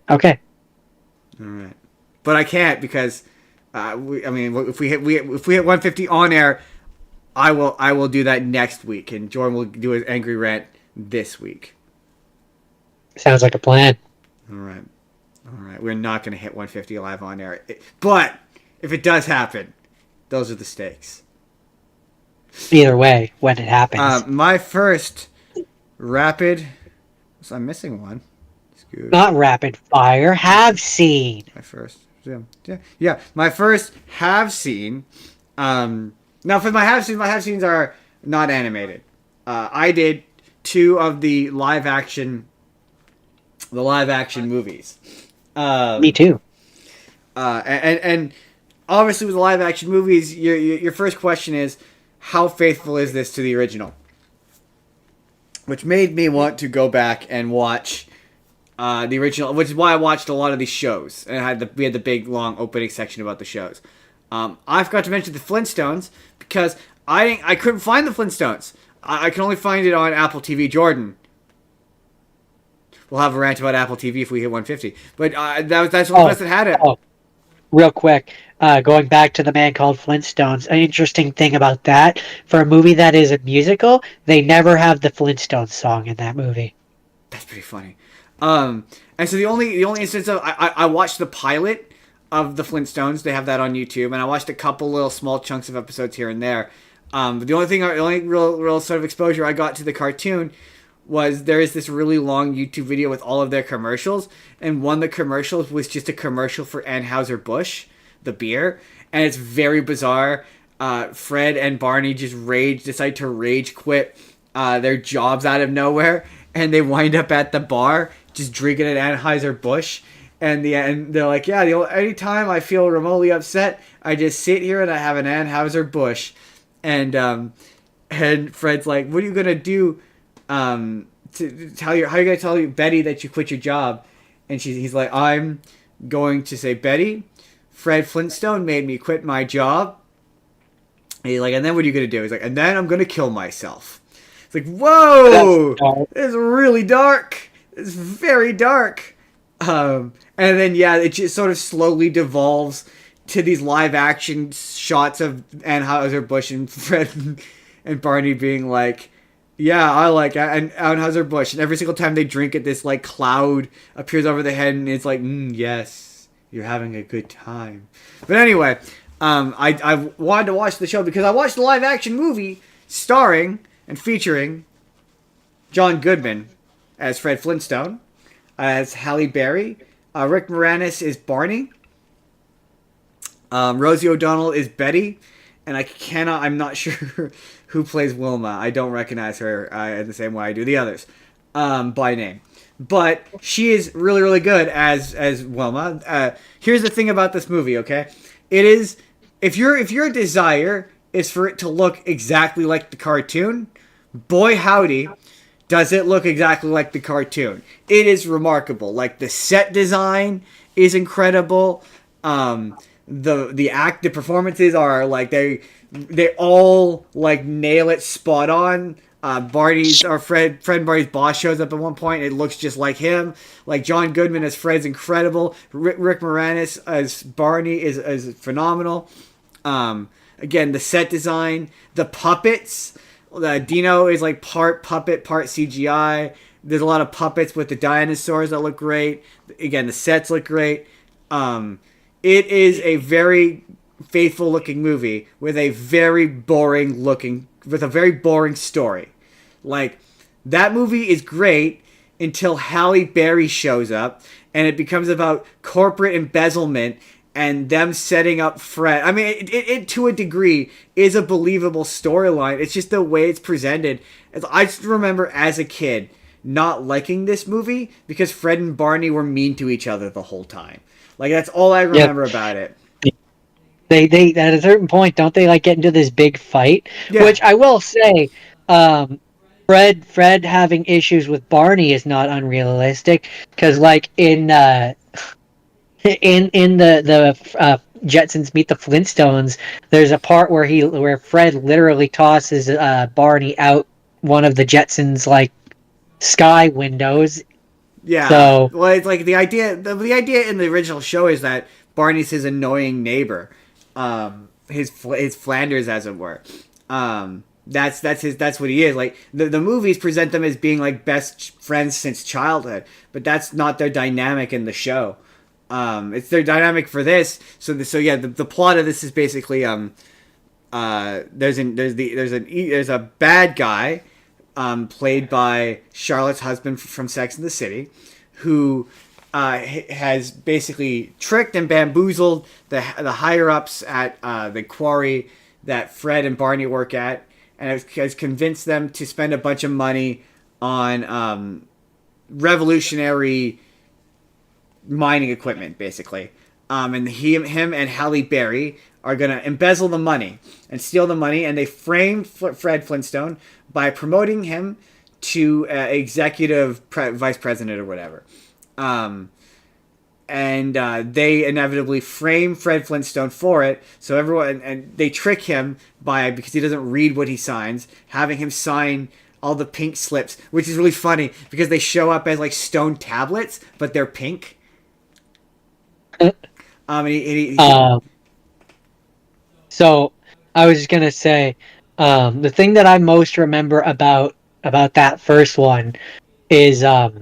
Okay. All right, but I can't because if we hit 150 on air, I will do that next week, and Jordan will do his angry rant this week. Sounds like a plan. All right. We're not going to hit 150 live on air, but if it does happen, those are the stakes. Either way, when it happens. My first rapid. So I'm missing one. Scoot. Not rapid fire. Have seen. My first. Yeah. My first have seen. Now for my have scenes are not animated. I did 2 of the live action movies. Me too. And obviously with the live action movies, your first question is, how faithful is this to the original? Which made me want to go back and watch the original, which is why I watched a lot of these shows. And we had the big long opening section about the shows. I forgot to mention the Flintstones because I couldn't find the Flintstones. I can only find it on Apple TV. Jordan, we'll have a rant about Apple TV if we hit 150. But that's one of the best that had it. Oh, real quick, going back to The Man Called Flintstones, an interesting thing about that, for a movie that is a musical, they never have the Flintstones song in that movie. That's pretty funny. And so the only instance of I watched the pilot of the Flintstones. They have that on YouTube, and I watched a couple little small chunks of episodes here and there. But the only real sort of exposure I got to the cartoon was there is this really long YouTube video with all of their commercials, and one of the commercials was just a commercial for Anheuser-Busch, the beer, and it's very bizarre. Fred and Barney just decide to rage quit their jobs out of nowhere, and they wind up at the bar just drinking an Anheuser-Busch, and they're like, yeah, anytime I feel remotely upset, I just sit here and I have an Anheuser-Busch, and Fred's like, what are you gonna do? How are you gonna tell Betty that you quit your job? And he's like, I'm going to say, Betty, Fred Flintstone made me quit my job. And he's like, and then what are you gonna do? He's like, and then I'm gonna kill myself. It's like, whoa, it's really dark. It's very dark. And then it just sort of slowly devolves to these live action shots of Anheuser-Busch and Fred and Barney being like, yeah, I like Anheuser-Busch. And every single time they drink it, this like cloud appears over the head, and it's like, yes, you're having a good time. But anyway, I wanted to watch the show because I watched the live action movie starring and featuring John Goodman as Fred Flintstone, as Halle Berry. Rick Moranis is Barney. Rosie O'Donnell is Betty. And I'm not sure who plays Wilma. I don't recognize her in the same way I do the others by name. But she is really, really good as Wilma. Here's the thing about this movie, okay? It is, if your desire is for it to look exactly like the cartoon, boy howdy, does it look exactly like the cartoon. It is remarkable. Like, the set design is incredible. The performances are like they all like nail it spot on. Fred and Barney's boss shows up at one point. It looks just like him. Like, John Goodman as Fred's incredible. Rick Moranis as Barney is phenomenal. Again, the set design, the puppets. Dino is like part puppet, part CGI. There's a lot of puppets with the dinosaurs that look great. Again, the sets look great. It is a very faithful looking movie with a very boring story. Like, that movie is great until Halle Berry shows up and it becomes about corporate embezzlement and them setting up Fred. I mean, it to a degree is a believable storyline. It's just the way it's presented. I just remember as a kid not liking this movie because Fred and Barney were mean to each other the whole time. Like, that's all I remember about it. They at a certain point, don't they, like, get into this big fight? Yeah. Which I will say, Fred having issues with Barney is not unrealistic, because, like, in the Jetsons Meet the Flintstones, there's a part where Fred literally tosses Barney out one of the Jetsons, like, sky windows. Yeah. So, well, it's like the idea in the original show is that Barney's his annoying neighbor, his Flanders, as it were. That's what he is. Like, the movies present them as being like best friends since childhood, but that's not their dynamic in the show. It's their dynamic for this. So yeah, the plot of this is basically there's a bad guy, played by Charlotte's husband from Sex and the City, who has basically tricked and bamboozled the higher ups at the quarry that Fred and Barney work at, and has convinced them to spend a bunch of money on revolutionary mining equipment, basically. And him and Halle Berry are gonna embezzle the money and steal the money, and they frame Fred Flintstone by promoting him to executive vice president or whatever. And they inevitably frame Fred Flintstone for it. So everyone, and they trick him because he doesn't read what he signs, having him sign all the pink slips, which is really funny because they show up as like stone tablets, but they're pink. So I was just gonna say, the thing that I most remember about that first one is, like,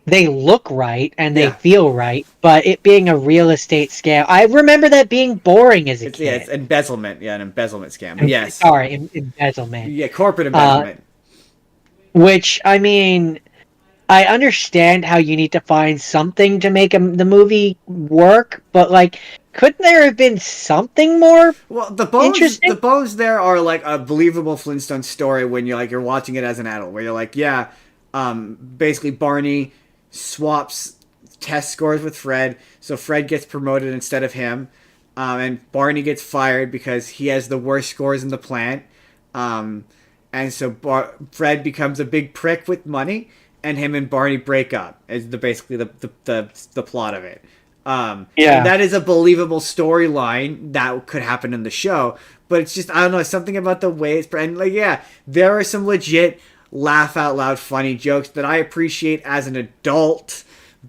they look right and they feel right, but it being a real estate scam, I remember that being boring as a kid. Yeah, it's embezzlement. Yeah, an embezzlement scam. But yes. Sorry, embezzlement. Yeah, corporate embezzlement. Which, I mean, I understand how you need to find something to make the movie work, but, like, couldn't there have been something more? Well, the bones there are like a believable Flintstone story when you're watching it as an adult, where you're like, yeah, basically Barney swaps test scores with Fred, so Fred gets promoted instead of him, and Barney gets fired because he has the worst scores in the plant, and so Fred becomes a big prick with money, and him and Barney break up. Is basically the plot of it. And that is a believable storyline that could happen in the show, but it's just, I don't know, something about the way it's, and like, yeah, there are some legit laugh out loud funny jokes that I appreciate as an adult,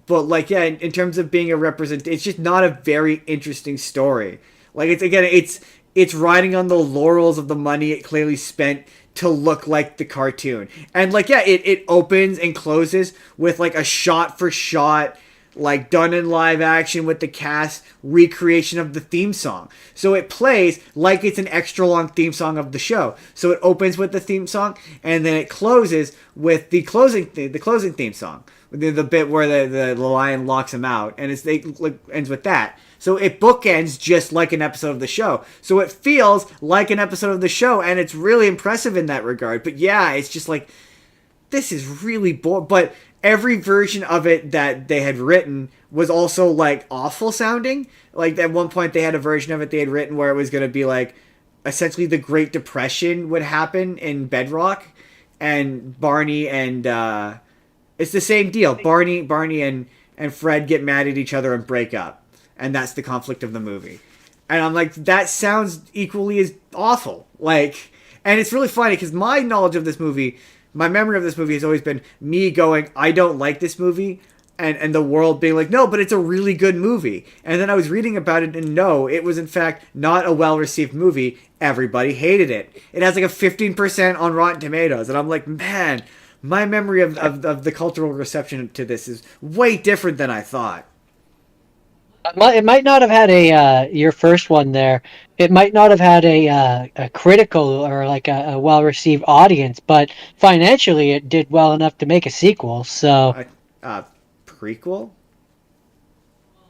but like, yeah, in terms of being a it's just not a very interesting story. Like, it's riding on the laurels of the money it clearly spent to look like the cartoon, and like, yeah, it opens and closes with like a shot for shot, like, done in live action with the cast recreation of the theme song. So it plays like it's an extra long theme song of the show. So it opens with the theme song, and then it closes with the closing theme song, the bit where the lion locks him out, and ends with that. So it bookends just like an episode of the show. So it feels like an episode of the show, and it's really impressive in that regard. But yeah, it's just like, this is really boring. But every version of it that they had written was also like awful sounding. Like, at one point they had a version of it they had written where it was going to be like, essentially the Great Depression would happen in Bedrock, and Barney and it's the same deal. Barney and Fred get mad at each other and break up, and that's the conflict of the movie. And I'm like, that sounds equally as awful. Like, and it's really funny because my knowledge of this movie, my memory of this movie has always been me going, I don't like this movie, and the world being like, no, but it's a really good movie. And then I was reading about it, and no, it was in fact not a well-received movie. Everybody hated it. It has like a 15% on Rotten Tomatoes, and I'm like, man, my memory of the cultural reception to this is way different than I thought. It might not have had your first one there. It might not have had a critical or like a well received audience, but financially it did well enough to make a sequel. So, A prequel?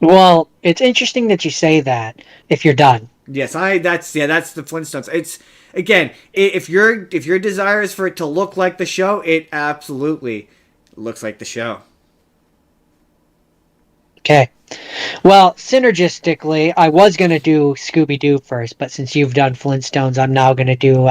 well, it's interesting that you say that. If you're done, Yes, that's the Flintstones. It's again, if your desire is for it to look like the show, it absolutely looks like the show. okay. Well, synergistically, I was gonna do Scooby Doo first, but since you've done Flintstones, I'm now gonna do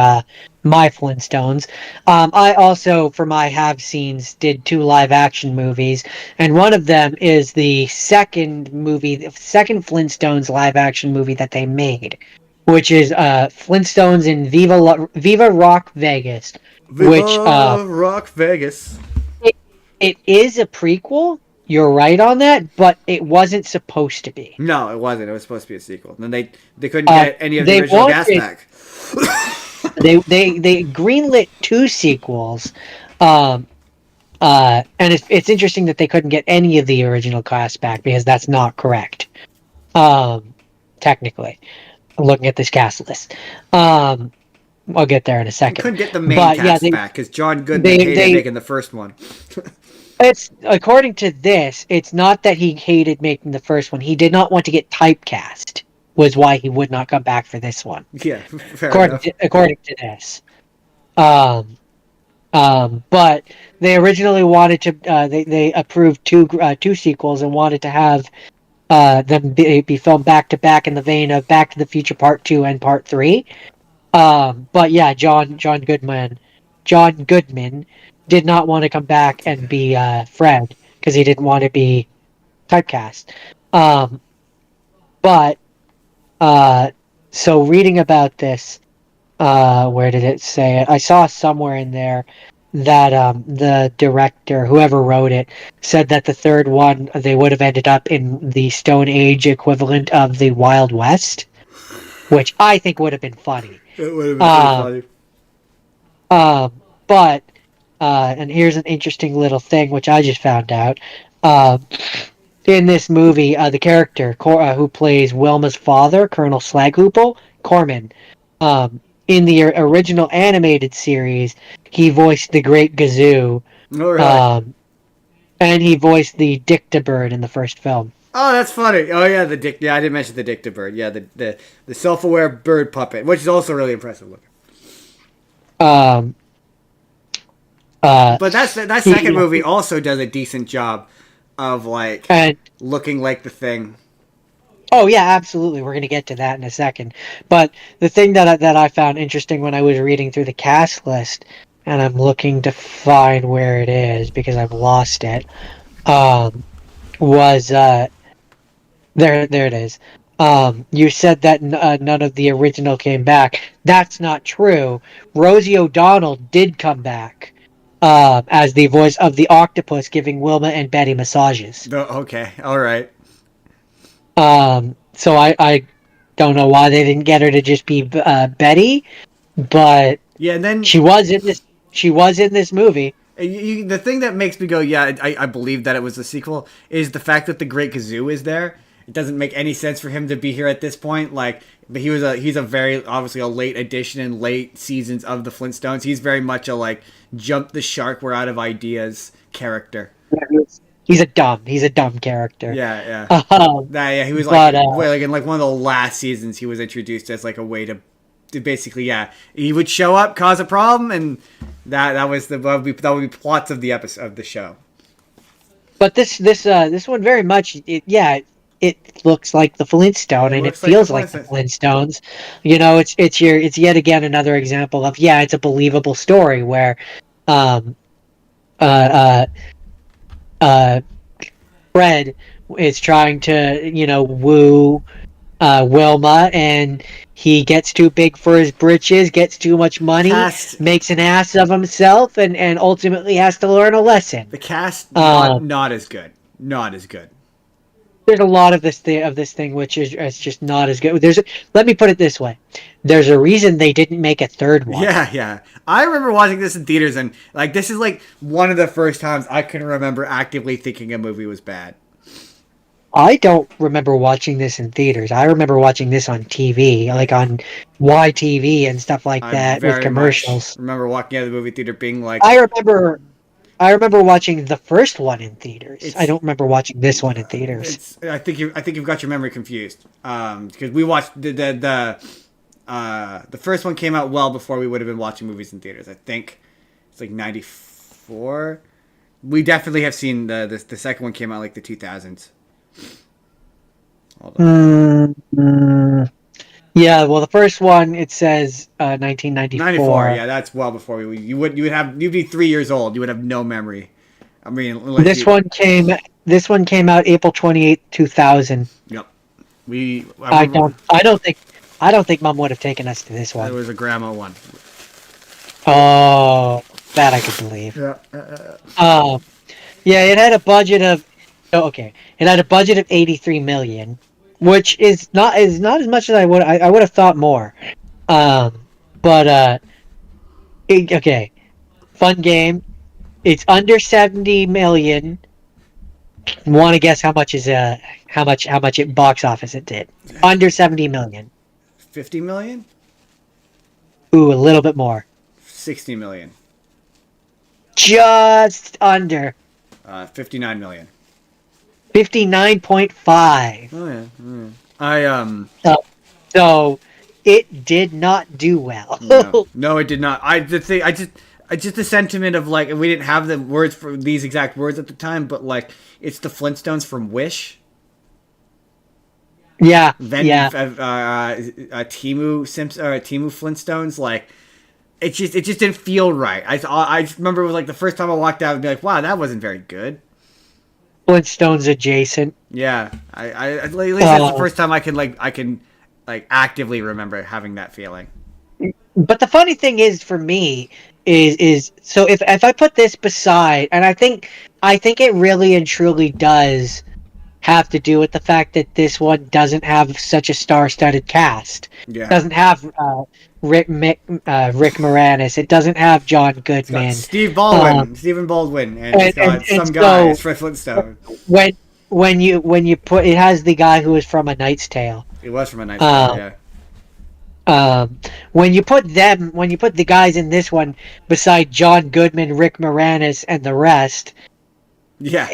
my Flintstones. I also, for my have scenes, did 2 live action movies, and one of them is the the second Flintstones live action movie that they made, which is Flintstones in Viva Rock Vegas, which Viva Rock Vegas. it, it is a prequel. You're right on that, but it wasn't supposed to be. No, it wasn't. It was supposed to be a sequel. And then they couldn't Uh, get any of the they original gas wanted back. they greenlit 2 sequels, um, and it's interesting that they couldn't get any of the original cast back because that's not correct. Technically, looking at this cast list, I'll get there in a We second. couldn't get the main But yeah, cast back because John Goodman hated making the first one. it's according to this, it's not that he hated making the first one. He did not want to get typecast. Was why he would not come back for this one. Yeah, fair enough. According to this. Um, but they originally wanted to. They approved 2 sequels and wanted to have them be filmed back to back in the vein of Back to the Future Part 2 and Part 3. But yeah, John Goodman did not want to come back and be Fred because he didn't want to be typecast. But so reading about this, where did it say it? I saw somewhere in there that the director, whoever wrote it, said that the third one they would have ended up in the Stone Age equivalent of the Wild West, which I think would have been funny. It would have been pretty But and here's an interesting little thing which I just found out. Uh, in this movie, the character who plays Wilma's father, Colonel Slaghoople, Corman, in the original animated series, he voiced the Great Gazoo, funny. All right. And he voiced the Dictabird in the first film. Oh, that's funny. Oh yeah, the dick. Yeah, I didn't mention the Dictabird. Yeah, the self-aware bird puppet, which is also really impressive looking. Um, But that second movie also does a decent job of like and looking like the Thing. oh yeah, absolutely. We're gonna get to that in a second. But the thing that I found interesting when I was reading through the cast list, and I'm looking to find where it is because I've lost it, was there it is. You said that none of the original came back. That's not true. Rosie O'Donnell did come back as the voice of the octopus, giving Wilma and Betty massages. Okay, all right. So I don't know why they didn't get her to just be Betty, but Yeah, and then she was in this. She was in this movie. the thing that makes me go, yeah, I believe that it was a sequel, is the fact that the Great Gazoo is there. It doesn't make any sense for him to be here at this point. Like, but he's a very obviously a late addition in late seasons of the Flintstones. He's very much a like jump the shark, we're out of ideas character. He's a dumb character. Yeah, yeah. Um, He was but, like in like one of the last seasons, he was introduced as like a way to basically, yeah, he would show up, cause a problem, and that would be plots of the episode of the show. but this one very much, it looks like the Flintstone, and it feels like the Flintstones. You know, it's yet again another example of it's a believable story where, um, uh, Fred is trying to woo Wilma, and he gets too big for his britches, gets too much money, makes an ass of himself, and ultimately has to learn a lesson. The cast not as good. Not as good. There's a lot of this thing which is just not as good. Let me put it this way: there's a reason they didn't make a third one. Yeah, yeah. I remember watching this in theaters, and like this is like one of the first times I can remember actively thinking a movie was bad. I don't remember watching this in theaters. I remember watching this on TV, like on YTV and stuff like I that with very much commercials. remember walking out of the movie theater being like, I remember I remember watching the first one in theaters. I it's don't remember watching this one in theaters. it's. I think you've got your memory confused. Because we watched the first one came out well before we would have been watching movies in theaters. I think it's like 94. We definitely have seen the second one came out like the 2000s. Hold on. Yeah, well, the first one it says 1994. 94. Yeah, that's well before you'd be 3 years old. You would have no memory. I mean, unless This one came. This one came out April 28th, 2000. Yep. I don't. I don't think. I don't think Mom would have taken us to this It one. was a grandma one. Oh, that I could believe. Yeah. Yeah, it had a budget of. Oh, okay, it had a budget of 83 million, which is not as much as I would have thought more. But okay, fun game. It's under 70 million. Want to guess how much how much it box office it did? Under 70 million. 50 million? Ooh, a little bit more. 60 million. Just under 59 million. 59.5. Oh yeah. So it did not do well. No, it did not. I just the sentiment of like we didn't have the words for these exact words at the time, but like it's the Flintstones from Wish. Yeah, Timu Flintstones, like it just didn't feel right. I just remember it was like the first time I walked out and be like, wow, that wasn't very good. Flintstones adjacent. Yeah, I at least that's the first time I can actively remember having that feeling. But the funny thing is for me is so if I put this beside, and I think it really and truly does have to do with the fact that this one doesn't have such a star-studded cast. Yeah. It doesn't have Rick Moranis. It doesn't have John Goodman. Stephen Baldwin, and it's got some guy. It's Fred Flintstone. When you put it has the guy who was from A Knight's Tale. It was from A Knight's Tale. Yeah. When you put the guys in this one beside John Goodman, Rick Moranis, and the rest, yeah,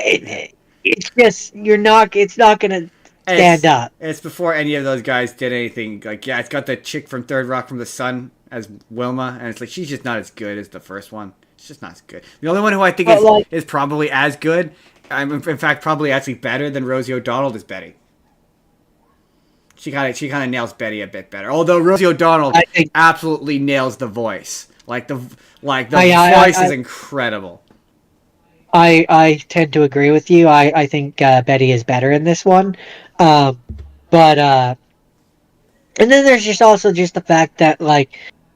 it's just it's not gonna stand up. It's before any of those guys did anything. Like, yeah, it's got the chick from Third Rock from the Sun as Wilma, and it's like she's just not as good as the first one. It's just not as good. The only one who I think is probably as good, in fact, probably actually better than Rosie O'Donnell is Betty. She kind of nails Betty a bit better. Although Rosie O'Donnell absolutely nails the voice. The voice is incredible. I tend to agree with you. I think Betty is better in this one. And then there's just also just the fact that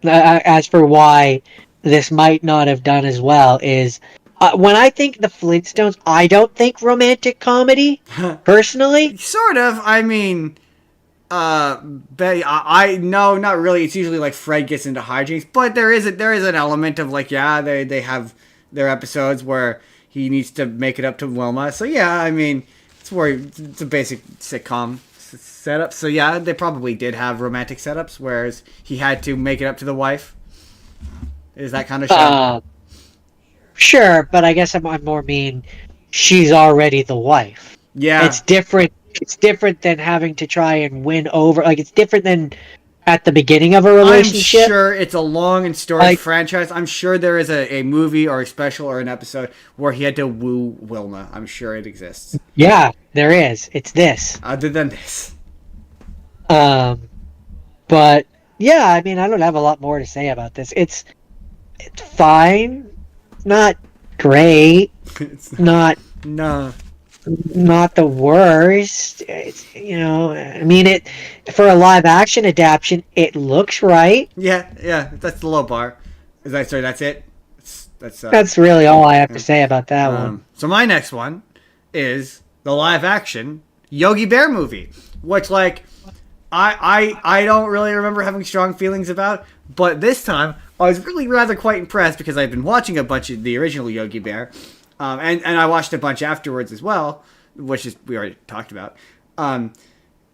as for why this might not have done as well is when I think the Flintstones, I don't think romantic comedy personally. Sort of. I mean, Betty, no, not really. It's usually like Fred gets into hijinks, but there is an element of they have their episodes where he needs to make it up to Wilma. So yeah, I mean, it's a basic sitcom setup. So yeah, they probably did have romantic setups, whereas he had to make it up to the wife. Is that kind of show? Sure, but I guess I'm more mean. She's already the wife. Yeah, it's different. It's different than having to try and win over. It's different than at the beginning of a relationship. I'm sure it's a long and storied franchise. I'm sure there is a movie or a special or an episode where he had to woo Wilma. I'm sure it exists. Yeah, there is. It's this. Other than this. But yeah, I mean, I don't have a lot more to say about this. It's fine. Not great. Not the worst. It's, I mean, it for a live action adaptation, it looks right. Yeah, that's the low bar. That's it. That's really all I have to say about that one. So my next one is the live action Yogi Bear movie, which I don't really remember having strong feelings about, but this time I was really rather quite impressed because I've been watching a bunch of the original Yogi Bear. And I watched a bunch afterwards as well. which is we already talked about.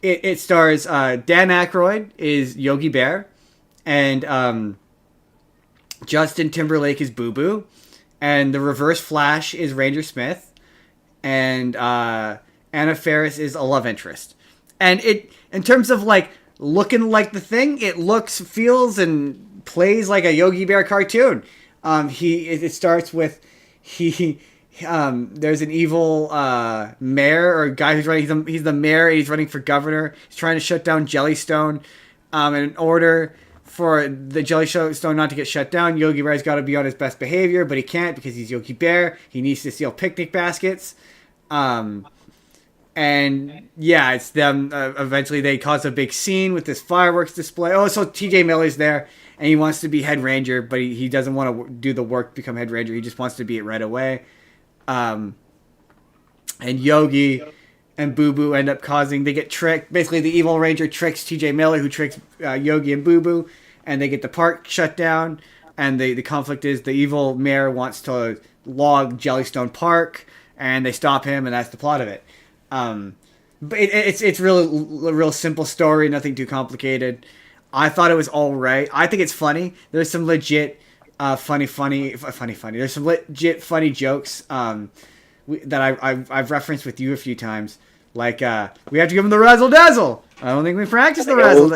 It stars Dan Aykroyd is Yogi Bear, and Justin Timberlake is Boo Boo, and the Reverse Flash is Ranger Smith, and Anna Faris is a love interest. And it, in terms of like looking like the thing, it looks, feels, and plays like a Yogi Bear cartoon. It starts with there's an evil mayor or guy who's running. He's the mayor. And he's running for governor. He's trying to shut down Jellystone. And in order for the Jellystone not to get shut down, Yogi Bear's got to be on his best behavior, but he can't because he's Yogi Bear. He needs to steal picnic baskets. And yeah, it's them. Eventually, they cause a big scene with this fireworks display. Oh, so T.J. Miller's there, and he wants to be head ranger, but he doesn't want to do the work to become head ranger. He just wants to be it right away. And Yogi and Boo Boo end up they get tricked. Basically, the evil ranger tricks T.J. Miller, who tricks Yogi and Boo Boo, and they get the park shut down. And the conflict is the evil mayor wants to log Jellystone Park, and they stop him, and that's the plot of it. But it's really a real simple story, nothing too complicated. I thought it was all right. I think it's funny. There's some legit funny. There's some legit funny jokes that I've referenced with you a few times. Like we have to give him the razzle dazzle. I don't think we practiced the razzle.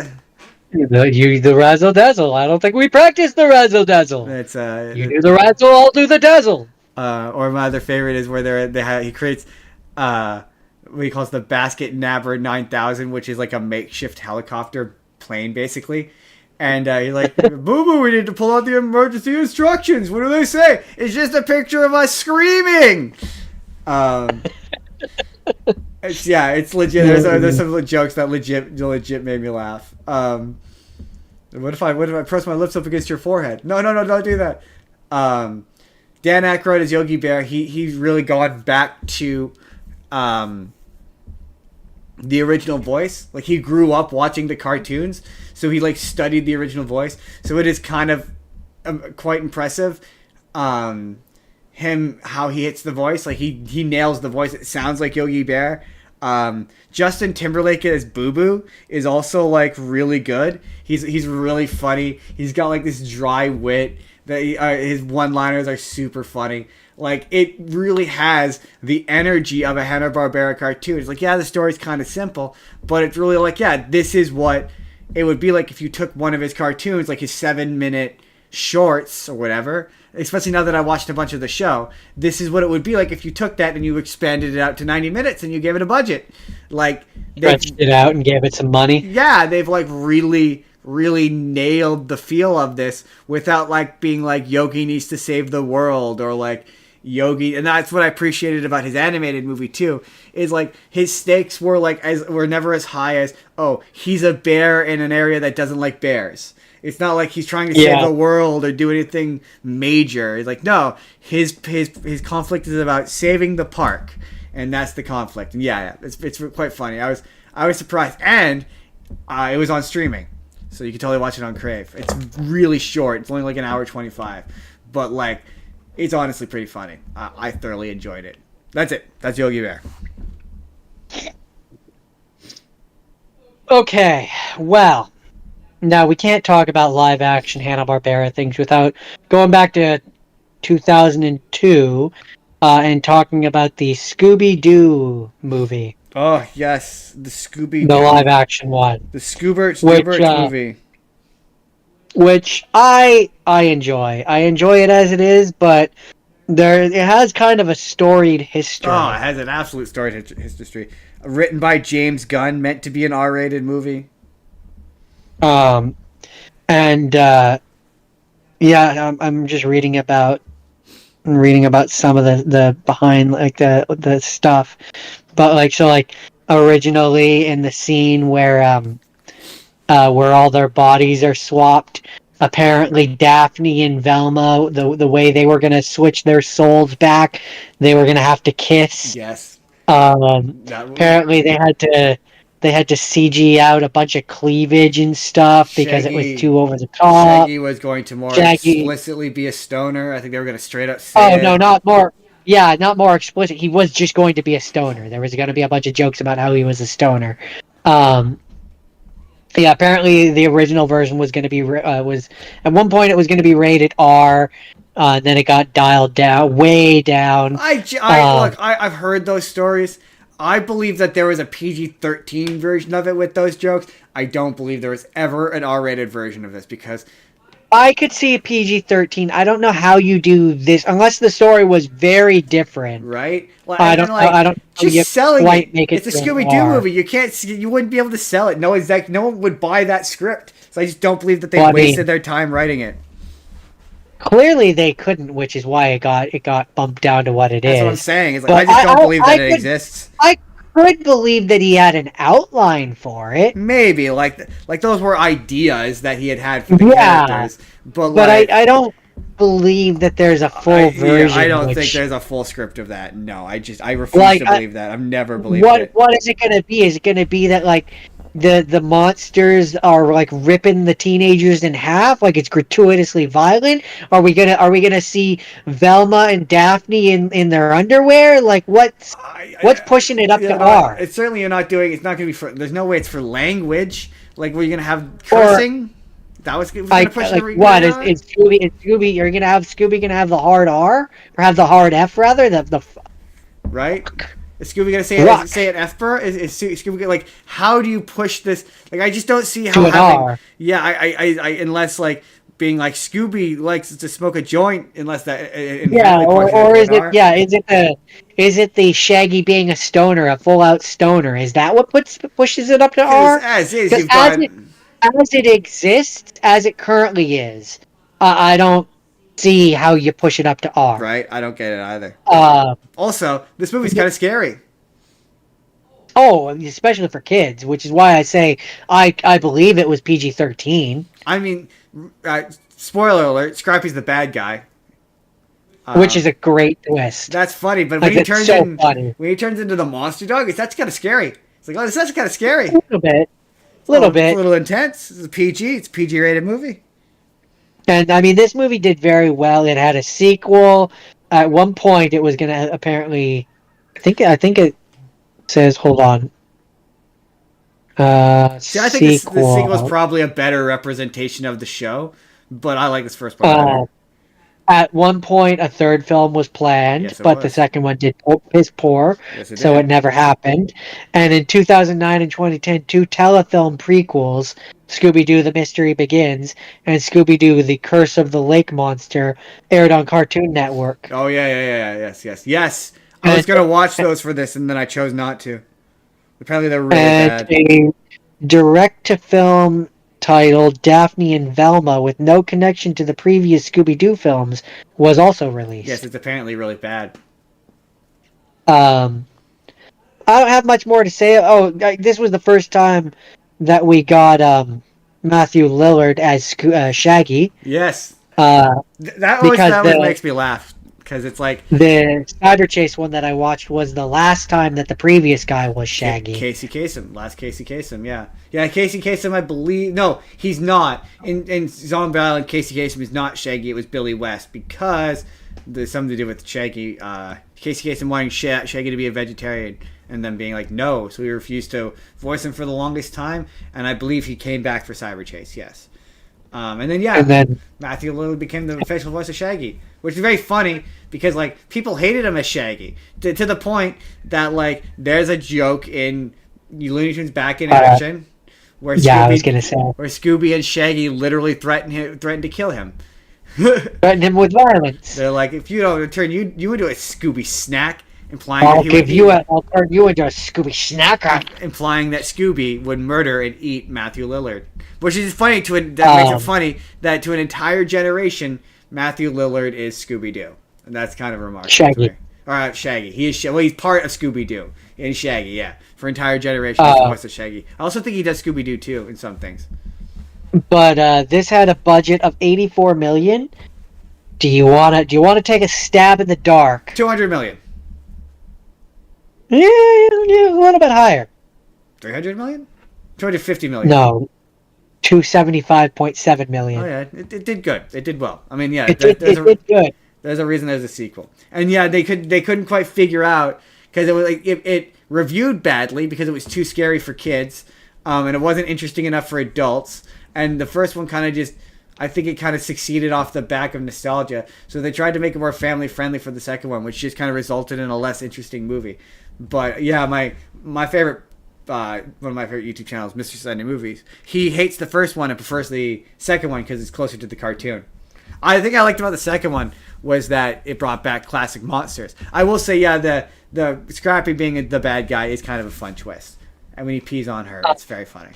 The razzle dazzle. I don't think we practiced the razzle dazzle. It's you do the razzle, I'll do the dazzle. Or my other favorite is where he creates what he calls the Basket Nabber 9000, which is like a makeshift helicopter plane, basically. And you're like, Boo Boo, we need to pull out the emergency instructions. What do they say? It's just a picture of us screaming. It's legit. There's some jokes that legit made me laugh. What if I press my lips up against your forehead? No, don't do that. Dan Aykroyd is Yogi Bear. He's really gone back to the original voice. Like, he grew up watching the cartoons, so he like studied the original voice. So it is kind of quite impressive. How he hits the voice, like he nails the voice. It sounds like Yogi Bear. Justin Timberlake as Boo Boo is also like really good. He's really funny. He's got like this dry wit that his one-liners are super funny. Like, it really has the energy of a Hanna Barbera cartoon. It's like, yeah, the story's kind of simple, but it's really like, yeah, this is what it would be like if you took one of his cartoons, like his 7-minute shorts or whatever. Especially now that I watched a bunch of the show, this is what it would be like if you took that and you expanded it out to 90 minutes and you gave it a budget. Like, stretched it out and gave it some money. Yeah, they've like really nailed the feel of this without like being like Yogi needs to save the world or like Yogi. And that's what I appreciated about his animated movie too, is like his stakes were were never as high as, oh, he's a bear in an area that doesn't like bears. It's not like he's trying to save the world or do anything major. It's like, no, his conflict is about saving the park, and that's the conflict. And yeah, it's quite funny. I was surprised, and it was on streaming, so you can totally watch it on Crave. It's really short. It's only like an hour 25, but like, it's honestly pretty funny. I thoroughly enjoyed it. That's it. That's Yogi Bear. Okay, well. Now, we can't talk about live-action Hanna-Barbera things without going back to 2002 and talking about the Scooby-Doo movie. Oh, yes. The Scooby-Doo. The live-action one. The Scoobert movie. Which I enjoy. I enjoy it as it is, but it has kind of a storied history. Oh, it has an absolute storied history. Written by James Gunn, meant to be an R-rated movie. I'm just reading about some of the behind, like the stuff, but like, so like originally in the scene where all their bodies are swapped, apparently Daphne and Velma, the way they were gonna switch their souls back, they were gonna have to kiss. Yes. Apparently they had to CG out a bunch of cleavage and stuff because it was too over the top. Shaggy was going to explicitly be a stoner. I think they were going to straight up say Oh, no, not more. Yeah, not more explicit. He was just going to be a stoner. There was going to be a bunch of jokes about how he was a stoner. Um, yeah, apparently the original version was going to be was at one point it was going to be rated R, then it got dialed down, way down. I've heard those stories. I believe that there was a PG-13 version of it with those jokes. I don't believe there was ever an R-rated version of this because I could see a PG-13. I don't know how you do this unless the story was very different. right? Well, I and don't know. like I don't know how just you selling quite it. make it It's a to an Scooby Doo R. movie. You wouldn't be able to sell it. No one would buy that script. So I just don't believe that they Well, I wasted mean, their time writing it. clearly they couldn't, which is why it got bumped down to what it That's what I'm is. saying. It's like I But just don't believe that it exists. I could believe that he had an outline for it. Maybe like those were ideas that he had for the Yeah, characters, but but like I don't believe that there's a full version. I don't think which, there's a full script of that. No, I refuse like, to believe that. I've never believed what it. what is it gonna be? Is it gonna be that like the monsters are like ripping the teenagers in half, like it's gratuitously violent? Are we gonna see Velma and Daphne in their underwear? Like what's pushing it up to R? It's certainly you're not doing. It's not going to be for. There's no way it's for language. Like were you going to have Or cursing? That was going to push like the what rating is Scooby? You're gonna have Scooby gonna have the hard R or have the hard F rather? The right? Is Scooby gonna rock say an F bar? Is Scooby gonna, like how do you push this? Like I just don't see how to an having R? yeah I unless like being like Scooby likes to smoke a joint unless that Yeah, inherently pushes it or to is an it R. yeah? Is it the Shaggy being a stoner, a full out stoner? Is that what pushes it up to Because R? as is Because you've got as it exists, as it currently is, I don't see how you push it up to R. right. I don't get it either. Uh, Also, this movie's kind of scary. oh, especially for kids, which is why I say I believe it was PG-13, I mean, spoiler alert: Scrappy's the bad guy. which is a great twist. That's funny, but Like, it's so funny. when he turns into the monster dog, that's kind of scary. It's like, oh, that's kind of scary. A little bit, It's a little intense. It's a PG. It's a PG rated movie. And I mean, this movie did very well. It had a sequel. At one point, it was gonna apparently. I think it says. Hold on. See, I think this sequel is Sequel. probably a better representation of the show, but I like this first part better. At one point, a third film was planned, Yes, it but the was. second one did piss poor, Yes, it so did. it never happened. And in 2009 and 2010, two telefilm prequels, Scooby-Doo: The Mystery Begins and Scooby-Doo: The Curse of the Lake Monster, aired on Cartoon Network. Oh yes. I was And, gonna watch those for this, and then I chose not to. Apparently, they're really and bad. a direct-to-film titled Daphne and Velma, with no connection to the previous Scooby-Doo films, was also released. Yes, it's apparently really bad. Um, I don't have much more to say. Oh, this was the first time that we got Matthew Lillard as Shaggy. Yes, Uh, that because always makes me laugh because it's like the Spider Chase one that I watched was the last time that the previous guy was Shaggy. Casey Kasem, last Casey Kasem, yeah. Casey Kasem, I believe. No, he's not. In Zombie Island, Casey Kasem is not Shaggy. It was Billy West because there's something to do with Shaggy. Casey Kasem wanting Shaggy to be a vegetarian and then being like no, so he refused to voice him for the longest time. And I believe he came back for Cyber Chase. Yes. And then Matthew Lillard became the official voice of Shaggy, which is very funny because like people hated him as Shaggy to the point that like there's a joke in Looney Tunes Back in Action where I was gonna say where Scooby and Shaggy literally threatened to kill him. threaten him with violence. They're like, if you don't return, you into a Scooby snack, implying I'll that I'll turn you into a Scooby snacker. implying that Scooby would murder and eat Matthew Lillard, which is funny makes it funny that to an entire generation, Matthew Lillard is Scooby Doo, and that's kind of remarkable. Shaggy. All right, Shaggy. He is he's part of Scooby Doo and Shaggy. Yeah, for entire generations, he's the voice of Shaggy. I also think he does Scooby Doo too in some things. But this had a budget of $84 million. Do you wanna take a stab in the dark? 200 million. Yeah, a little bit higher. 300 million. 250 million. No, 275.7 million. Oh yeah, it did good. It did well. I mean, yeah, It did good. There's a reason there's a sequel. And yeah, they couldn't quite figure out because it was like it reviewed badly because it was too scary for kids, and it wasn't interesting enough for adults. And the first one kind of just, I think it kind of succeeded off the back of nostalgia. So they tried to make it more family friendly for the second one, which just kind of resulted in a less interesting movie. But yeah, my favorite, one of my favorite YouTube channels, Mr. Sunday Movies, he hates the first one and prefers the second one because it's closer to the cartoon. I think I liked about the second one was that it brought back classic monsters. I will say, yeah, the Scrappy being the bad guy is kind of a fun twist. And when he pees on her, it's very funny.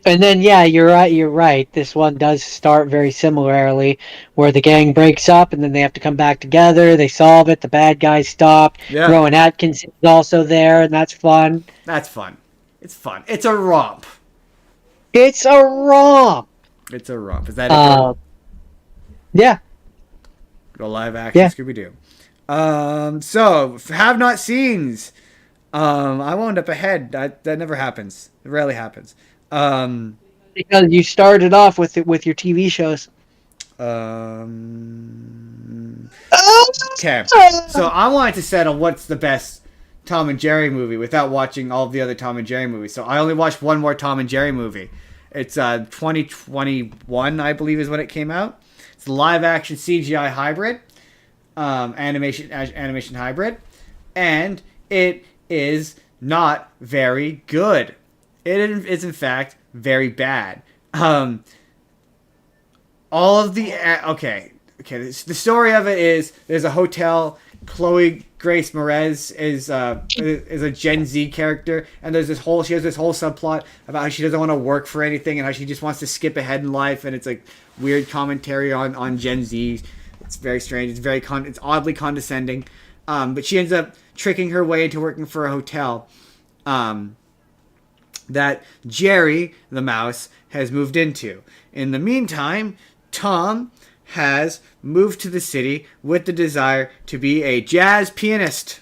And then, yeah, you're right. This one does start very similarly, where the gang breaks up, and then they have to come back together. They solve it. The bad guys stop. Yeah. Rowan Atkins is also there, and that's fun. That's fun. It's fun. It's a romp. It's a romp. It's a romp. Is that it? Yeah. Go live action Scooby-Doo. So, have not seens. I wound up ahead. That never happens. It rarely happens. Because you started off with it with your TV shows. Okay. So I wanted to settle what's the best Tom and Jerry movie without watching all of the other Tom and Jerry movies. So I only watched one more Tom and Jerry movie. It's 2021, I believe, is when it came out. It's a live action CGI hybrid, animation hybrid, and it is not very good. It is, in fact, very bad. All of the... Okay. The story of it is there's a hotel. Chloe Grace Moretz is a Gen Z character, and she has this whole subplot about how she doesn't want to work for anything and how she just wants to skip ahead in life, and it's like weird commentary on Gen Z. It's very strange. It's oddly condescending. But she ends up tricking her way into working for a hotel. That Jerry, the mouse, has moved into. In the meantime, Tom has moved to the city with the desire to be a jazz pianist.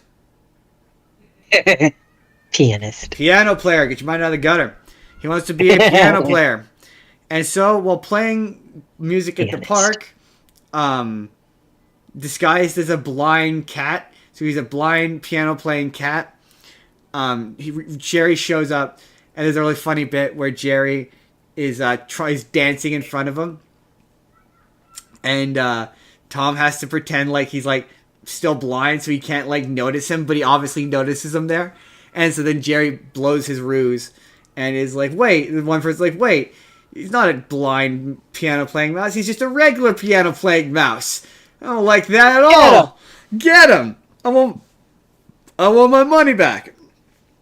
Piano player. Get your mind out of the gutter. He wants to be a piano player. And so, while playing music at the park, disguised as a blind cat, so he's a blind piano-playing cat, Jerry shows up. And there's a really funny bit where Jerry is dancing in front of him. And Tom has to pretend like he's like still blind so he can't like notice him, but he obviously notices him there. And so then Jerry blows his ruse and is like, wait, the one person's like, wait, he's not a blind piano playing mouse, he's just a regular piano playing mouse. I don't like that at all. Get him. I want my money back.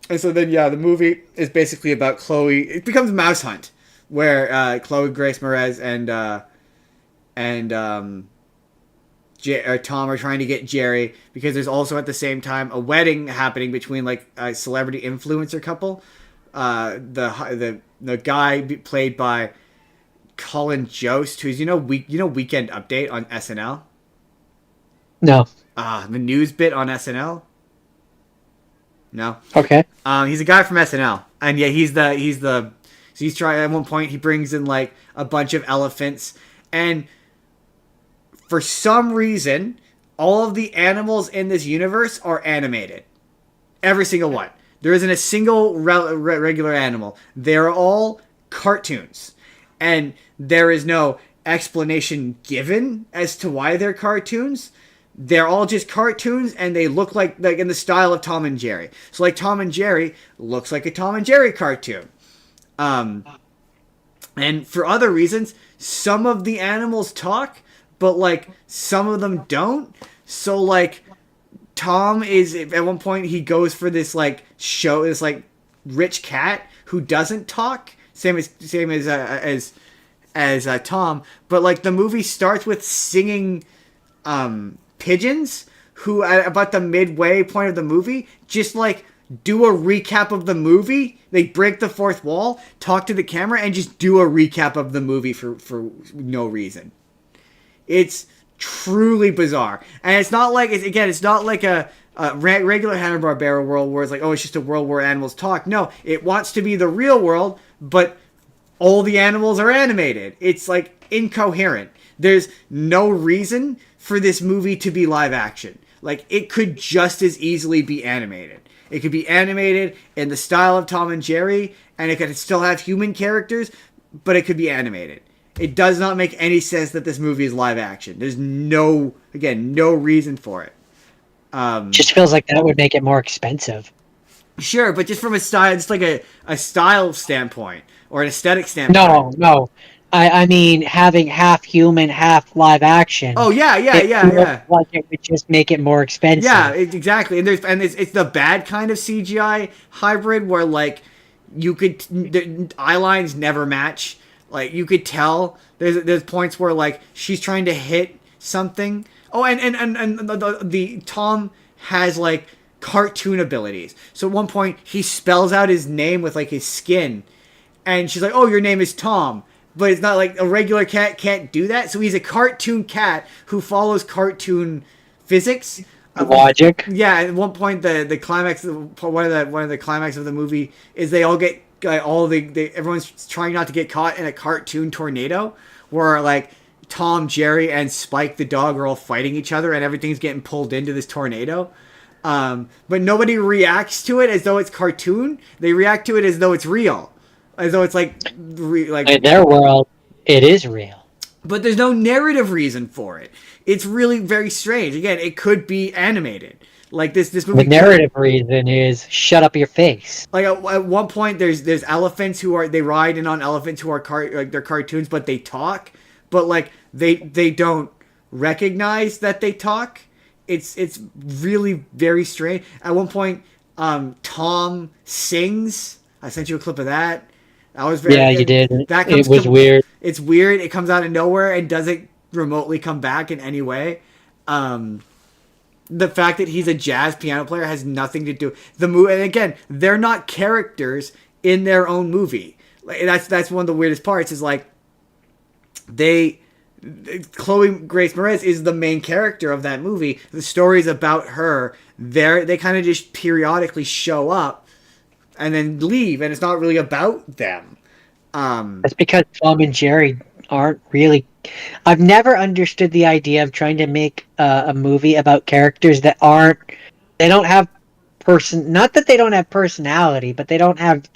And so then, yeah, the movie is basically about Chloe. It becomes Mouse Hunt, where Chloe Grace Moretz and Tom are trying to get Jerry, because there's also at the same time a wedding happening between like a celebrity influencer couple. The guy played by Colin Jost, who's Weekend Update on SNL. No. The news bit on SNL. No. Okay. He's a guy from SNL, and yeah, he's trying. At one point, he brings in like a bunch of elephants, and for some reason, all of the animals in this universe are animated. Every single one. There isn't a single regular animal. They're all cartoons, and there is no explanation given as to why they're cartoons. They're all just cartoons, and they look like in the style of Tom and Jerry. So, like, Tom and Jerry looks like a Tom and Jerry cartoon. And for other reasons, some of the animals talk, but, like, some of them don't. So, like, Tom is, at one point, he goes for this, like, show, this, like, rich cat who doesn't talk. Same as Tom. But, like, the movie starts with singing, pigeons who at about the midway point of the movie just like do a recap of the movie. They break the fourth wall, talk to the camera, and just do a recap of the movie for no reason. It's truly bizarre, and it's not like it's not like a regular Hanna Barbera world where it's like, oh, it's just a world where animals talk. No, it wants to be the real world, but all the animals are animated. It's like incoherent. There's no reason for this movie to be live action. Like, it could just as easily be animated. It could be animated in the style of Tom and Jerry, and it could still have human characters, but it could be animated. It does not make any sense that this movie is live action. There's no reason for it. Just feels like that would make it more expensive. Sure, but just from a style, just like a style standpoint or an aesthetic standpoint. No. I mean, having half human, half live action. Oh yeah. Like it would just make it more expensive. Yeah, exactly. And it's the bad kind of CGI hybrid where like you could the eye lines never match. Like you could tell there's points where like she's trying to hit something. Oh, and the Tom has like cartoon abilities. So at one point he spells out his name with like his skin, and she's like, "Oh, your name is Tom." But it's not like a regular cat can't do that. So he's a cartoon cat who follows cartoon physics. Logic. Yeah, at one point the climax, one of the climax of the movie is they all get everyone's trying not to get caught in a cartoon tornado where like Tom, Jerry, and Spike the dog are all fighting each other and everything's getting pulled into this tornado. But nobody reacts to it as though it's cartoon. They react to it as though it's real. As though it's like in their world, it is real. But there's no narrative reason for it. It's really very strange. Again, it could be animated. Like this movie. The narrative reason is shut up your face. Like at one point, there's elephants they ride in on elephants who are they're cartoons, but they talk. But like they don't recognize that they talk. It's really very strange. At one point, Tom sings. I sent you a clip of that. That was very. You did. It was weird. It's weird. It comes out of nowhere and doesn't remotely come back in any way. The fact that he's a jazz piano player has nothing to do the movie. And again, they're not characters in their own movie. Like that's one of the weirdest parts. Is like Chloe Grace Moretz is the main character of that movie. The story's about her. They kind of just periodically show up and then leave, and it's not really about them. That's because Tom and Jerry aren't really. I've never understood the idea of trying to make a movie about characters that aren't. They don't have Not that they don't have personality, but they don't have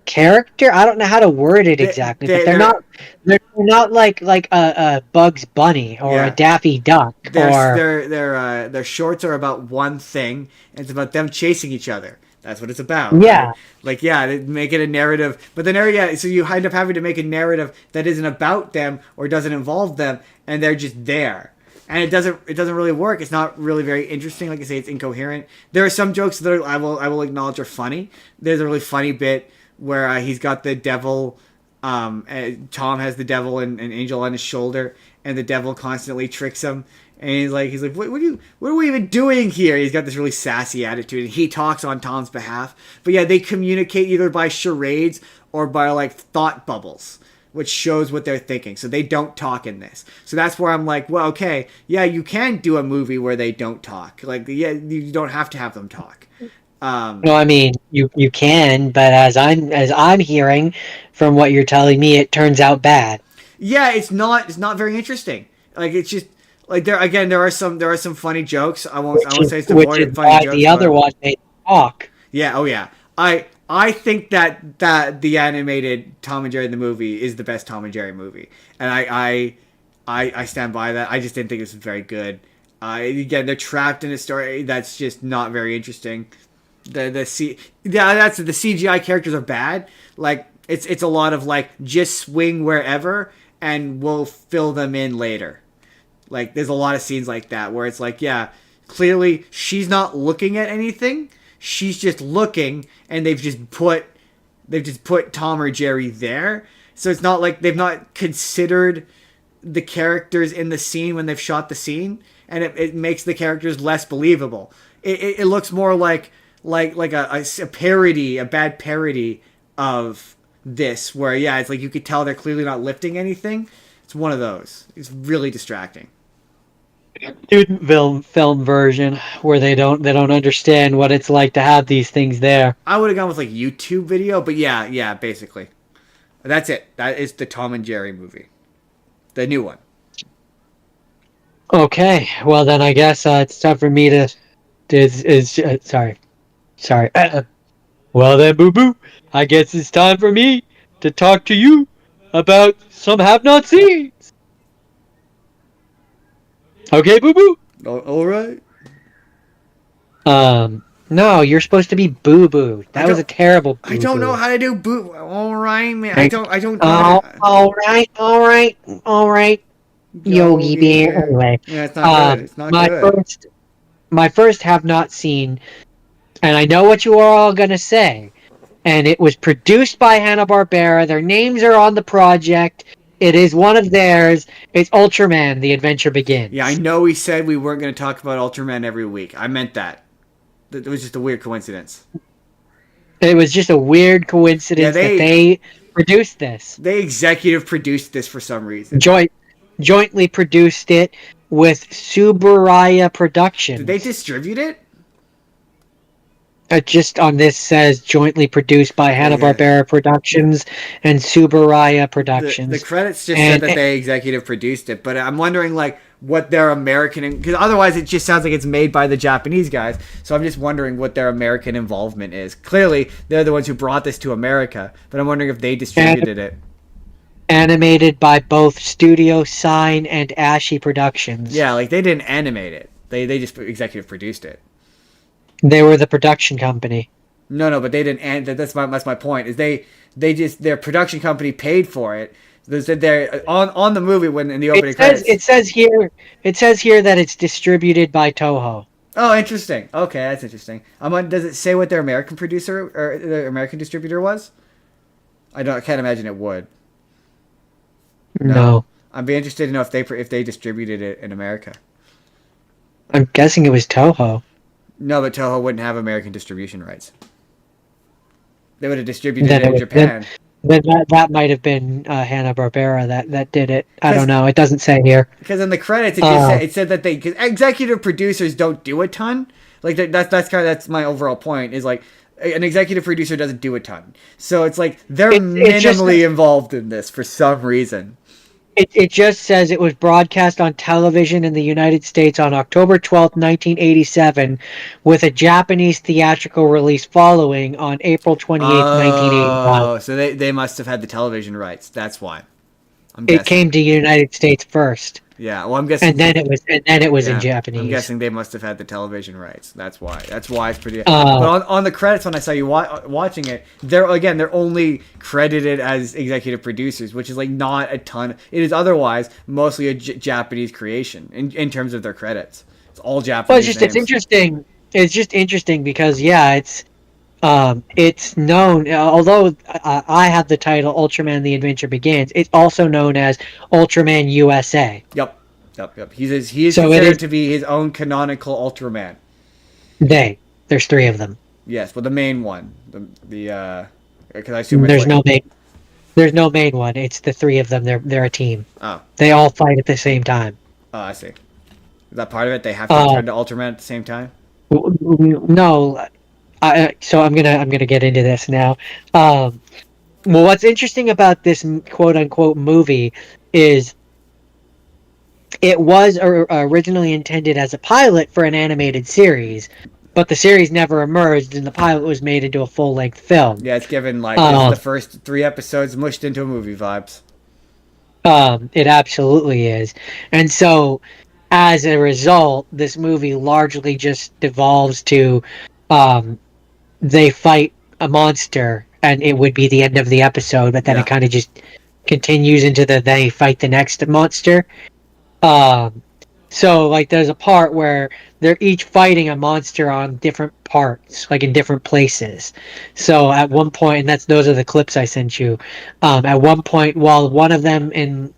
character. I don't know how to word it exactly, but they're not. They're not like a Bugs Bunny or a Daffy Duck. Their shorts are about one thing, and it's about them chasing each other. That's what it's about. Yeah. Right? Like, make it a narrative. But the narrative, so you end up having to make a narrative that isn't about them or doesn't involve them, and they're just there. And it doesn't really work. It's not really very interesting. Like I say, it's incoherent. There are some jokes that I will acknowledge are funny. There's a really funny bit where he's got the devil. Tom has the devil and an angel on his shoulder, and the devil constantly tricks him. And he's like, what are we even doing here? He's got this really sassy attitude, and he talks on Tom's behalf. But yeah, they communicate either by charades or by like thought bubbles, which shows what they're thinking. So they don't talk in this. So that's where I'm like, well, okay, yeah, you can do a movie where they don't talk. Like, yeah, you don't have to have them talk. No, I mean you can, but as I'm hearing from what you're telling me, it turns out bad. Yeah, it's not very interesting. Like, it's just. Like there are some funny jokes. I won't say it's devoid of funny jokes. The other one they talk. Yeah. Oh yeah. I think that the animated Tom and Jerry the movie is the best Tom and Jerry movie, and I stand by that. I just didn't think it was very good. Again, they're trapped in a story that's just not very interesting. The CGI characters are bad. Like it's a lot of like just swing wherever and we'll fill them in later. Like, there's a lot of scenes like that where it's like, yeah, clearly she's not looking at anything. She's just looking, and they've just put Tom or Jerry there. So it's not like they've not considered the characters in the scene when they've shot the scene, and it makes the characters less believable. It looks more like a parody, a bad parody of this, where yeah, it's like you could tell they're clearly not lifting anything. It's one of those. It's really distracting. Student film version where they don't understand what it's like to have these things there. I would have gone with like YouTube video, but yeah, basically. That's it. That is the Tom and Jerry movie. The new one. Okay, well then I guess it's time for me to sorry. Well then, boo boo. I guess it's time for me to talk to you about some have not seen. Okay, boo boo. All right. No, you're supposed to be boo boo. I That was a don't. terrible I boo don't know boo. how to do boot. All right, man. I Like, don't. I don't know how oh, to. all right, Yogi Yogi Bear. Bear. Anyway, Yeah, it's not good. um, It's not my good. first, my first have not seen, and I know what you are all gonna say. And it was produced by Hanna Barbera. Their names are on the project. It is one of theirs. It's Ultraman: The Adventure Yeah, I Begins. know we said we weren't going to talk about Ultraman every week. I meant that. It was just a weird coincidence. It was just a weird Yeah, coincidence that they they produced this. they executive produced this for some reason. Joint, jointly produced it with Subaraya Did they Productions. distribute it? Just on this says jointly produced by Hanna Yeah. Barbera Productions and Subaraya The Productions. credits just said And that they executive produced it, but I'm wondering like what their American, because otherwise it just sounds like it's made by the Japanese guys. So I'm just wondering what their American involvement is. Clearly, they're the ones who brought this to America, but I'm wondering if they distributed it. animated by both Studio Sign and Ashi Productions. Yeah, like they didn't animate it. They just executive produced it. They were the production company. No, but they didn't. And that's my point. Is they just their production company paid for it. They said they're on the movie when in the opening credits. It says here that it's distributed by Toho. Oh, interesting. Okay, that's interesting. Does it say what their American producer or their American distributor was? I can't imagine it would. No. No, I'd be interested to know if they distributed it in America. I'm guessing it was Toho. No, but Toho wouldn't have American distribution rights. They would have distributed Then it it in was Japan. then that might have been Hanna Barbera that did it. I don't Because know. It doesn't say here. Because in the credits, Uh, it said that cause executive producers don't do a ton. Like that's my overall point is like an executive producer doesn't do a ton. So it's like they're it's just minimally involved in this for some reason. it just says it was broadcast on television in the United States on October 12th, 1987, with a Japanese theatrical release following on April 28th, 1981. Oh, so they must have had the television rights. That's why. I'm It guessing. came to United States first, Yeah, well, I'm guessing. and then it was in Yeah, I'm Japanese. guessing they must have had the television rights. That's why. That's why it's pretty. Uh, But on the credits, when I saw you watching it, they're only credited as executive producers, which is like not a ton. It is otherwise mostly a Japanese creation in terms of their credits. It's all well, Japanese it's names. interesting. It's just interesting because it's known. Although I have the title Ultraman: The Adventure Begins, it's also known as Ultraman USA. Yep. He is So it considered is to be his own canonical Ultraman. There's three of them. Yes, well, the main one, because I assume it's There's like no main. There's no main one. It's the three of them. They're a team. oh They all fight at the same time. I see. Is that part of it? They have to Uh, turn to Ultraman at the same time. no, so I'm gonna get into this now. Well, what's interesting about this quote unquote movie is it was originally intended as a pilot for an animated series, but the series never emerged, and the pilot was made into a full length film. Yeah, it's given like this is the first 3 episodes mushed into a movie vibes. It absolutely is, and so as a result, this movie largely just devolves to they fight a monster, and it would be the end of the episode, but then Yeah. it kind of just continues into they fight the next monster. Um, so like there's a part where they're each fighting a monster on different parts, like in different places. So at one point, and those are the clips I sent you. At one point, while one of them is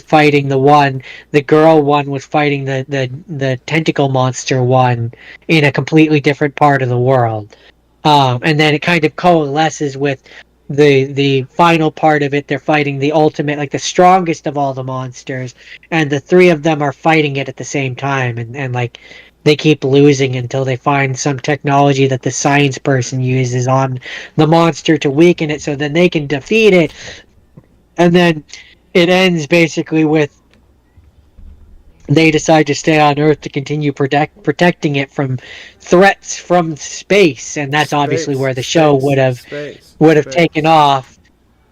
fighting the girl one was fighting the tentacle monster one in a completely different part of the world. And then it kind of coalesces with the final part of it. They're fighting the ultimate, like the strongest of all the monsters, and the three of them are fighting it at the same time, and like they keep losing until they find some technology that the science person uses on the monster to weaken it so then they can defeat it. And then it ends basically with they decide to stay on Earth to continue protecting it from threats from space, and that's obviously where the show would have taken off.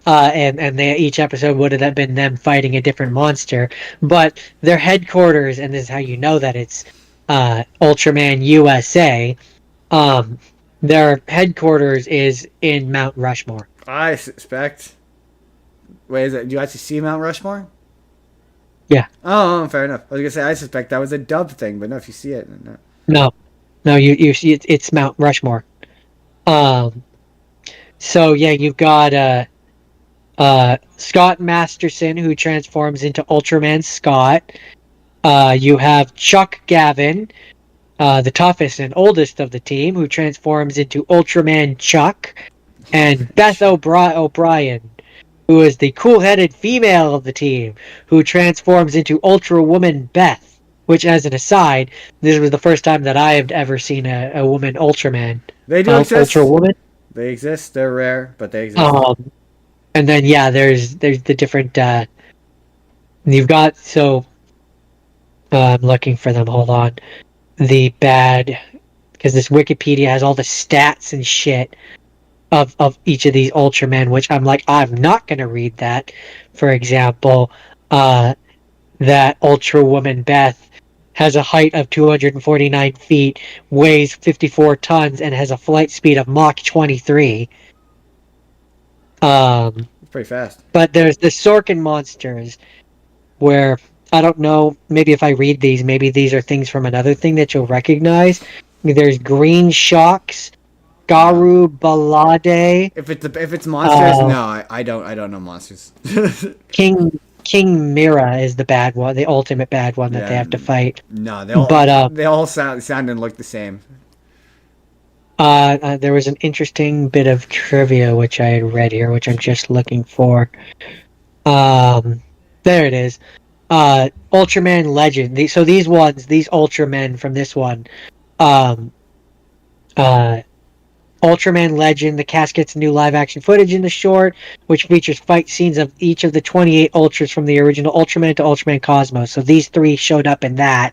And each episode would have been them fighting a different monster. But their headquarters, and this is how you know that it's Ultraman USA. Um, their headquarters is in Mount Rushmore. I suspect. Wait, is it? Do you actually see Mount Rushmore? Yeah. Oh, fair enough. I was gonna say I suspect that was a dub thing, but no, if you see it, no. No, you see it's Mount Rushmore. Um, so yeah, you've got Scott Masterson, who transforms into Ultraman Scott. You have Chuck Gavin, the toughest and oldest of the team, who transforms into Ultraman Chuck. And Beth O'Brien, who is the cool-headed female of the team, who transforms into Ultra Woman Beth. Which, as an aside, this was the first time that I have ever seen a woman Ultraman. They do exist. Ultra Woman. They exist. They're rare, but they exist. And then yeah, there's the different. You've got I'm looking for them. Hold on. The bad, because this Wikipedia has all the stats and shit of each of these Ultramen, which I'm like, I'm not gonna read that. For example, that Ultra Woman Beth has a height of 249 feet, weighs 54 tons, and has a flight speed of Mach 23. Pretty fast. But there's the Sorkin monsters, where I don't know, maybe if I read these, maybe these are things from another thing that you'll recognize. There's Green Shocks, Garu Balade. If it's monsters, no, I don't know monsters. King Mira is the bad one, the ultimate bad one that they have to fight. No, they all sound and look the same. There was an interesting bit of trivia which I had read here, which I'm just looking for. There it is. Ultraman Legend. These Ultramen from this one. Ultraman Legend, the cast gets new live-action footage in the short, which features fight scenes of each of the 28 Ultras from the original Ultraman to Ultraman Cosmos. So these three showed up in that.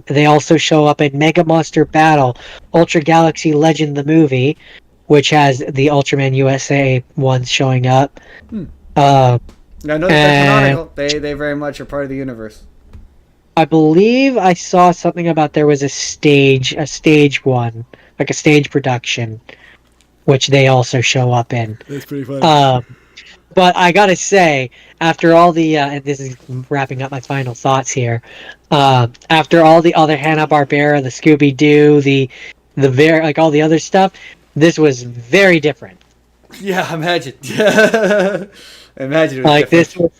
They also show up in Mega Monster Battle, Ultra Galaxy Legend the movie, which has the Ultraman USA ones showing up. I know they're canonical. They very much are part of the universe. I believe I saw something about there was a stage one, like a stage production, which they also show up in. That's pretty funny. But I gotta say, after all the, and this is wrapping up my final thoughts here, after all the other Hanna Barbera, the Scooby Doo, the very like all the other stuff, this was very different. Yeah, imagine. Imagine it was like different. This was,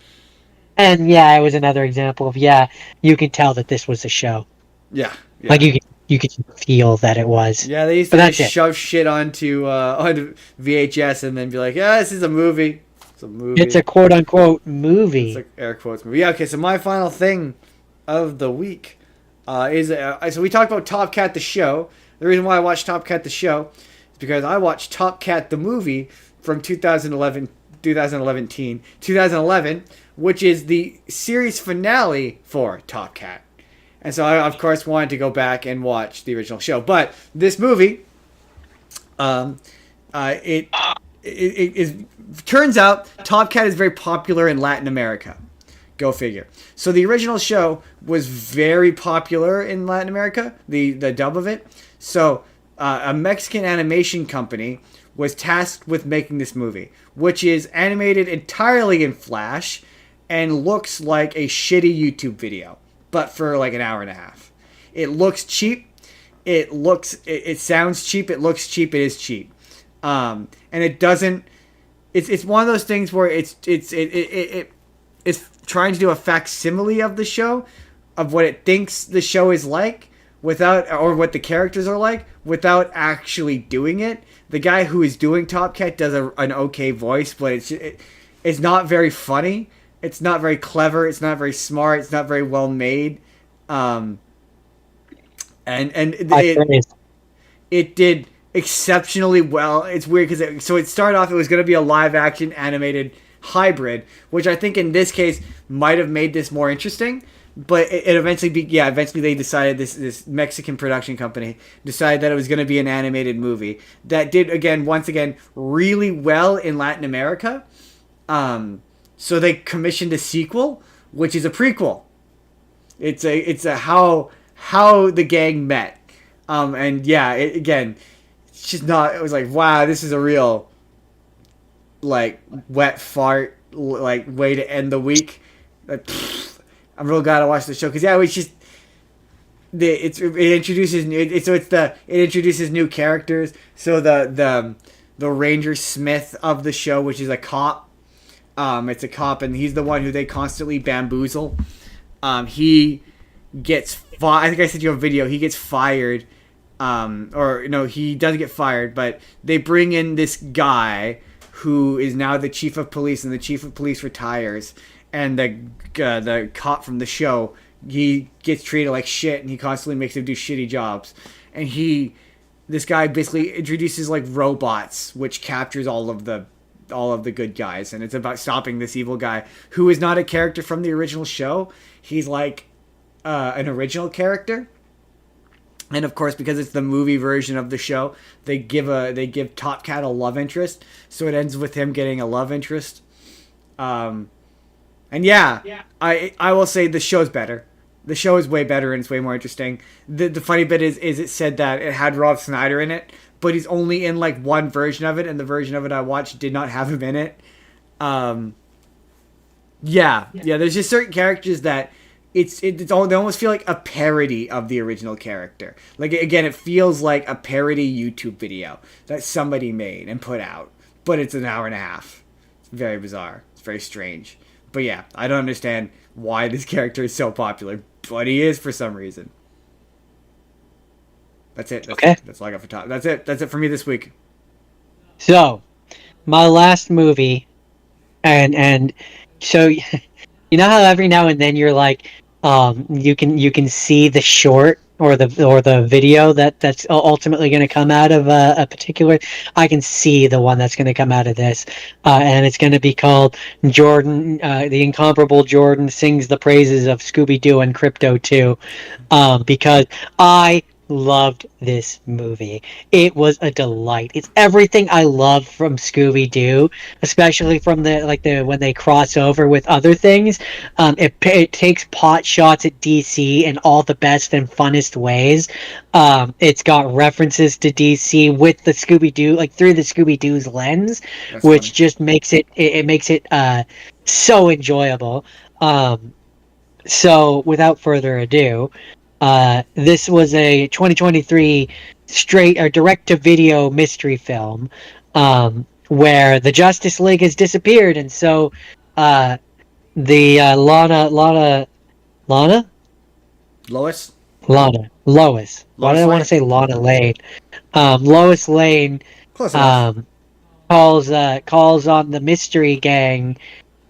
and yeah, it was another example of you can tell that this was a show. Yeah. Like you could feel that it was. Yeah, they used to shove shit onto VHS and then be like, yeah, this is a movie. It's a movie. It's a quote unquote movie. It's like air quotes movie. Yeah, okay, so my final thing of the week is so we talked about Top Cat the show. The reason why I watched Top Cat the show is because I watched Top Cat the movie from 2011, which is the series finale for Top Cat. And so I, of course, wanted to go back and watch the original show. But this movie, it turns out Top Cat is very popular in Latin America. Go figure. So the original show was very popular in Latin America, the dub of it. So a Mexican animation company was tasked with making this movie, which is animated entirely in Flash and looks like a shitty YouTube video, but for like an hour and a half. It looks cheap. It sounds cheap. It looks cheap. It is cheap. And it doesn't. It's one of those things where it's trying to do a facsimile of the show, of what it thinks the show is like, or what the characters are like, without actually doing it. The guy who is doing Top Cat does an okay voice, but it's not very funny. It's not very clever. It's not very smart. It's not very well made. And it did exceptionally well. It's weird because it started off, it was going to be a live action animated hybrid, which I think in this case might have made this more interesting. but it eventually eventually they decided, this Mexican production company decided that it was going to be an animated movie that did once again really well in Latin America. So they commissioned a sequel, which is a prequel. It's a how the gang met. And yeah, it's just not. It was like, wow, this is a real like wet fart like way to end the week. Like, I'm real glad I watched the show because it was just it introduces it introduces new characters. So the Ranger Smith of the show, which is a cop. It's a cop, and he's the one who they constantly bamboozle. He gets I think I sent you a video. He gets fired, or no, he doesn't get fired, but they bring in this guy who is now the chief of police, and the chief of police retires, and the cop from the show, he gets treated like shit, and he constantly makes him do shitty jobs, and this guy basically introduces like robots, which captures all of the good guys, and it's about stopping this evil guy who is not a character from the original show. He's like an original character, and of course, because it's the movie version of the show, they give Top Cat a love interest, so it ends with him getting a love interest. And I will say the show's better. The show is way better, and it's way more interesting. The funny bit is it said that it had Rob Schneider in it, but he's only in like one version of it, and the version of it I watched did not have him in it. There's just certain characters that they almost feel like a parody of the original character. Like, again, it feels like a parody YouTube video that somebody made and put out, but it's an hour and a half. It's very bizarre. It's very strange. But yeah, I don't understand why this character is so popular, but he is for some reason. That's it. That's all I got for top. That's it for me this week. So, my last movie, and so you know how every now and then you're like, you can see the short or the video that's ultimately going to come out of a particular. I can see the one that's going to come out of this, and it's going to be called Jordan, the incomparable Jordan sings the praises of Scooby-Doo and Crypto 2, because I loved this movie. It was a delight. It's everything I love from Scooby-Doo, especially from the when they cross over with other things. It takes pot shots at DC in all the best and funnest ways. It's got references to DC with the Scooby-Doo, like through the Scooby-Doo's lens. That's which funny. Just makes it makes it so enjoyable. So without further ado, this was a 2023 straight or direct-to-video mystery film, where the Justice League has disappeared, and so the Lois. Why did I want to say Lana Lane? Lois Lane calls on the Mystery Gang,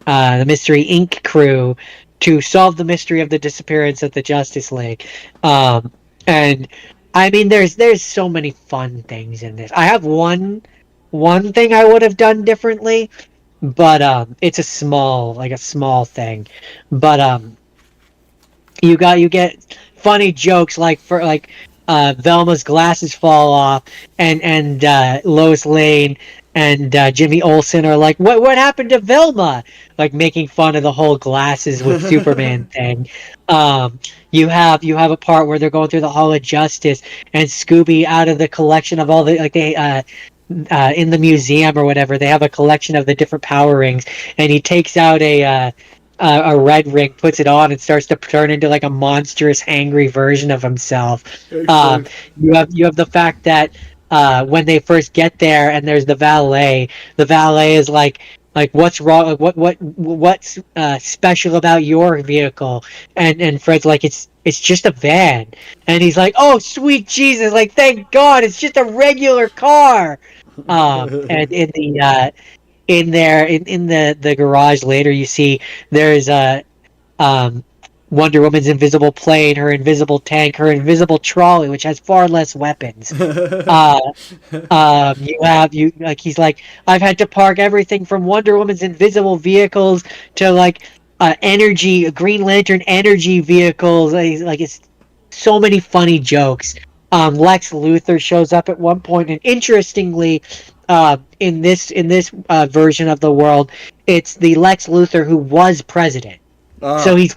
the Mystery Inc. crew, to solve the mystery of the disappearance of the Justice League. And I mean, there's so many fun things in this. I have one thing I would have done differently, but it's a small thing. But you get funny jokes like Velma's glasses fall off, and Lois Lane and Jimmy Olsen are like, what happened to Velma? Like, making fun of the whole glasses with Superman thing. You have a part where they're going through the Hall of Justice, and Scooby, out of the collection of all the in the museum or whatever, they have a collection of the different power rings, and he takes out a red ring, puts it on, and starts to turn into like a monstrous, angry version of himself. You have the fact that when they first get there and there's the valet is like, what's wrong? What's special about your vehicle? And Fred's like, it's just a van. And he's like, oh, sweet Jesus! Like, thank God, it's just a regular car. And in the garage later, you see there's Wonder Woman's invisible plane, her invisible tank, her invisible trolley, which has far less weapons. He's like, I've had to park everything from Wonder Woman's invisible vehicles to like Green Lantern energy vehicles. Like it's so many funny jokes. Lex Luthor shows up at one point, and interestingly, in this version of the world, it's the Lex Luthor who was president. So Oh, he's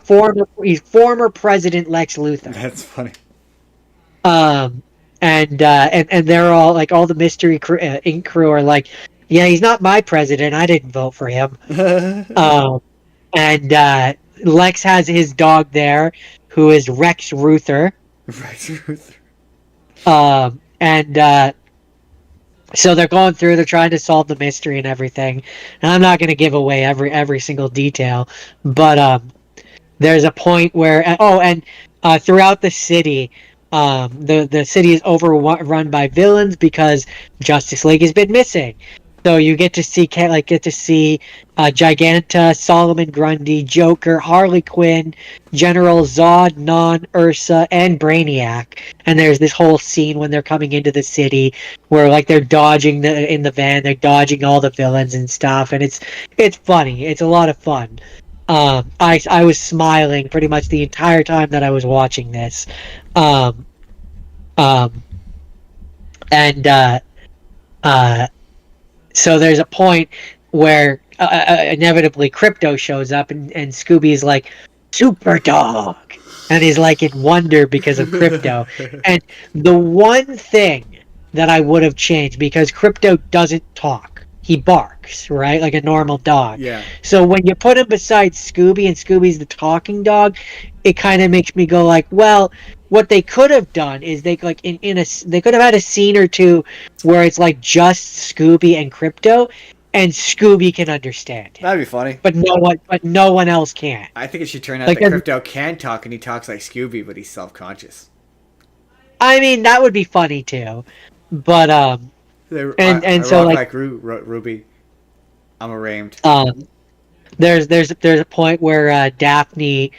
former President Lex Luthor. that's funny. Um, and they're all like all the mystery ink crew are like, yeah, he's not my president. I didn't vote for him. And Lex has his dog there, who is Rex Ruther. Right. And so they're going through, they're trying to solve the mystery and everything. And I'm not going to give away every single detail, but there's a point where throughout the city, the city is overrun by villains because Justice League has been missing. So you get to see Giganta, Solomon Grundy, Joker, Harley Quinn, General Zod, Non, Ursa, and Brainiac. And there's this whole scene when they're coming into the city where like they're dodging in the van, they're dodging all the villains and stuff, and it's funny. It's a lot of fun. I was smiling pretty much the entire time that I was watching this. Um, um, and So there's a point where inevitably Crypto shows up, and Scooby's like, Super Dog! And he's like in wonder because of Crypto. And the one thing that I would have changed, because Crypto doesn't talk, he barks, right? Like a normal dog. Yeah. So when you put him beside Scooby and Scooby's the talking dog, it kind of makes me go like, well, what they could have done is they like they could have had a scene or two where it's like just Scooby and Crypto, and Scooby can understand him, That'd be funny. but no one else can. I think it should turn out Like, that Crypto can talk and he talks like Scooby, but he's self-conscious. I mean, that would be funny too, but I so rock like Ruby. I'm arraigned. there's a point where Daphne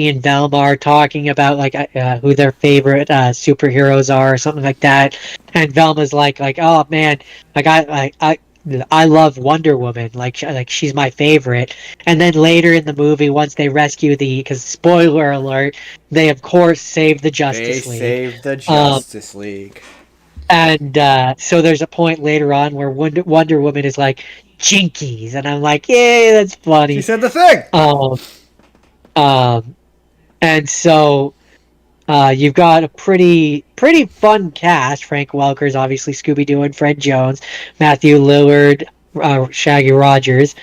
and Velma are talking about like who their favorite superheroes are or something like that, and Velma's like oh man, like I love Wonder Woman, like she's my favorite. And then later in the movie, once they rescue because spoiler alert, they of course save the Justice League. They saved the Justice League. And so there's a point later on where Wonder Woman is like Jinkies, and I'm like, yay, that's funny. She said the thing. And so you've got a pretty fun cast. Frank Welker's obviously Scooby-Doo and Fred Jones, Matthew Lillard, Shaggy Rogers.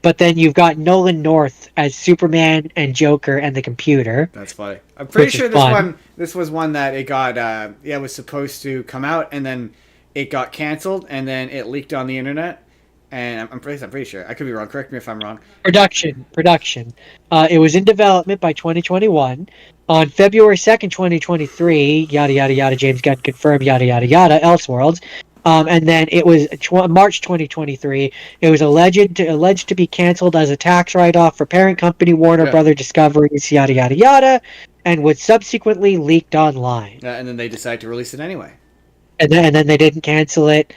But then you've got Nolan North as Superman and Joker and the computer. That's funny. I'm pretty sure fun. this was one that it got it was supposed to come out and then it got canceled and then it leaked on the internet. And I'm pretty sure. I could be wrong. Correct me if I'm wrong. Production. It was in development by 2021. On February 2nd, 2023, yada, yada, yada, James Gunn confirmed, yada, yada, yada, Elseworlds. And then it was March 2023. It was alleged to be canceled as a tax write-off for parent company Warner Brother Discoveries, yada, yada, yada, and was subsequently leaked online. And then they decided to release it anyway. And then they didn't cancel it,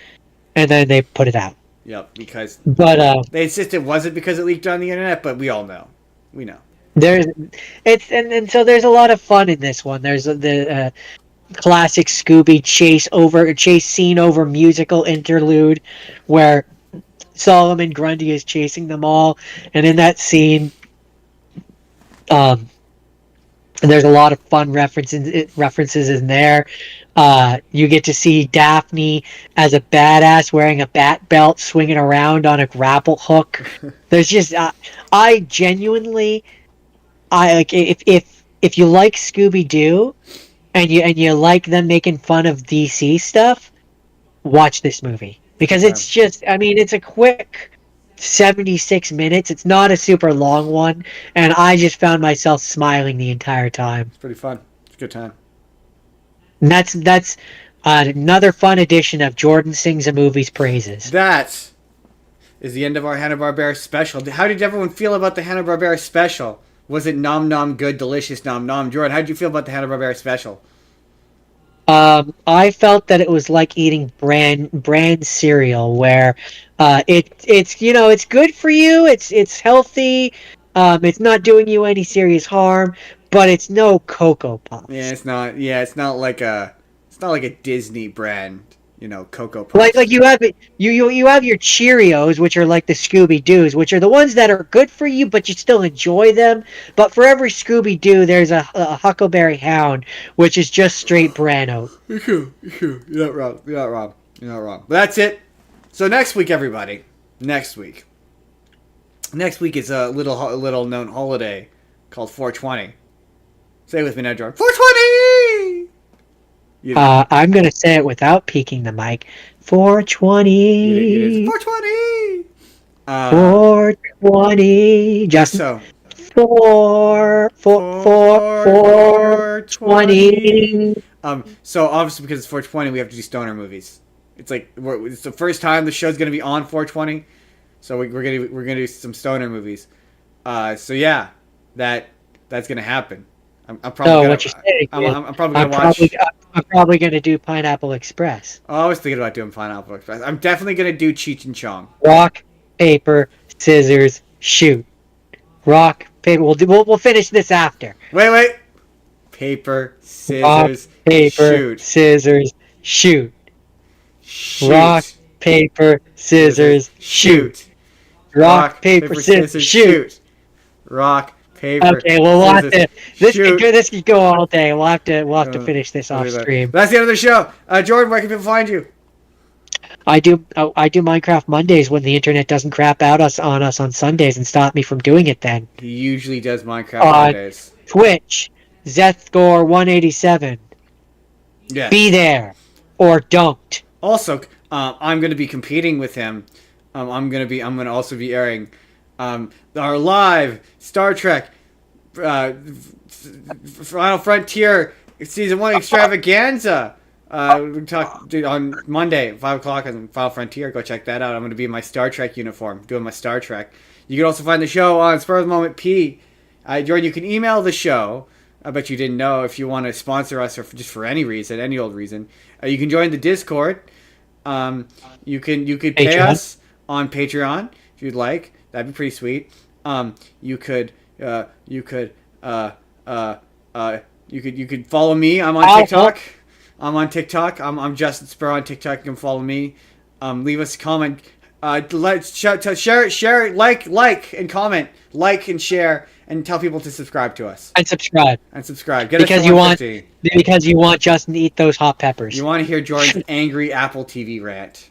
and then they put it out. Yep, because they insist it wasn't because it leaked on the internet, but we all know. We know. So there's a lot of fun in this one. There's the classic Scooby chase scene over musical interlude where Solomon Grundy is chasing them all, and in that scene there's a lot of fun references in there. You get to see Daphne as a badass wearing a bat belt swinging around on a grapple hook. There's just I genuinely like if you like Scooby-Doo and you like them making fun of DC stuff, watch this movie because it's just it's a quick 76 minutes. It's not a super long one, and I just found myself smiling the entire time. It's pretty fun. It's a good time. And that's another fun edition of Jordan Sings a Movie's Praises. That is the end of our Hanna Barbera special. How did everyone feel about the Hanna Barbera special? Was it nom nom good, delicious nom nom? Jordan, how did you feel about the Hanna Barbera special? I felt that it was like eating brand cereal, where It's good for you. It's healthy. It's not doing you any serious harm, but it's no Cocoa Puffs. Yeah, it's not. Yeah, it's not like a Disney brand. Cocoa Like Puffs. you have you have your Cheerios, which are like the Scooby Doo's, which are the ones that are good for you, but you still enjoy them. But for every Scooby Doo, there's a Huckleberry Hound, which is just straight Brano. You're not wrong. You're not wrong. You're not wrong. But that's it. So next week, everybody. Next week. Next week is a little known holiday called 420. Say it with me now, Jordan. 420. I'm gonna say it without peeking the mic. It 420. is 420. 420. Justin. So 420. So obviously because it's 420, we have to do stoner movies. It's like it's the first time the show's gonna be on 420, so we're gonna do some stoner movies. So yeah, that's gonna happen. I'm probably What you're saying? I'm probably gonna watch. I'm probably gonna do Pineapple Express. I was thinking about doing Pineapple Express. I'm definitely gonna do Cheech and Chong. Rock, paper, scissors, shoot. Rock, paper. We'll finish this after. Wait. Paper, scissors, Rock, paper, shoot. scissors, shoot. Shoot. Rock, paper, scissors, shoot. Rock, paper, scissors, shoot. Rock, paper. Okay, well we'll have to. This could go all day. We'll have to finish this off stream. That's the end of the show. Jordan, where can people find you? I do Minecraft Mondays when the internet doesn't crap out on us on Sundays and stop me from doing it. Then He usually does Minecraft Mondays. Twitch, Zethgore187. Yeah. Be there or don't. Also, I'm going to be competing with him. I'm going to also be airing our live Star Trek Final Frontier Season 1 extravaganza. We talk on Monday at 5 o'clock on Final Frontier. Go check that out. I'm going to be in my Star Trek uniform, doing my Star Trek. You can also find the show on Spur of the Moment P. Jordan, you can email the show. I bet you didn't know, if you want to sponsor us or just for any reason, any old reason. You can join the Discord. You could pay us on Patreon if you'd like. That'd be pretty sweet. You could follow me. I'm on TikTok. I'm Justin Spurr on TikTok. You can follow me. Leave us a comment. Share it, like and comment, like and share, and tell people to subscribe to us. And subscribe. Get because us to you 150. because you want Justin to eat those hot peppers. You want to hear Jordan's angry Apple TV rant.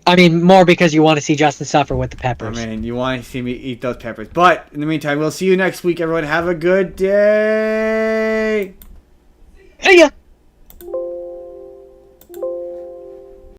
I mean, more because you want to see Justin suffer with the peppers. I mean, you want to see me eat those peppers. But in the meantime, we'll see you next week, everyone. Have a good day. See ya.